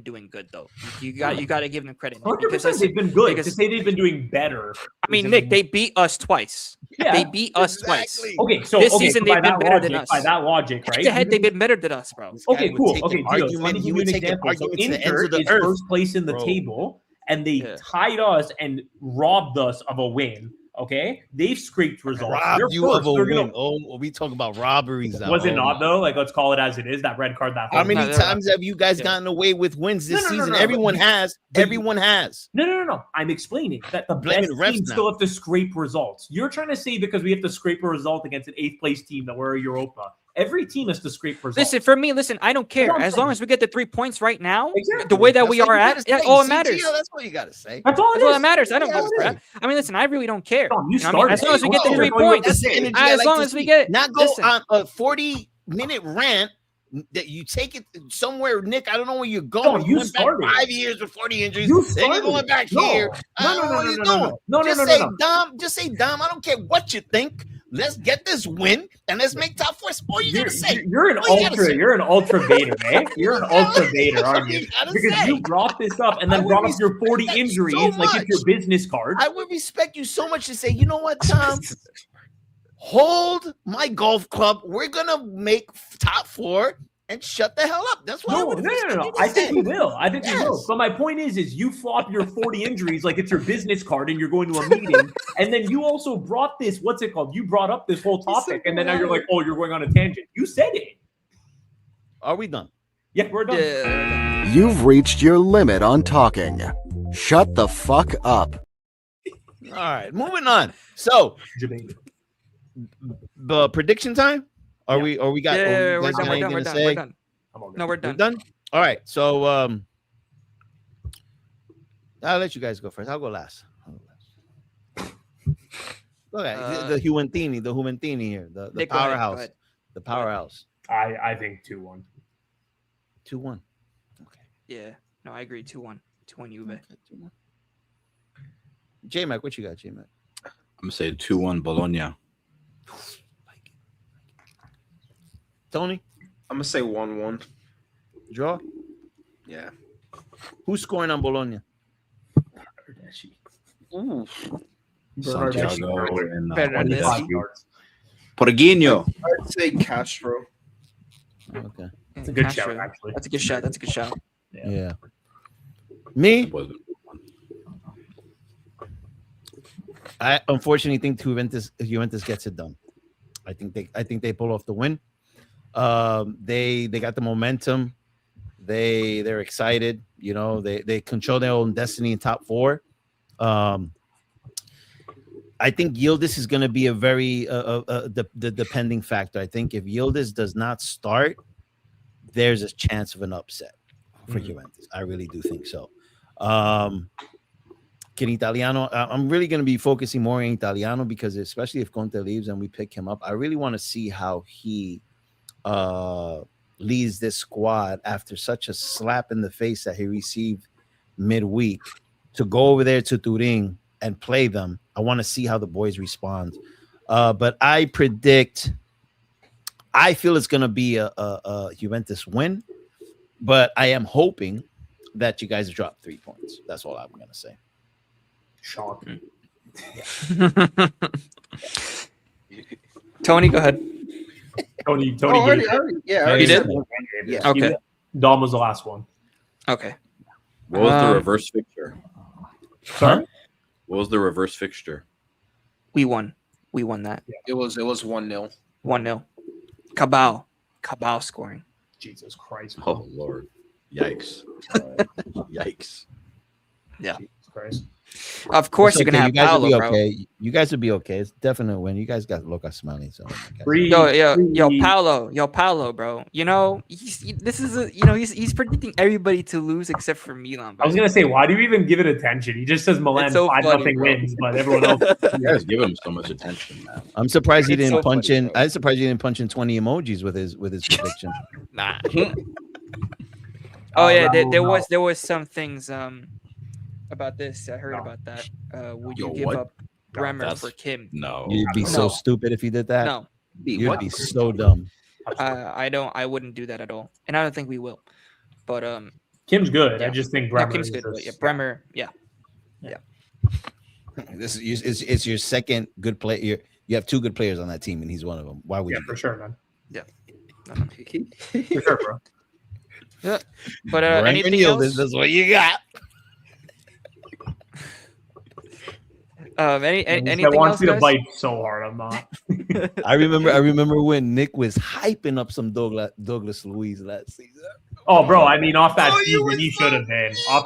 doing good though. You got to give them credit. Nick, 100%, because listen, they've been good. because- To say they've been doing better. I mean, Nick, they beat us twice. Yeah. They beat us twice. Exactly. Okay, so This okay, season so they've by been that better logic, than us. By that logic, Head right? to head, they've been better than us, bro. This guy Okay, would cool. take Okay, an Gio, argument, let me he give would you an take an example. So argument to the ends Inter of the is earth. first place in the Bro. table, and they Yeah. tied us and robbed us of a win. Okay, they've scraped results. They're Robbed you of first. a They're gonna- win. Oh, we talk about robberies now. Was it Oh, not my. though? Like, let's call it as it is. That red card. That How whole- many No, they're times have you guys Yeah. gotten away with wins this No, no, no, season? no, Everyone but- has. but- Everyone has. No. I'm explaining that the Blaming best refs teams now. still have to scrape results. You're trying to say because we have to scrape a result against an 8th place team that we're a Europa. Every team has to scrape results. Listen, for me, I don't care. That's what I'm As long saying. as we get the 3 points right now, Exactly. the way that That's we what are you at, gotta that's say. all that See, matters. Gio, that's what you gotta say. That's all it That's all is. that matters. I don't Yeah, give a it crap. is. I mean, listen, I really don't care. Tom, you You know what I mean? started. As long as we get the Hey, 3 well, points, That's the energy I as like long to as we see. get, Not go listen. on a 40-minute rant that you take it somewhere, Nick. I don't know where you're going. No, you you went back started. 5 years before the injuries. You Then you're started. going back No. here. I No, don't know what you're no, doing. no. Just say Dom. Just say Dom. I don't care what you think. Let's get this win and let's make top four. All you gotta say. You're an All you gotta ultra. say. You're an ultra vader, eh? You're an ultra vader, aren't you? You gotta Because say. you brought this up and then I would brought up your 40 respect that injuries so like it's your much. business card. I would respect you so much to say, you know what, Tom? Hold my golf club. We're gonna make top four and shut the hell up. That's what I No. would respect you to I think say. we will. I think we will. Yes. But my point is you flop your 40 injuries like it's your business card and you're going to a meeting. And then you also brought this, what's it called? You brought up this whole topic. And then now you're like, oh, you're going on a tangent. You said it. Are we done? Yeah, we're done. Yeah. You've reached your limit on talking. Shut the fuck up. All right, moving on. So Jamaica. the prediction time. Are Yeah. we? Are we got? Yeah, are you we're guys done. got We're anything done. We're to done. say? We're done. I'm all good. No, we're We're done. done. All right. So I'll let you guys go first. I'll go last. Okay, the Juventini here, the Nick, go ahead, go powerhouse, ahead. the powerhouse. I think 2-1. 2-1. Okay. Yeah. No, I agree. 2-1. 2-1 Juve. Okay, 2-1. J-Mac, what you got, J-Mac? I'm gonna say 2-1 Bologna. Tony, I'm gonna say 1-1. draw. Yeah. Who's scoring on Bologna? Ooh. Santiago and Bernardeschi. 25 yards. Porguinho. I'd say Castro. Okay. It's a good Castro. shout, actually. That's a good shot. That's a good shot. Yeah. Me, Wasn't- I unfortunately think Juventus gets it done. I think they pull off the win. They got the momentum. They're excited. You know, they control their own destiny in top four. I think Yildiz is going to be a very the depending factor. I think if Yildiz does not start, there's a chance of an upset for Juventus. I really do think so. Can Italiano? I'm really going to be focusing more on Italiano because especially if Conte leaves and we pick him up, I really want to see how he leads this squad after such a slap in the face that he received midweek to go over there to Turin and play them. I want to see how the boys respond. But I feel it's going to be a Juventus win, but I am hoping that you guys drop 3 points. That's all I'm going to say. Shock. Tony, go ahead. Tony Oh, already, gave it. yeah, I You already did? said one. Yeah. Okay. Dom was the last one. Okay. What was the reverse fixture? Sorry? What was the reverse fixture? We won. We won that. It was 1-0. 1-0. Cabal scoring. Jesus Christ. Oh Lord, yikes! Yikes! Yeah. Jesus Christ. Of course, It's you're gonna okay. have You guys will Paolo, be bro. okay. You guys will be okay. It's definitely a win. You guys got Lucas smiling. So Yo, Paolo, bro. You know, he's predicting everybody to lose except for Milan. Bro. I was gonna say, why do you even give it attention? He just says Milan It's so 5-0 funny, bro. wins, but everyone else. You guys give him so much attention, man. I'm surprised he It's didn't so punch funny, in. bro. I'm surprised he didn't punch in 20 emojis with his prediction. Nah. Oh yeah, Raul, there no. was some things about this. I heard No. about that. Would Yo, you give what? up Bremer That's- for Kim? No, You'd be so No. stupid if you did that. No, You'd What? be so dumb. I wouldn't do that at all, and I don't think we will. But Kim's good. Yeah. I just think no, Bremer Kim's is good. But just- yeah, Bremer, yeah. This is it's your second good player. You have 2 good players on that team, and he's one of them. Why would Yeah, you? for sure, man. No. For sure, bro. But Brandon anything Yildiz, else? that's what you got. Anything I want else, you to guys? bite so hard. I'm not. I remember when Nick was hyping up some Douglas Luiz last season. Oh, bro. I mean, off that Oh, you were season, he so- should have been. Off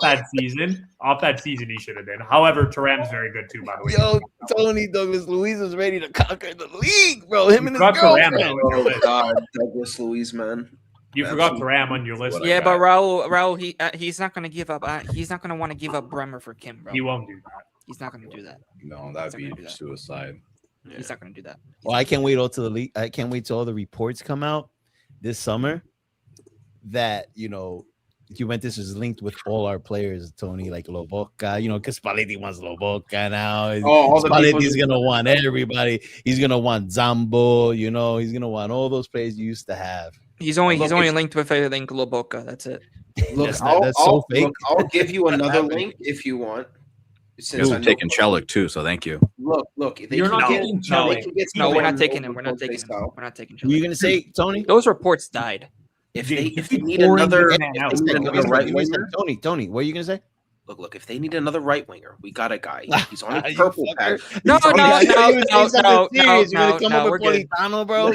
that season, he should have been. However, Thuram's very good too, by the way. Yo, Tony Douglas Luiz was ready to conquer the league, bro. Him and his forgot Thuram, girlfriend. though, on your Oh list. God, Douglas Luiz, man. You forgot Thuram on your list. What I Yeah, got. but Raul, he's not gonna give up. He's not gonna want to give up Bremer for Kim, bro. He won't do that. He's not gonna do that. no, that'd He's be not gonna do that. suicide. He's not gonna do that. Well, I can't wait till the league. I can't wait till all the reports come out this summer that Juventus is linked with all our players, Tony, like Lobotka, because Spalletti wants Lobotka now. all the people Spalletti's gonna want everybody. He's gonna want Zambo, he's gonna want all those players you used to have. He's only Look, linked with a link Lobotka. That's it. Look, That's so fake. Look, I'll give you another link if you want. Since I'm taking Celik too, so thank you. Look. You're not taking Celik. No, we're not taking him. We're not taking him. We're not taking him. What are you gonna say, Tony? Those reports died. If they need pouring another in and out. right winger, Tony, what are you gonna say? look, if they need another right winger, we got a guy. He's on a purple patch. No, We're no, good. Bro.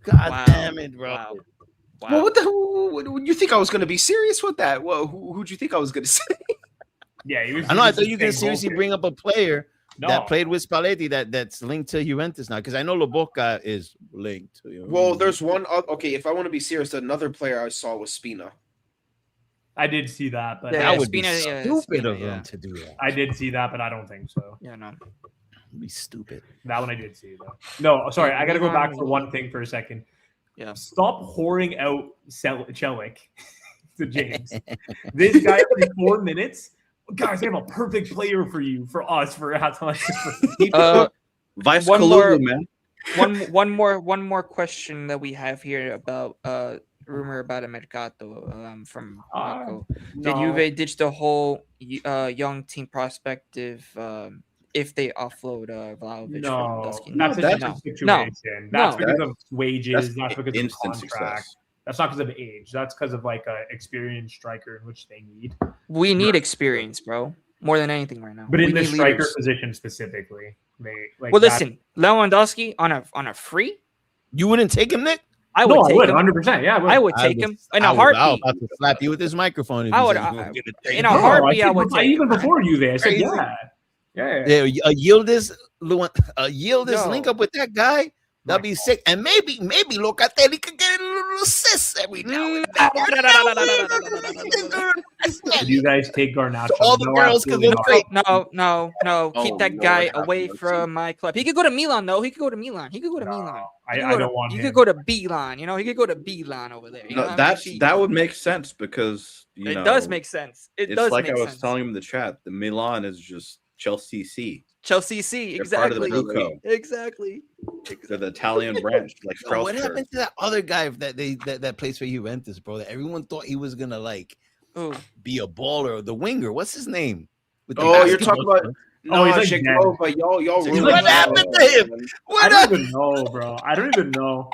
God Wow. damn it, bro. Wow. Well, what you think I was going to be serious with that? Well, who'd you think I was going to say? Yeah, he was. I know. I thought you were gonna seriously bring up a player No. that played with Spalletti that's linked to Juventus now, because I know Lobotka is linked to Well, there's one. Okay, if I want to be serious, another player I saw was Spina. I did see that, but Yeah, that would be Spina, stupid of yeah. them to do that. I did see that, but I don't think so. Yeah, no. It'd be stupid. That one I did see though. No, sorry, I got to go back for one thing for a second. Yeah. Stop whoring out Celik to James. This guy for 4 minutes. Guys, I have a perfect player for you, for us, for Atalanta. Vice One Kalulu, more- man. one more question that we have here about rumor about a mercato from Marco. Did Juve ditch the whole young team prospect if they offload Vlahovic No, from Dusky? that's a No. different situation. That's No. because of wages. That's because of instant contract. success. That's not because of age. That's because of like a experienced striker, which they need. We need experience, bro, more than anything right now. But in We the need striker leaders. position specifically, they like. Well, that- listen, Lewandowski on a free, You wouldn't take him, Nick? I No, would I take would him. 100%. Yeah, I would take him in a I was heartbeat. about to slap you with this microphone. If I you would- said you were gonna take in him. a heartbeat, I would take even him. before Juve. I said Crazy. yeah. Yeah, a Yildiz No. link up with that guy. That'd be sick. And maybe Locatelli could get a little assist every now and Did you guys take Garnacho? So all the girls can absolutely go not. great. No. Keep Oh, that Lord, guy have away mercy. from my club. He could go to Milan, though. He could go to Milan. He could go to Milan. No, He could I go don't to- want He him. could go to Beeline. He could go to Beeline over there. You know No, what I that's mean? that would make sense because It does make sense. It it's does like make I was sense. telling him in the chat. The Milan is just Chelsea C. Chelsea C. They're part of the Exactly. Blue Co. Exactly. They're the Italian branch, like Yo, what Carlsberg. happened to that other guy that plays for Juventus, bro? That everyone thought he was gonna Ooh. be a baller, the winger. What's his name? With the Oh, you're basketball talking about team. no, he's like Shakova, y'all. He's ruined like that. happened to him? I What don't up? even know, bro. I don't even know.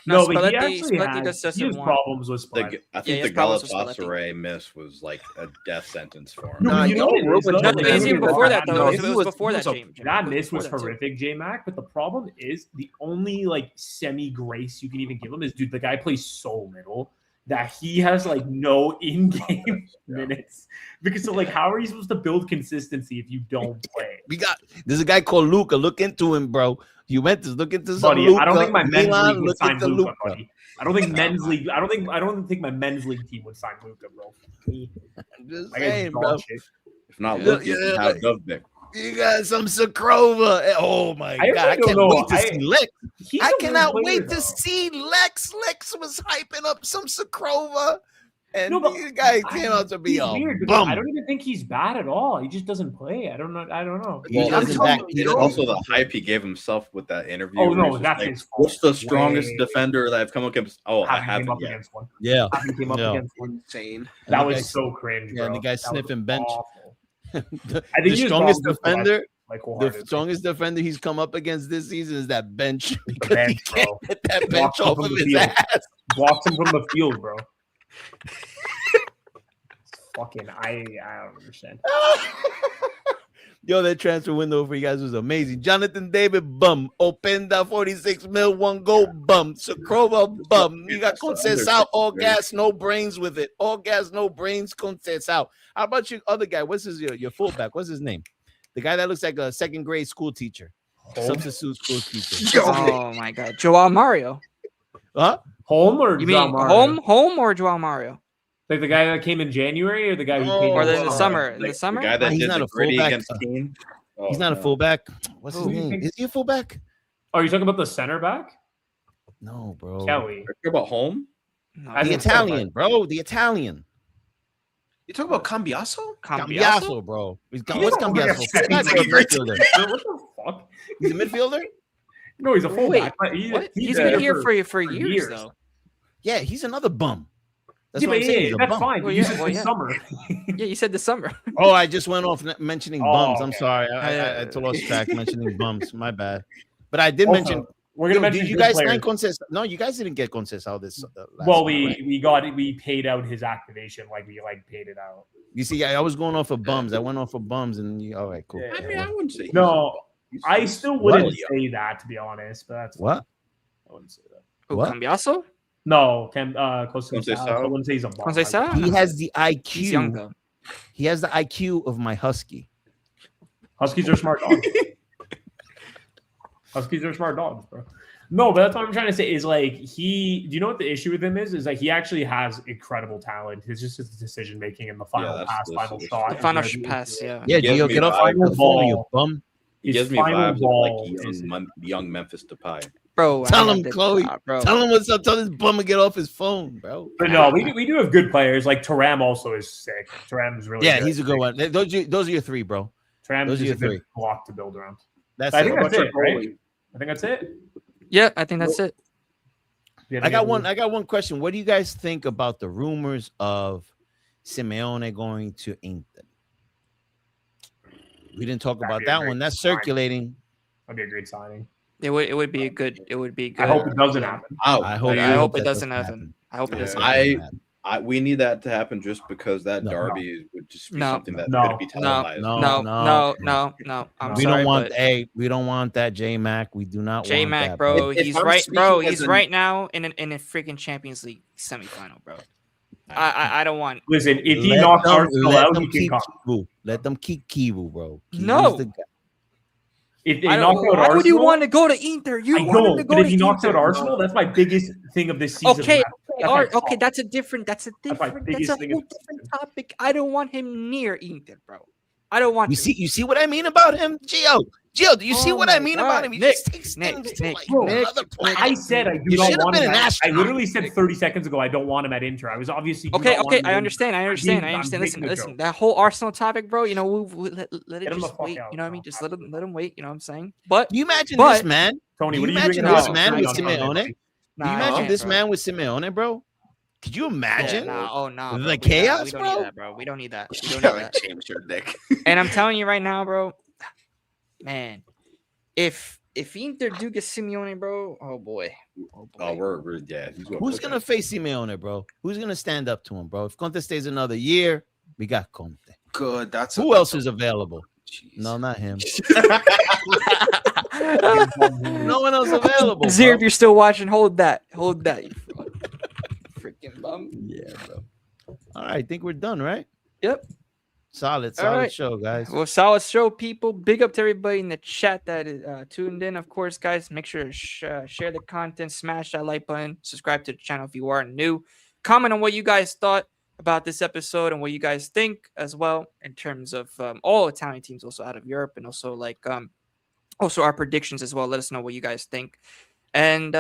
No, No, but he Spalletti- actually Spalletti has, just he doesn't has want- problems with The, Spalletti. I Yeah, think his the problems with Spalletti. Galatasaray miss was like a death sentence for him. No, Nah, you know what it y'all is, though? ruined No, it. it was even before that, though. No, It was before that, James. That It was miss was before that, too. horrific, J-Mac. But the problem is the only like semi-grace you can even give him is, dude, the guy plays so little that he has like no in-game minutes. Because so like, how are you supposed to build consistency if you don't play? There's a guy called Luca. Look into him, bro. Juventus, look into some Buddy, Luca. I don't think my men's Milan, league would look sign into Luka, Luca. buddy. I don't think men's league. I don't think my men's league team would sign Luka, bro. I'm just I saying, got bro. shit. If not, Yeah, look, you yeah, can have Dovbik. You got some Sakrova. Oh my I god, I really can't don't know. wait to see Lex. He's I a weird cannot player, wait though. to see Lex. Lex was hyping up some Sakrova, and No, but these guys came out to be He's a weird because bum. I don't even think he's bad at all. He just doesn't play. I don't know. He Well, doesn't back. He doesn't. Also, the hype he gave himself with that interview. Oh, where no, he's just that's like, his fault. what's the strongest Way. defender that I've come against? Oh, I Haven't haven't came up yet. against one. Yeah, Haven't came up No. against one. Insane. That the was guy- so cringe. yeah, and bro. the guy That was sniffing bench. awful. the I think he has strongest problems with defender. Like The wholeheartedly. strongest defender he's come up against this season is that bench because he Bench, can't bro. get that bench Walks him off from of the his field. ass. Walks him from the field, bro. Fucking, I don't understand. Yo, that transfer window for you guys was amazing. Jonathan David, bum. Openda, 46 mil, 1 goal, bum. Sakrova, bum. You got Conceição, all gas, no brains with it. All gas, no brains, Conceição. How about your other guy? What's your fullback? What's his name? The guy that looks like a second grade school teacher. Substitute school teacher. Oh my God, Joao Mario. Huh? Home or You Joao mean Mario? home or Joao Mario? Like the guy that came in January or the guy who No, came Or in in the Oh, summer? In the Like, summer? The guy that He's did not the a gritty fullback. against Keane. Oh, He's not a no. fullback. What's his Who? name? Is he a fullback? Oh, are you talking about the center back? No, bro. Kelly. Are you about home? No, I The think Italian, bro. The Italian. You talk about Cambiaso? Cambiaso, bro. What's He doesn't look like a Cambiaso? second He's a favorite. midfielder. What the fuck? He's a midfielder? No, he's a fullback. Wait, but he's, what? He's He's there been here for years though. Yeah, he's another bum. That's Yeah, what I'm but saying. yeah, He's a that's bum. fine. Well, But you yeah, said well, this yeah. summer. Yeah, you said the summer. Oh, I just went off mentioning Oh, bums. I'm okay. sorry. I lost track mentioning bums. My bad. But I did mention. We're gonna Yo, mention did you good guys players. sign Conceição? No, you guys didn't get Conceição this. Last Well, summer, right? we paid out his activation, we paid it out. You see, I was going off of bums. I went off of bums, and all right, cool. Yeah. I mean, I wouldn't say. No, he's- I he's- still wouldn't What? say that, to be honest. But that's What? I wouldn't say that. Who, What? Cambiaso? No, close to Conceição? I wouldn't say he's a bomb. Conceição? He has the He's young IQ. though. He has the IQ of my husky. Huskies are smart dogs. Huskies are smart dogs, bro. No, but that's what I'm trying to say is do you know what the issue with him is? Is he actually has incredible talent. It's just his decision making in the final that's pass, the final issue. shot. The is final where the pass, issue is. yeah. Yeah, He gives Gio, me get off vibes. the phone, you bum. He His gives me final vibes of ball like is- young Memphis Depay. Bro, Tell I him, had to- Chloe. bro. Tell him what's up. Tell this bum to get off his phone, bro. But no, we do have good players. Like Thuram also is sick. Thuram is really Yeah, good. he's a good one. Those are your three, bro. Thuram those is are a your good three. block to build around. That's I it. think that's What's it, your right? goalie? I think that's it. Yeah, I think that's it. Yeah, I got one question. What do you guys think about the rumors of Simeone going to Inter? We didn't talk That'd about be a that great one. That's sign. circulating. That'd be a great signing. It would be a good. It would be good. I hope it doesn't happen. Oh, I hope. I hope it that doesn't happen. I hope it Yeah. doesn't. we need that to happen just because that No. derby would just be No. something that's No. going to be No. televised. No. No. I'm We sorry, don't want. but Hey, we don't want that J Mac. We do not J want Mac, that, bro. If He's I'm right, speaking bro. as He's an- right now in a freaking Champions League semifinal, bro. I don't want. Listen, if he Let knocks them- Arsenal let out, them he can keep come. Kivu. Let them keep Kivu, bro. Kivu's No. the guy. If they I knock don't, out why Arsenal, would you want to go to Inter? You I want him to don't. go But to if he knocks out Inter. Arsenal, that's my biggest thing of this season. Okay, That's my okay, top. that's a different. That's a my different. That's biggest a thing whole of the different season. topic. I don't want him near Inter, bro. I don't want. You see what I mean about him, Gio? Gio, do you see Oh what I my mean God. about him? He Nick, just takes Nick, things to Nick, like Nick, another planet. I said I do You not should have want been him. an I astronaut. literally said 30 seconds ago I don't want him at Inter. I was obviously do Okay, not want okay, him I at understand. I I'm understand. making Listen, a listen. joke. That whole Arsenal topic, bro. You know, let it Get him the just fuck wait. out, You know what I mean? bro. Just let him wait. You know what I'm saying? But Do you imagine But- this man? Tony, Do what you are you doing imagine this about man tonight with on Sunday, Simeone? buddy? Do you nah, I imagine can't, this bro. man with Simeone, bro? Could you imagine? Yeah, nah, oh no, The bro. chaos, we don't bro? need that, bro. We don't need that. We don't need Yeah, that. James, your dick. And I'm telling you right now, bro, man, if Inter do get Simeone, bro, oh boy. Oh, we're yeah. Who's gonna face Simeone, bro? Who's gonna stand up to him, bro? If Conte stays another year, we got Conte. Good. That's Who else is available? Jeez. No, not him. No one else available. Zir, bro. if you're still watching, hold that. Hold that. You freaking bum. Yeah, bro. All right, I think we're done, right? Yep. Solid All right. show, guys. Well, solid show, people. Big up to everybody in the chat that is tuned in. Of course, guys, make sure to share the content, smash that like button, subscribe to the channel if you are new. Comment on what you guys thought about this episode and what you guys think as well in terms of all Italian teams also out of Europe and also also our predictions as well. Let us know what you guys think. And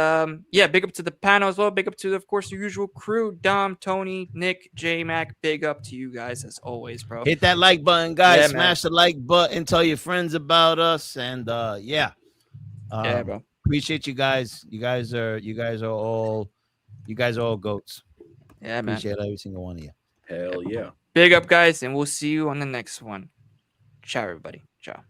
yeah, big up to the panel as well. Big up to, of course, the usual crew: Dom, Tony, Nick, J Mac. Big up to you guys as always, bro. Hit that like button, guys. Yeah, man. Smash the like button. Tell your friends about us. And yeah. Yeah, bro. Appreciate you guys. You guys are all goats. Yeah, man. Appreciate every single one of you. Hell yeah. Big up, guys, and we'll see you on the next one. Ciao, everybody. Ciao.